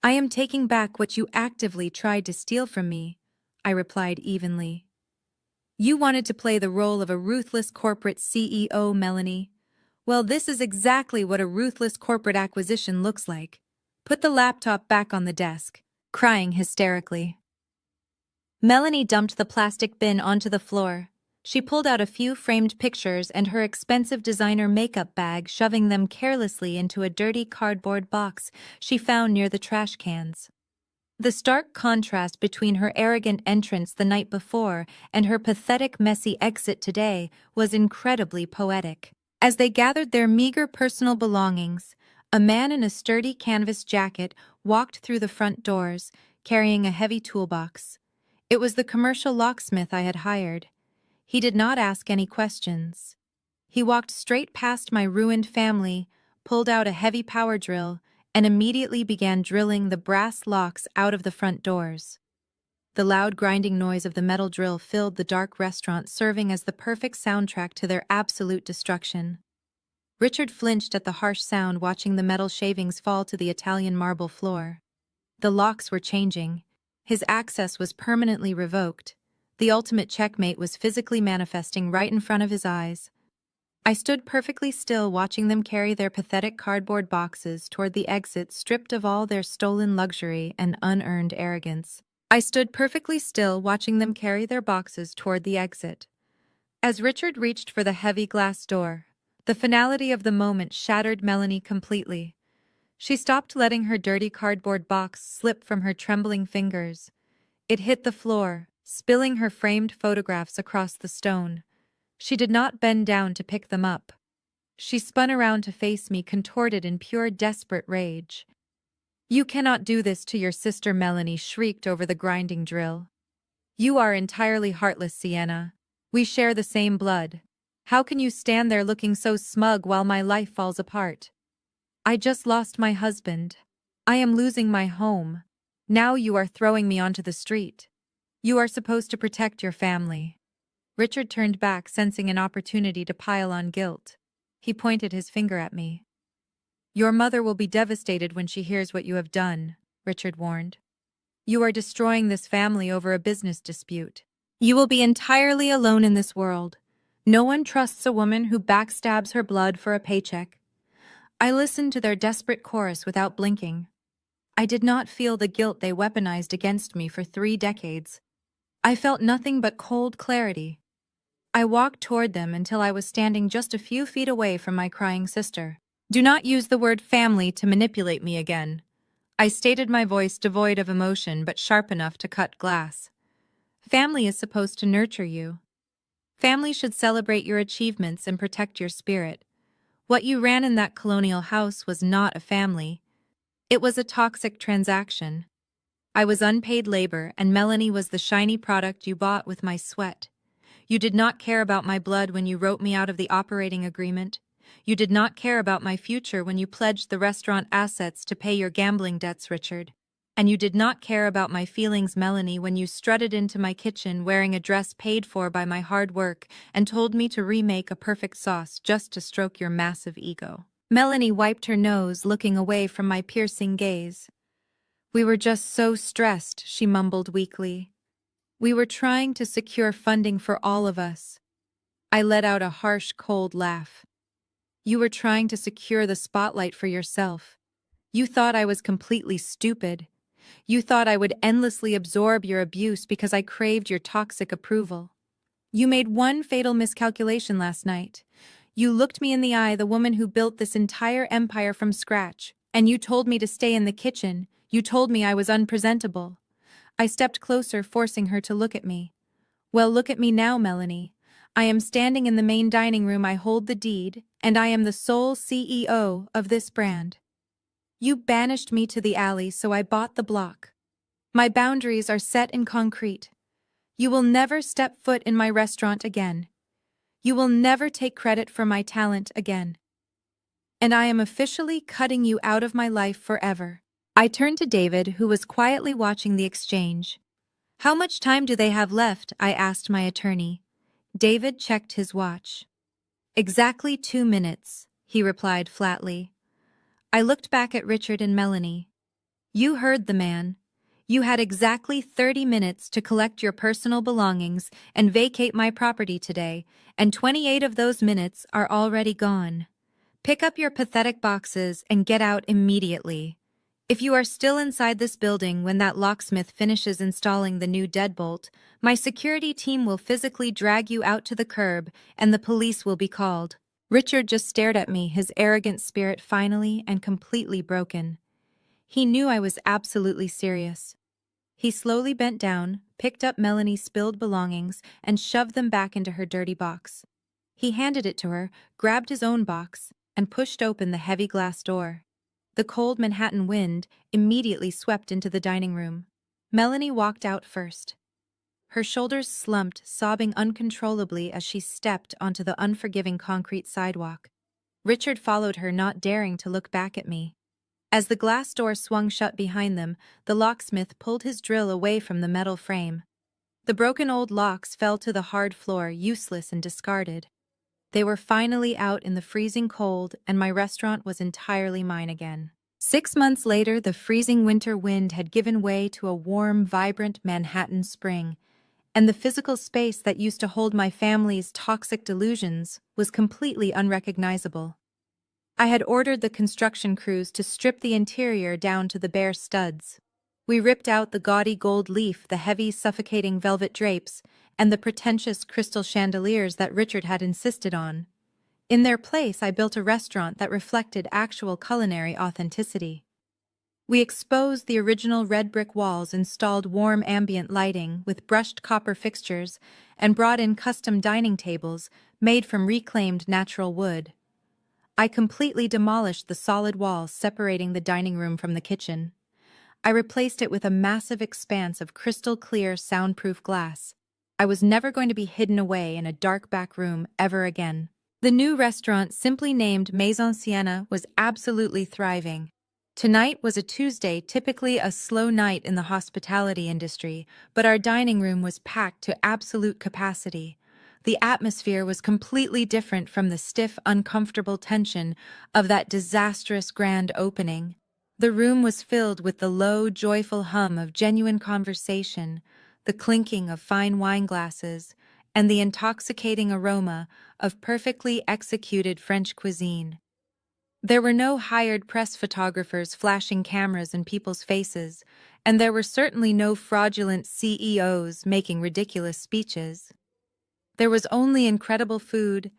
"I am taking back what you actively tried to steal from me," I replied evenly. "You wanted to play the role of a ruthless corporate CEO, Melanie. Well, this is exactly what a ruthless corporate acquisition looks like. Put the laptop back on the desk," crying hysterically. Melanie dumped the plastic bin onto the floor. She pulled out a few framed pictures and her expensive designer makeup bag, shoving them carelessly into a dirty cardboard box she found near the trash cans. The stark contrast between her arrogant entrance the night before and her pathetic, messy exit today was incredibly poetic. As they gathered their meager personal belongings, a man in a sturdy canvas jacket walked through the front doors, carrying a heavy toolbox. It was the commercial locksmith I had hired. He did not ask any questions. He walked straight past my ruined family, pulled out a heavy power drill, and immediately began drilling the brass locks out of the front doors. The loud grinding noise of the metal drill filled the dark restaurant, serving as the perfect soundtrack to their absolute destruction. Richard flinched at the harsh sound, watching the metal shavings fall to the Italian marble floor. The locks were changing. His access was permanently revoked. The ultimate checkmate was physically manifesting right in front of his eyes. I stood perfectly still, watching them carry their pathetic cardboard boxes toward the exit, stripped of all their stolen luxury and unearned arrogance. As Richard reached for the heavy glass door, the finality of the moment shattered Melanie completely. She stopped, letting her dirty cardboard box slip from her trembling fingers. It hit the floor, spilling her framed photographs across the stone. She did not bend down to pick them up. She spun around to face me, contorted in pure desperate rage. "You cannot do this to your sister," Melanie shrieked over the grinding drill. "You are entirely heartless, Sienna. We share the same blood. How can you stand there looking so smug while my life falls apart? I just lost my husband. I am losing my home. Now you are throwing me onto the street. You are supposed to protect your family." Richard turned back, sensing an opportunity to pile on guilt. He pointed his finger at me. "Your mother will be devastated when she hears what you have done," Richard warned. You are destroying this family over a business dispute. You will be entirely alone in this world. No one trusts a woman who backstabs her blood for a paycheck. I listened to their desperate chorus without blinking. I did not feel the guilt they weaponized against me for 3 decades. I felt nothing but cold clarity. I walked toward them until I was standing just a few feet away from my crying sister. Do not use the word family to manipulate me again. I stated, my voice devoid of emotion but sharp enough to cut glass. Family is supposed to nurture you. Family should celebrate your achievements and protect your spirit. What you ran in that colonial house was not a family. It was a toxic transaction. I was unpaid labor, and Melanie was the shiny product you bought with my sweat. You did not care about my blood when you wrote me out of the operating agreement. You did not care about my future when you pledged the restaurant assets to pay your gambling debts, Richard. And you did not care about my feelings, Melanie, when you strutted into my kitchen wearing a dress paid for by my hard work and told me to remake a perfect sauce just to stroke your massive ego. Melanie wiped her nose, looking away from my piercing gaze. We were just so stressed, she mumbled weakly. We were trying to secure funding for all of us. I let out a harsh, cold laugh. You were trying to secure the spotlight for yourself. You thought I was completely stupid. You thought I would endlessly absorb your abuse because I craved your toxic approval. You made one fatal miscalculation last night. You looked me in the eye, the woman who built this entire empire from scratch, and you told me to stay in the kitchen. You told me I was unpresentable. I stepped closer, forcing her to look at me. Well, look at me now, Melanie. I am standing in the main dining room. I hold the deed, and I am the sole CEO of this brand. You banished me to the alley, so I bought the block. My boundaries are set in concrete. You will never step foot in my restaurant again. You will never take credit for my talent again. And I am officially cutting you out of my life forever. I turned to David, who was quietly watching the exchange. How much time do they have left? I asked my attorney. David checked his watch. Exactly 2 minutes, he replied flatly. I looked back at Richard and Melanie. You heard the man. You had exactly 30 minutes to collect your personal belongings and vacate my property today, and 28 of those minutes are already gone. Pick up your pathetic boxes and get out immediately. If you are still inside this building when that locksmith finishes installing the new deadbolt, my security team will physically drag you out to the curb and the police will be called. Richard just stared at me, his arrogant spirit finally and completely broken. He knew I was absolutely serious. He slowly bent down, picked up Melanie's spilled belongings, and shoved them back into her dirty box. He handed it to her, grabbed his own box, and pushed open the heavy glass door. The cold Manhattan wind immediately swept into the dining room. Melanie walked out first. Her shoulders slumped, sobbing uncontrollably as she stepped onto the unforgiving concrete sidewalk. Richard followed her, not daring to look back at me. As the glass door swung shut behind them, the locksmith pulled his drill away from the metal frame. The broken old locks fell to the hard floor, useless and discarded. They were finally out in the freezing cold, and my restaurant was entirely mine again. 6 months later, the freezing winter wind had given way to a warm, vibrant Manhattan spring, and the physical space that used to hold my family's toxic delusions was completely unrecognizable. I had ordered the construction crews to strip the interior down to the bare studs. We ripped out the gaudy gold leaf, the heavy, suffocating velvet drapes, and the pretentious crystal chandeliers that Richard had insisted on. In their place, I built a restaurant that reflected actual culinary authenticity. We exposed the original red brick walls, installed warm ambient lighting with brushed copper fixtures, and brought in custom dining tables made from reclaimed natural wood. I completely demolished the solid walls separating the dining room from the kitchen. I replaced it with a massive expanse of crystal-clear, soundproof glass. I was never going to be hidden away in a dark back room ever again. The new restaurant, simply named Maison Sienna, was absolutely thriving. Tonight was a Tuesday, typically a slow night in the hospitality industry, but our dining room was packed to absolute capacity. The atmosphere was completely different from the stiff, uncomfortable tension of that disastrous grand opening. The room was filled with the low, joyful hum of genuine conversation, the clinking of fine wine glasses, and the intoxicating aroma of perfectly executed French cuisine. There were no hired press photographers flashing cameras in people's faces, and there were certainly no fraudulent CEOs making ridiculous speeches. There was only incredible food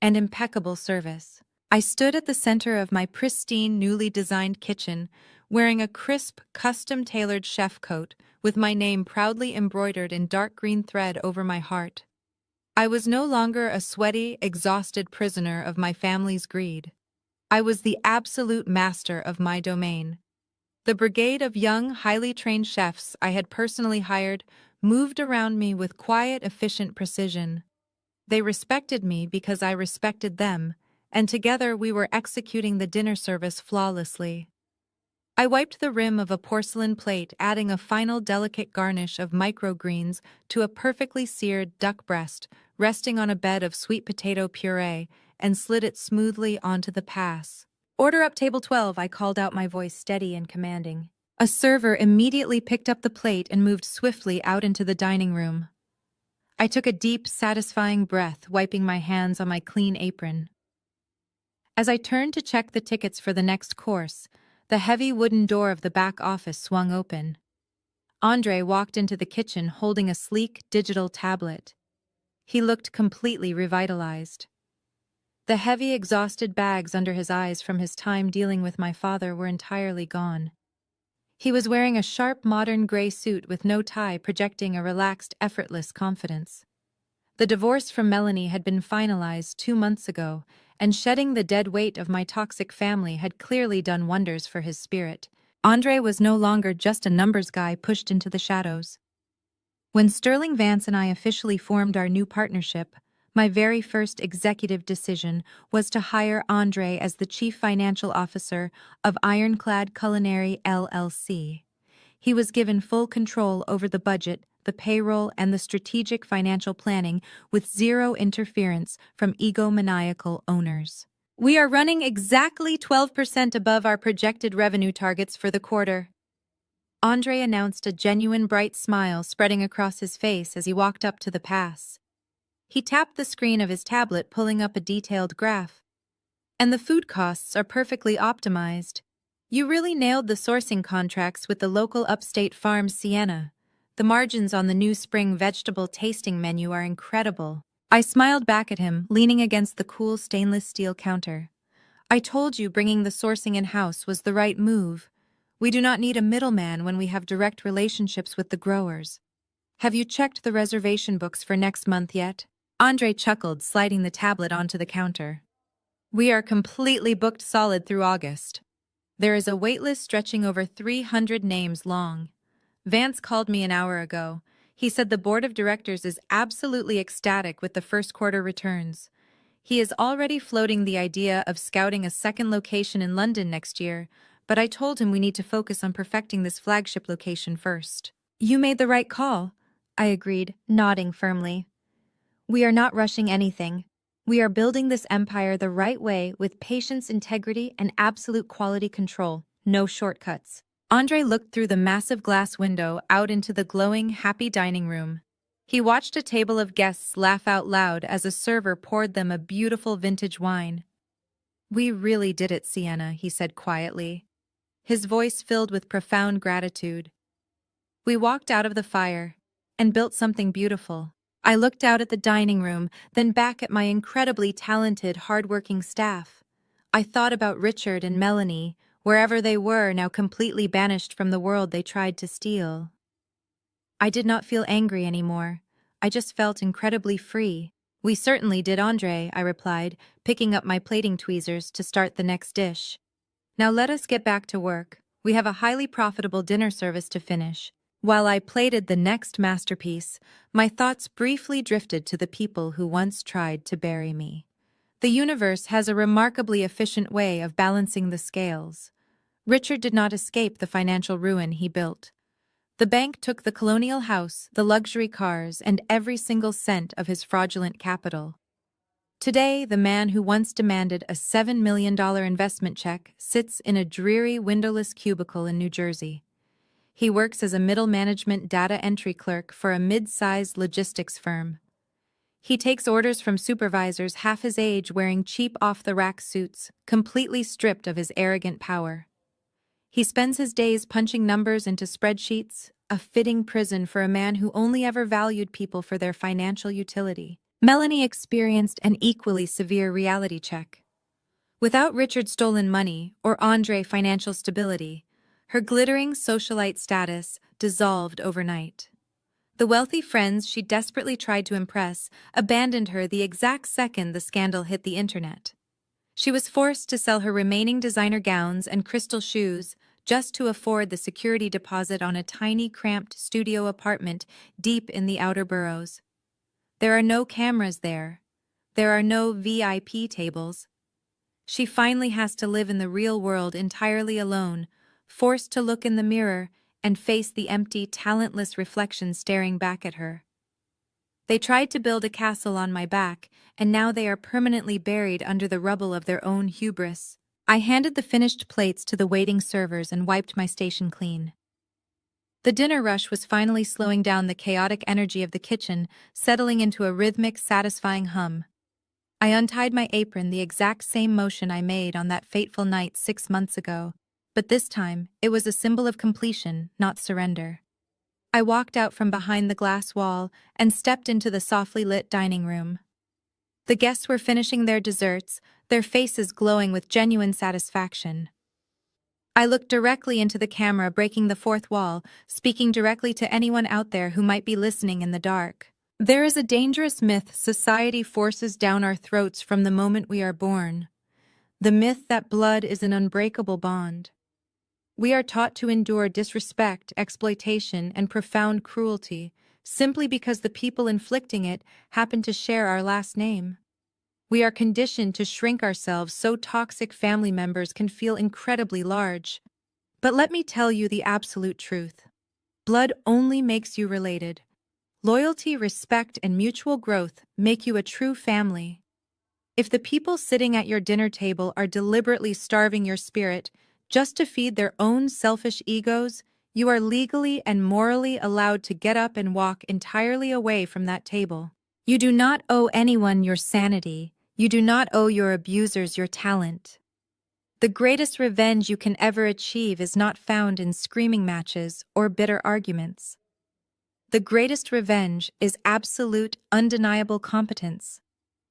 and impeccable service. I stood at the center of my pristine, newly designed kitchen, wearing a crisp, custom-tailored chef coat with my name proudly embroidered in dark green thread over my heart. I was no longer a sweaty, exhausted prisoner of my family's greed. I was the absolute master of my domain. The brigade of young, highly trained chefs I had personally hired moved around me with quiet, efficient precision. They respected me because I respected them, and together we were executing the dinner service flawlessly. I wiped the rim of a porcelain plate, adding a final delicate garnish of microgreens to a perfectly seared duck breast resting on a bed of sweet potato puree, and slid it smoothly onto the pass. "Order up table 12, I called out, my voice steady and commanding. A server immediately picked up the plate and moved swiftly out into the dining room. I took a deep, satisfying breath, wiping my hands on my clean apron. As I turned to check the tickets for the next course, the heavy wooden door of the back office swung open. Andre walked into the kitchen holding a sleek, digital tablet. He looked completely revitalized. The heavy, exhausted bags under his eyes from his time dealing with my father were entirely gone. He was wearing a sharp, modern gray suit with no tie, projecting a relaxed, effortless confidence. The divorce from Melanie had been finalized 2 months ago, and shedding the dead weight of my toxic family had clearly done wonders for his spirit. Andre was no longer just a numbers guy pushed into the shadows. When Sterling Vance and I officially formed our new partnership, my very first executive decision was to hire Andre as the Chief Financial Officer of Ironclad Culinary LLC. He was given full control over the budget, the payroll, and the strategic financial planning with zero interference from egomaniacal owners. We are running exactly 12% above our projected revenue targets for the quarter. Andre announced, a genuine bright smile spreading across his face as he walked up to the pass. He tapped the screen of his tablet, pulling up a detailed graph. And the food costs are perfectly optimized. You really nailed the sourcing contracts with the local upstate farm Sienna. The margins on the new spring vegetable tasting menu are incredible. I smiled back at him, leaning against the cool stainless steel counter. I told you bringing the sourcing in-house was the right move. We do not need a middleman when we have direct relationships with the growers. Have you checked the reservation books for next month yet? Andre chuckled, sliding the tablet onto the counter. We are completely booked solid through August. There is a waitlist stretching over 300 names long. Vance called me an hour ago. He said the board of directors is absolutely ecstatic with the first quarter returns. He is already floating the idea of scouting a second location in London next year, but I told him we need to focus on perfecting this flagship location first. You made the right call, I agreed, nodding firmly. We are not rushing anything. We are building this empire the right way with patience, integrity, and absolute quality control. No shortcuts. Andre looked through the massive glass window out into the glowing, happy dining room. He watched a table of guests laugh out loud as a server poured them a beautiful vintage wine. We really did it, Sienna, he said quietly, his voice filled with profound gratitude. We walked out of the fire and built something beautiful. I looked out at the dining room, then back at my incredibly talented, hardworking staff. I thought about Richard and Melanie, wherever they were, now completely banished from the world they tried to steal. I did not feel angry anymore. I just felt incredibly free. We certainly did, Andre, I replied, picking up my plating tweezers to start the next dish. Now let us get back to work. We have a highly profitable dinner service to finish. While I plated the next masterpiece, my thoughts briefly drifted to the people who once tried to bury me. The universe has a remarkably efficient way of balancing the scales. Richard did not escape the financial ruin he built. The bank took the colonial house, the luxury cars, and every single cent of his fraudulent capital. Today, the man who once demanded a $7 million investment check sits in a dreary, windowless cubicle in New Jersey. He works as a middle management data entry clerk for a mid-sized logistics firm. He takes orders from supervisors half his age wearing cheap off-the-rack suits, completely stripped of his arrogant power. He spends his days punching numbers into spreadsheets, a fitting prison for a man who only ever valued people for their financial utility. Melanie experienced an equally severe reality check. Without Richard's stolen money or Andre's financial stability, her glittering socialite status dissolved overnight. The wealthy friends she desperately tried to impress abandoned her the exact second the scandal hit the internet. She was forced to sell her remaining designer gowns and crystal shoes just to afford the security deposit on a tiny, cramped studio apartment deep in the outer boroughs. There are no cameras there. There are no VIP tables. She finally has to live in the real world entirely alone, forced to look in the mirror and face the empty, talentless reflection staring back at her. They tried to build a castle on my back, and now they are permanently buried under the rubble of their own hubris. I handed the finished plates to the waiting servers and wiped my station clean. The dinner rush was finally slowing down the chaotic energy of the kitchen, settling into a rhythmic, satisfying hum. I untied my apron, the exact same motion I made on that fateful night 6 months ago, but this time it was a symbol of completion, not surrender. I walked out from behind the glass wall and stepped into the softly lit dining room. The guests were finishing their desserts, their faces glowing with genuine satisfaction. I looked directly into the camera, breaking the fourth wall, speaking directly to anyone out there who might be listening in the dark. There is a dangerous myth society forces down our throats from the moment we are born. The myth that blood is an unbreakable bond. We are taught to endure disrespect, exploitation, and profound cruelty simply because the people inflicting it happen to share our last name. We are conditioned to shrink ourselves so toxic family members can feel incredibly large. But let me tell you the absolute truth. Blood only makes you related. Loyalty, respect, and mutual growth make you a true family. If the people sitting at your dinner table are deliberately starving your spirit just to feed their own selfish egos, you are legally and morally allowed to get up and walk entirely away from that table. You do not owe anyone your sanity. You do not owe your abusers your talent. The greatest revenge you can ever achieve is not found in screaming matches or bitter arguments. The greatest revenge is absolute, undeniable competence.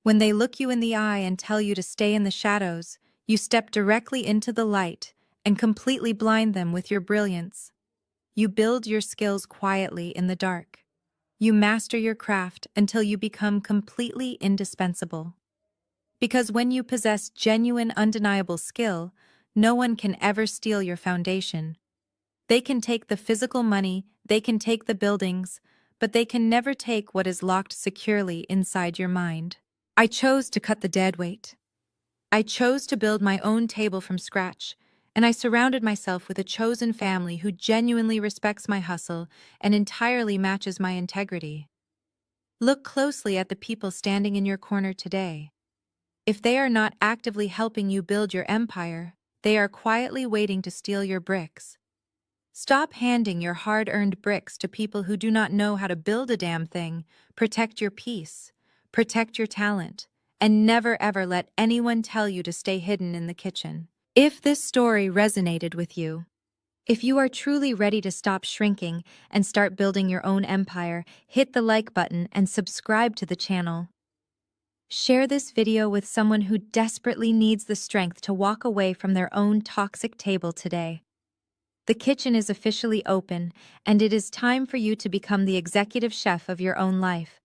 When they look you in the eye and tell you to stay in the shadows, you step directly into the light and completely blind them with your brilliance. You build your skills quietly in the dark. You master your craft until you become completely indispensable. Because when you possess genuine, undeniable skill, no one can ever steal your foundation. They can take the physical money, they can take the buildings, but they can never take what is locked securely inside your mind. I chose to cut the dead weight. I chose to build my own table from scratch, and I surrounded myself with a chosen family who genuinely respects my hustle and entirely matches my integrity. Look closely at the people standing in your corner today. If they are not actively helping you build your empire, they are quietly waiting to steal your bricks. Stop handing your hard-earned bricks to people who do not know how to build a damn thing. Protect your peace, protect your talent, and never ever let anyone tell you to stay hidden in the kitchen. If this story resonated with you, if you are truly ready to stop shrinking and start building your own empire, hit the like button and subscribe to the channel. Share this video with someone who desperately needs the strength to walk away from their own toxic table today. The kitchen is officially open, and it is time for you to become the executive chef of your own life.